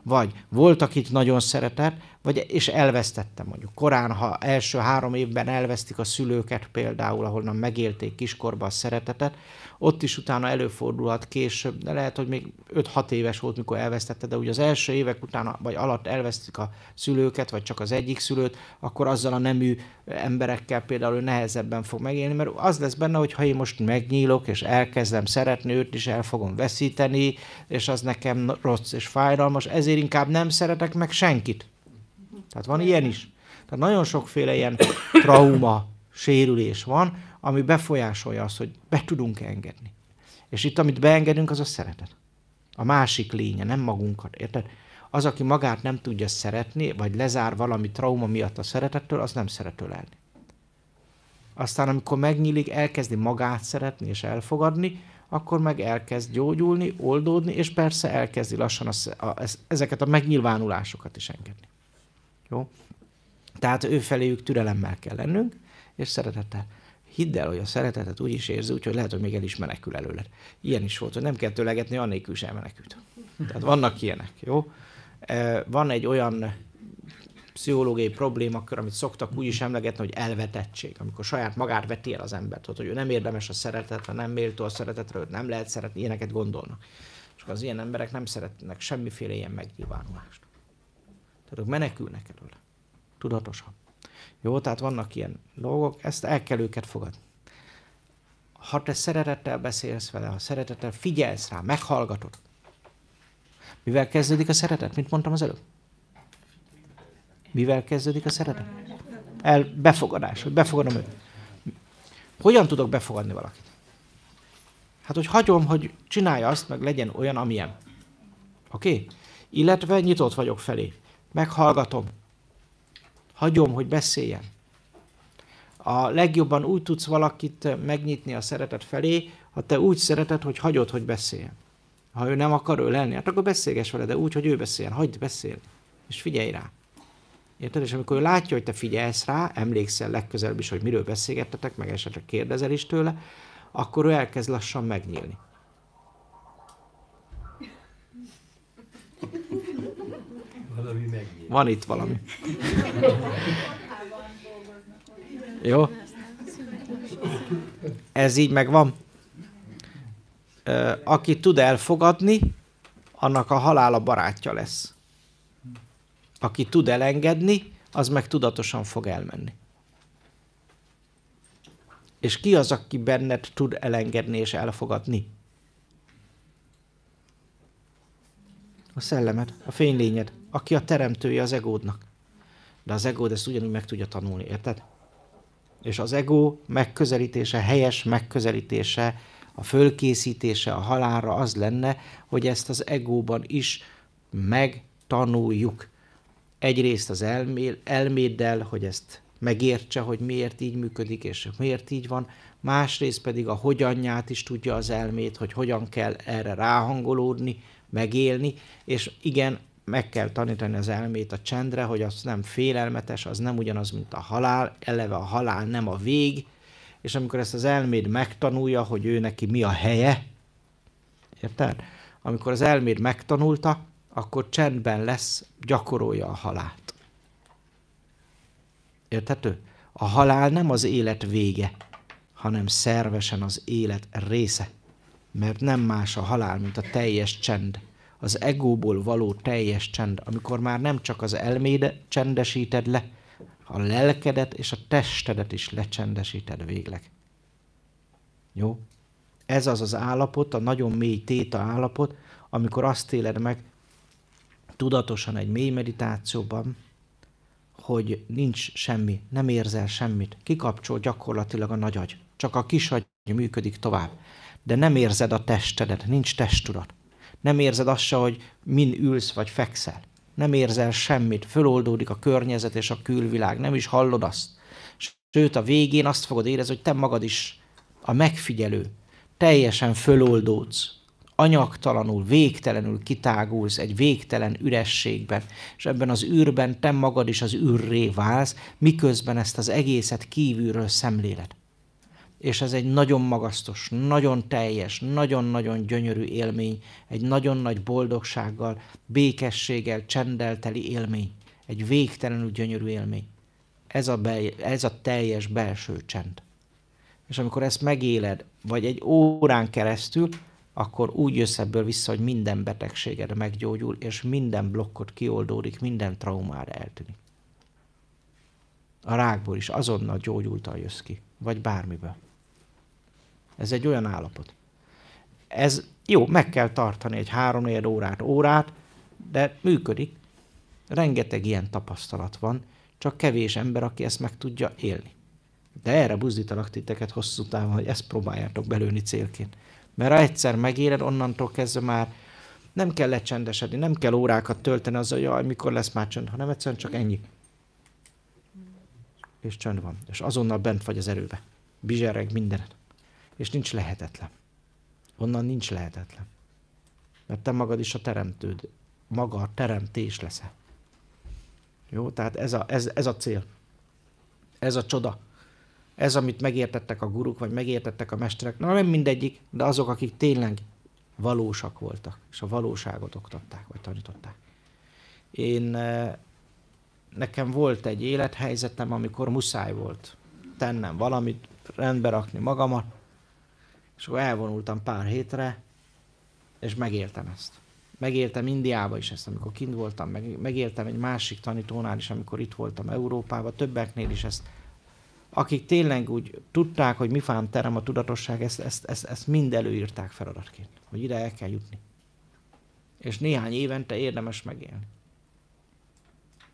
Vagy volt, akit nagyon szeretett, és elvesztettem mondjuk. Korán, ha első 3 évben elvesztik a szülőket például, ahonnan megélték kiskorban a szeretetet, ott is utána előfordulhat később, de lehet, hogy még 5-6 éves volt, mikor elvesztette, de ugye az első évek után vagy alatt elvesztik a szülőket, vagy csak az egyik szülőt, akkor azzal a nemű emberekkel például ő nehezebben fog megélni, mert az lesz benne, hogy ha én most megnyílok, és elkezdem szeretni, őt is el fogom veszíteni, és az nekem rossz és fájdalmas, ezért inkább nem szeretek meg senkit. Tehát van ilyen is. Tehát nagyon sokféle ilyen trauma, sérülés van, ami befolyásolja azt, hogy be tudunk engedni. És itt, amit beengedünk, az a szeretet. A másik lénye, nem magunkat, érted? Az, aki magát nem tudja szeretni, vagy lezár valami trauma miatt a szeretettől, az nem szeret ölelni. Aztán, amikor megnyílik, elkezdi magát szeretni és elfogadni, akkor meg elkezd gyógyulni, oldódni, és persze elkezdi lassan ezeket a megnyilvánulásokat is engedni. Jó? Tehát ő feléjük türelemmel kell lennünk, és szeretettel. Hidd el, hogy a szeretetet úgy is érzi, úgyhogy lehet, hogy még el is menekül előled. Ilyen is volt, hogy nem kell tölegetni, annélkül sem menekült. Tehát vannak ilyenek, jó? Van egy olyan pszichológiai problémakör, amit szoktak úgy is emlegetni, hogy elvetettség. Amikor saját magát veti el az embert, hogy ő nem érdemes a szeretetre, nem méltó a szeretetre, őt nem lehet szeretni, ilyeneket gondolnak. És az ilyen emberek nem szeretnek semmiféle ilyen megnyilvánulást. Tehát ők menekülnek előle. Tudatosan. Jó, tehát vannak ilyen dolgok, ezt el kell őket fogadni. Ha te szeretettel beszélsz vele, ha szeretettel figyelsz rá, meghallgatod. Mivel kezdődik a szeretet? Mint mondtam az előbb? Mivel kezdődik a szeretet? Befogadás, hogy befogadom őt. Hogyan tudok befogadni valakit? Hát, hogy hagyom, hogy csinálja azt, meg legyen olyan, amilyen. Oké? Illetve nyitott vagyok felé. Meghallgatom. Hagyom, hogy beszéljen. A legjobban úgy tudsz valakit megnyitni a szeretet felé, ha te úgy szereted, hogy hagyod, hogy beszéljen. Ha ő nem akar ölelni, hát akkor beszélgess vele, de úgy, hogy ő beszéljen. Hagyd beszélni. És figyelj rá. Érted? És amikor ő látja, hogy te figyelsz rá, emlékszel legközelebb is, hogy miről beszélgettetek, meg esetleg kérdezel is tőle, akkor ő elkezd lassan megnyílni. Valami megnyíl. Van itt valami. Jó? Ez így megvan. Aki tud elfogadni, annak a halála barátja lesz. Aki tud elengedni, az meg tudatosan fog elmenni. És ki az, aki benned tud elengedni és elfogadni? A szellemed, a fénylényed, aki a teremtője az egódnak. De az egód ezt ugyanúgy meg tudja tanulni, érted? És az egó megközelítése, helyes megközelítése, a fölkészítése a halálra az lenne, hogy ezt az egóban is megtanuljuk. Egyrészt az elméddel, hogy ezt megértse, hogy miért így működik, és miért így van. Másrészt pedig a hogyanját is tudja az elmét, hogy hogyan kell erre ráhangolódni, megélni, és igen, meg kell tanítani az elmét a csendre, hogy az nem félelmetes, az nem ugyanaz, mint a halál, eleve a halál nem a vég, és amikor ezt az elméd megtanulja, hogy ő neki mi a helye, érted? Amikor az elméd megtanulta, akkor csendben lesz, gyakorolja a halált. Érthető? A halál nem az élet vége, hanem szervesen az élet része. Mert nem más a halál, mint a teljes csend. Az egóból való teljes csend, amikor már nem csak az elmédet csendesíted le, a lelkedet és a testedet is lecsendesíted végleg. Jó? Ez az az állapot, a nagyon mély téta állapot, amikor azt éled meg tudatosan egy mély meditációban, hogy nincs semmi, nem érzel semmit. Kikapcsol gyakorlatilag a nagy agy. Csak a kis agy működik tovább. De nem érzed a testedet, nincs testtudat. Nem érzed azt se, hogy min ülsz vagy fekszel. Nem érzel semmit, föloldódik a környezet és a külvilág, nem is hallod azt. Sőt, a végén azt fogod érezni, hogy te magad is a megfigyelő. Teljesen föloldódsz. Anyagtalanul, végtelenül kitágulsz egy végtelen ürességben, és ebben az űrben te magad is az űrré válsz, miközben ezt az egészet kívülről szemléled. És ez egy nagyon magasztos, nagyon teljes, nagyon-nagyon gyönyörű élmény, egy nagyon nagy boldogsággal, békességgel, csenddel teli élmény. Egy végtelenül gyönyörű élmény. Ez a teljes belső csend. És amikor ezt megéled, vagy egy órán keresztül, akkor úgy jössz ebből vissza, hogy minden betegséged meggyógyul, és minden blokkot kioldódik, minden traumára eltűnik. A rákból is azonnal gyógyultan jössz ki, vagy bármiből. Ez egy olyan állapot. Ez jó, meg kell tartani egy 3-4 órát, de működik. Rengeteg ilyen tapasztalat van, csak kevés ember, aki ezt meg tudja élni. De erre buzdítalak titeket hosszú távon, hogy ezt próbáljátok belőni célként. Mert ha egyszer megéled, onnantól kezdve már nem kell lecsendesedni, nem kell órákat tölteni azzal, hogy jaj, mikor lesz már csönd, hanem egyszerűen csak ennyi. És csönd van. És azonnal bent vagy az erőbe. Bizsereg mindened. És nincs lehetetlen. Onnan nincs lehetetlen. Mert te magad is a teremtőd. Maga a teremtés leszel. Jó? Tehát ez a cél. Ez a csoda. Ez, amit megértettek a guruk, vagy megértettek a mesterek. Na, nem mindegyik, de azok, akik tényleg valósak voltak, és a valóságot oktatták, vagy tanították. Nekem volt egy élethelyzetem, amikor muszáj volt tennem valamit, rendbe rakni magamat, és akkor elvonultam pár hétre, és megéltem ezt. Megéltem Indiába is ezt, amikor kint voltam, megéltem egy másik tanítónál is, amikor itt voltam Európában, többeknél is ezt. Akik tényleg úgy tudták, hogy mifán terem a tudatosság, ezt mind előírták feladatként, hogy ide el kell jutni. És néhány évente érdemes megélni.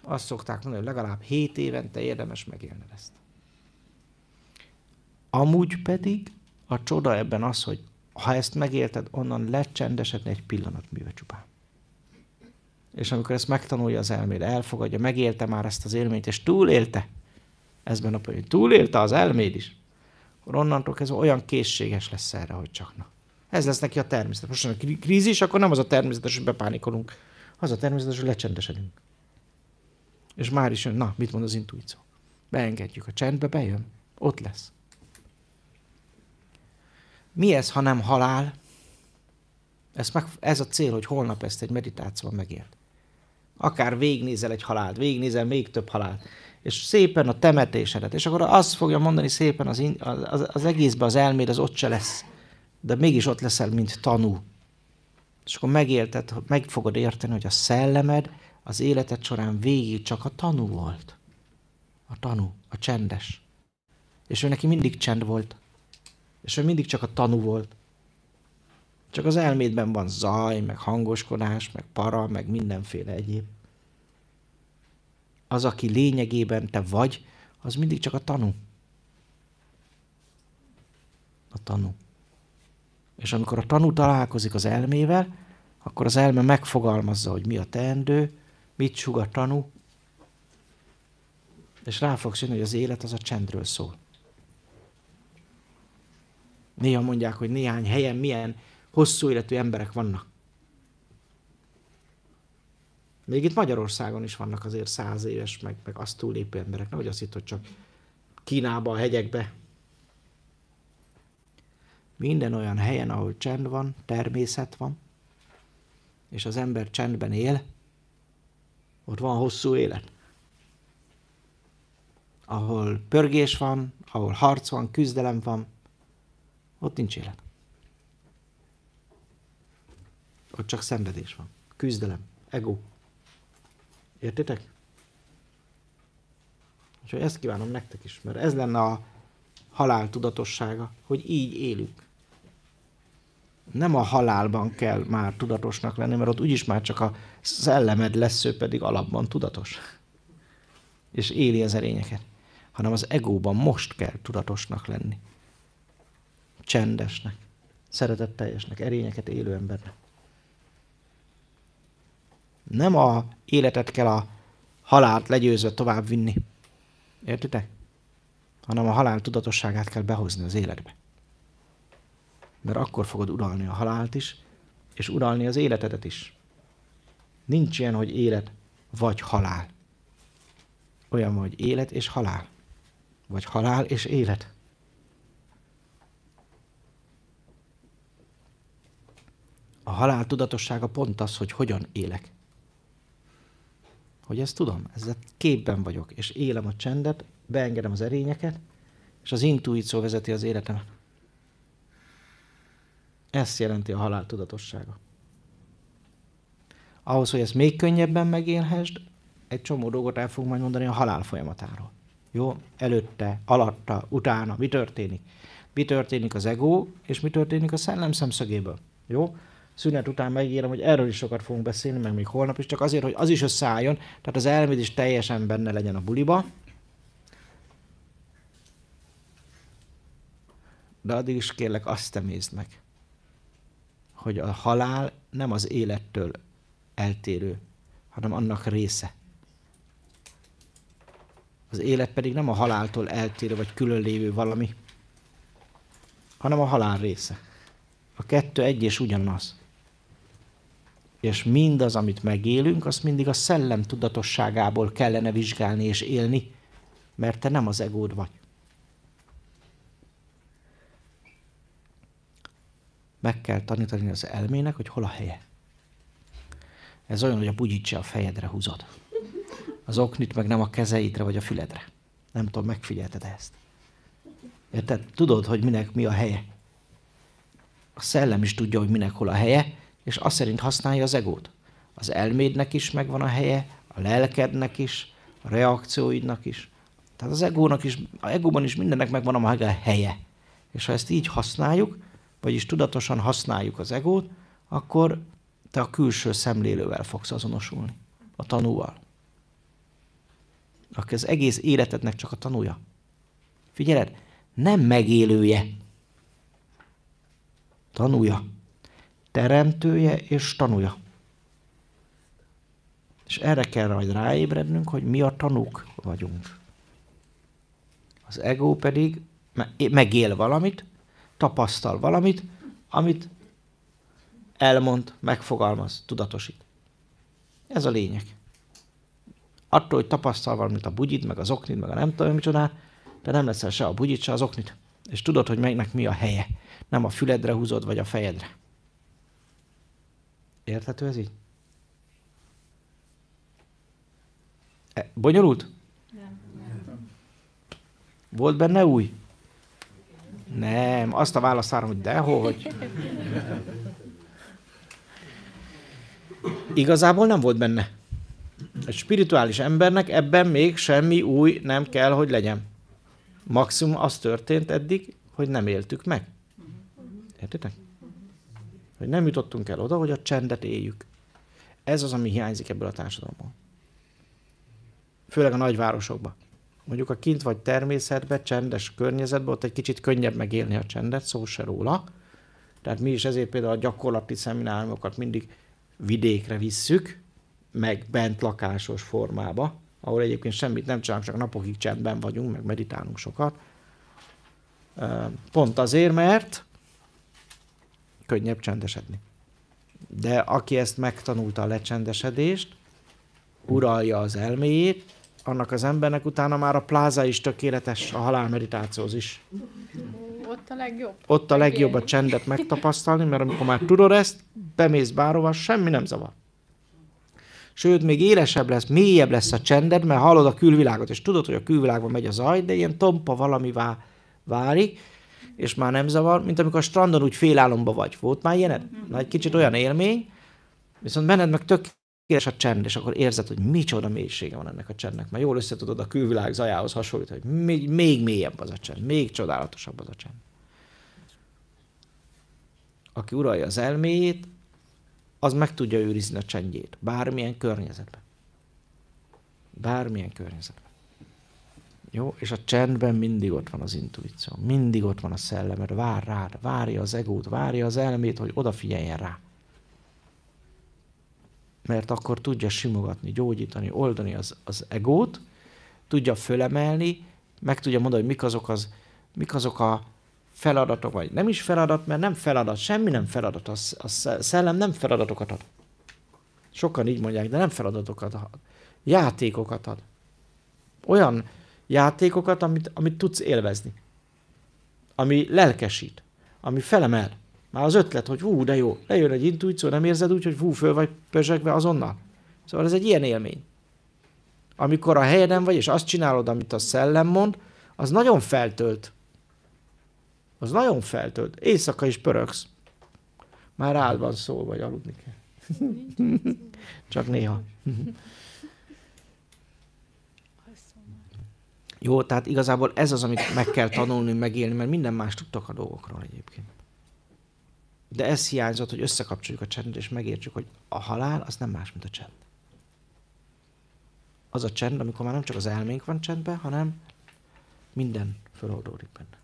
Azt szokták mondani, hogy legalább 7 évente érdemes megélned ezt. Amúgy pedig a csoda ebben az, hogy ha ezt megélted, onnan lecsendesedni egy pillanat műve csupán. És amikor ezt megtanulja az elméd, elfogadja, megélte már ezt az élményt, és túlélte, ezben a pillanatban túlélte az elméd is, akkor onnantól kezdve olyan készséges lesz erre, hogy csak na. Ez lesz neki a természet. Most a krízis, akkor nem az a természetes, hogy bepánikolunk. Az a természetes, hogy lecsendesedünk. És már is jön, na, mit mond az intuíció? Beengedjük a csendbe, bejön. Ott lesz. Mi ez, ha nem halál? Ez a cél, hogy holnap ezt egy meditációban megélt. Akár végignézel egy halált, végignézel még több halált, és szépen a temetésedet, és akkor azt fogja mondani szépen az egészben az elméd, az ott se lesz, de mégis ott leszel, mint tanú. És akkor megélted, meg fogod érteni, hogy a szellemed az életed során végig csak a tanú volt. A tanú, a csendes. És ő neki mindig csend volt. És ő mindig csak a tanú volt. Csak az elmédben van zaj, meg hangoskodás, meg para, meg mindenféle egyéb. Az, aki lényegében te vagy, az mindig csak a tanú. A tanú. És amikor a tanú találkozik az elmével, akkor az elme megfogalmazza, hogy mi a teendő, mit sug a tanú, És rá fogsz jönni, hogy az élet az a csendről szól. Néha mondják, hogy néhány helyen milyen hosszú életű emberek vannak. Még itt Magyarországon is vannak azért 100 éves, meg azt túlépő emberek. Nehogy azt hitt, hogy csak Kínába, a hegyekbe. Minden olyan helyen, ahol csend van, természet van, és az ember csendben él, ott van hosszú élet. Ahol pörgés van, ahol harc van, küzdelem van, ott nincs élet. Ott csak szenvedés van. Küzdelem, ego. Értitek? Úgyhogy ezt kívánom nektek is, mert ez lenne a halál tudatossága, hogy így élünk. Nem a halálban kell már tudatosnak lenni, mert ott úgyis már csak a szellemed lesz, ő pedig alapban tudatos. És éli az erényeket. Hanem az egóban most kell tudatosnak lenni. Csendesnek, szeretetteljesnek, erényeket élő embernek. Nem a életet kell a halált legyőzve tovább vinni. Értitek? Hanem a halál tudatosságát kell behozni az életbe. Mert akkor fogod uralni a halált is, és uralni az életedet is. Nincs ilyen, hogy élet vagy halál. Olyan, hogy élet és halál. Vagy halál és élet. A halál tudatossága pont az, hogy hogyan élek. Hogy ezt tudom, ezzel képben vagyok, és élem a csendet, beengedem az erényeket, és az intuíció vezeti az életemet. Ezt jelenti a halál tudatossága. Ahhoz, hogy ezt még könnyebben megélhessd, egy csomó dolgot el fogunk majd mondani a halál folyamatáról. Jó? Előtte, alatta, utána, mi történik? Mi történik az ego, és mi történik a szellem szemszögéből. Jó? Szünet után megígérem, hogy erről is sokat fogunk beszélni, meg még holnap is, csak azért, hogy az is összeálljon, tehát az elméd is teljesen benne legyen a buliba. De addig is kérlek, azt emészd meg, hogy a halál nem az élettől eltérő, hanem annak része. Az élet pedig nem a haláltól eltérő vagy különlévő valami, hanem a halál része. A kettő egy és ugyanaz. És mindaz, amit megélünk, azt mindig a szellem tudatosságából kellene vizsgálni és élni, mert te nem az egód vagy. Meg kell tanítani az elmének, hogy hol a helye. Ez olyan, hogy a bugyicse a fejedre húzod. Az oknit meg nem a kezeidre vagy a füledre. Nem tudom, megfigyelted ezt. Érted? Tudod, hogy minek mi a helye. A szellem is tudja, hogy minek hol a helye, és azt szerint használja az egót. Az elmédnek is megvan a helye, a lelkednek is, a reakcióidnak is. Tehát az egóban is mindennek megvan a maga helye. És ha ezt így használjuk, vagyis tudatosan használjuk az egót, akkor te a külső szemlélővel fogsz azonosulni, a tanúval. Akkor az egész életednek csak a tanúja. Figyeled, nem megélője. Tanúja. Teremtője és tanúja. És erre kell majd ráébrednünk, hogy mi a tanúk vagyunk. Az ego pedig megél valamit, tapasztal valamit, amit elmond, megfogalmaz, tudatosít. Ez a lényeg. Attól, hogy tapasztal valamit a bugyid, meg az oknid, meg a nem tudom micsodát, de nem leszel se a bugyid, se az oknid. És tudod, hogy megnek mi a helye. Nem a füledre húzod, vagy a fejedre. Érthető ez így? Bonyolult? Nem. Volt benne új? Nem. Azt a választ várom, hogy dehogy. Igazából nem volt benne. Egy spirituális embernek ebben még semmi új nem kell, hogy legyen. Maximum az történt eddig, hogy nem éltük meg. Értitek? Hogy nem jutottunk el oda, hogy a csendet éljük. Ez az, ami hiányzik ebből a társadalomból. Főleg a nagyvárosokban. Mondjuk a kint vagy természetben, csendes környezetben, ott egy kicsit könnyebb megélni a csendet, szó se róla. Tehát mi is ezért például a gyakorlati szemináriumokat mindig vidékre visszük, meg bent lakásos formába, ahol egyébként semmit nem csinálunk, csak napokig csendben vagyunk, meg meditálunk sokat. Pont azért, mert könnyebb csendesedni. De aki ezt megtanulta a lecsendesedést, uralja az elméjét, annak az embernek utána már a pláza is tökéletes, a halálmeditációhoz is. Ott a legjobb. Ott a legjobb a csendet megtapasztalni, mert amikor már tudod ezt, bemész bárhova, semmi nem zavar. Sőt, még élesebb lesz, mélyebb lesz a csended, mert hallod a külvilágot, és tudod, hogy a külvilágban megy a zaj, de ilyen tompa valamivá válik, és már nem zavar, mint amikor a strandon úgy félálomba vagy. Volt már ilyened? Na, egy kicsit olyan élmény, viszont benned meg tökéletes a csend, és akkor érzed, hogy micsoda mélysége van ennek a csendnek. Már jól összetudod a külvilág zajához hasonlítani, hogy még mélyebb az a csend, még csodálatosabb az a csend. Aki uralja az elméjét, az meg tudja őrizni a csendjét. Bármilyen környezetben. Bármilyen környezetben. Jó? És a csendben mindig ott van az intuíció. Mindig ott van a szellemed. Vár rád. Várja az egót. Várja az elmét, hogy odafigyeljen rá. Mert akkor tudja simogatni, gyógyítani, oldani az egót, tudja fölemelni, meg tudja mondani, hogy mik azok a feladatok, vagy nem is feladat, mert nem feladat, semmi nem feladat, a szellem nem feladatokat ad. Sokan így mondják, de nem feladatokat ad. Játékokat ad. Olyan játékokat, amit tudsz élvezni. Ami lelkesít, ami felemel. Már az ötlet, hogy hú, de jó, lejön egy intuíció, nem érzed úgy, hogy hú, föl vagy pözsegve azonnal. Szóval ez egy ilyen élmény. Amikor a helyeden vagy, és azt csinálod, amit a szellem mond, az nagyon feltölt. Az nagyon feltölt. Éjszaka is pörögsz. Már rád van szó, vagy aludni kell. Csak néha. Jó, tehát igazából ez az, amit meg kell tanulni, megélni, mert minden más tudtok a dolgokról egyébként. De ez hiányzott, hogy összekapcsoljuk a csendet, és megértsük, hogy a halál az nem más, mint a csend. Az a csend, amikor már nem csak az elménk van csendben, hanem minden feloldódik benne.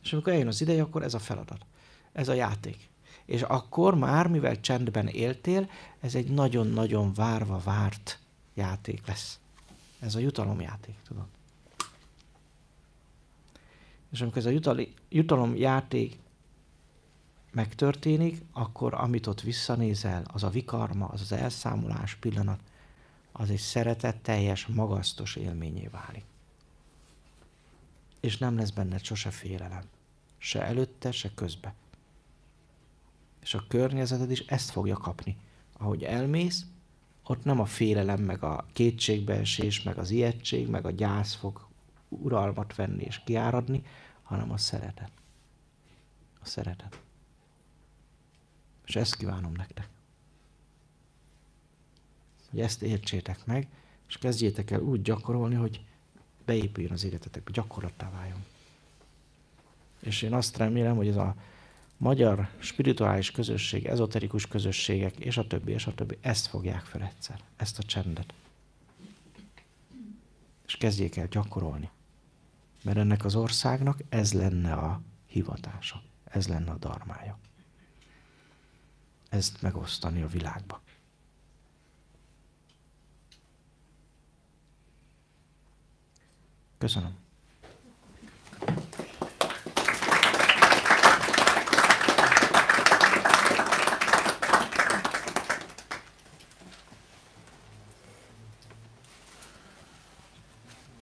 És amikor eljön az ideje, akkor ez a feladat. Ez a játék. És akkor már, mivel csendben éltél, ez egy nagyon-nagyon várva várt játék lesz. Ez a jutalomjáték, tudod. És amikor ez a jutalomjáték megtörténik, akkor amit ott visszanézel, az a vikarma, az az elszámolás pillanat, az egy szeretetteljes, magasztos élményé válik. És nem lesz benned sose félelem. Se előtte, se közbe. És a környezeted is ezt fogja kapni. Ahogy elmész, ott nem a félelem, meg a kétségbeesés, meg az ijegység, meg a gyász fog uralmat venni és kiáradni, hanem a szeretet. A szeretet. És ezt kívánom nektek. Hogy ezt értsétek meg, és kezdjétek el úgy gyakorolni, hogy beépüljön az életetekbe, gyakorlattá váljon. És én azt remélem, hogy ez a magyar spirituális közösség, ezoterikus közösségek, és a többi, ezt fogják fel egyszer, ezt a csendet. És kezdjék el gyakorolni. Mert ennek az országnak ez lenne a hivatása, ez lenne a dharmája. Ezt megosztani a világba. Köszönöm.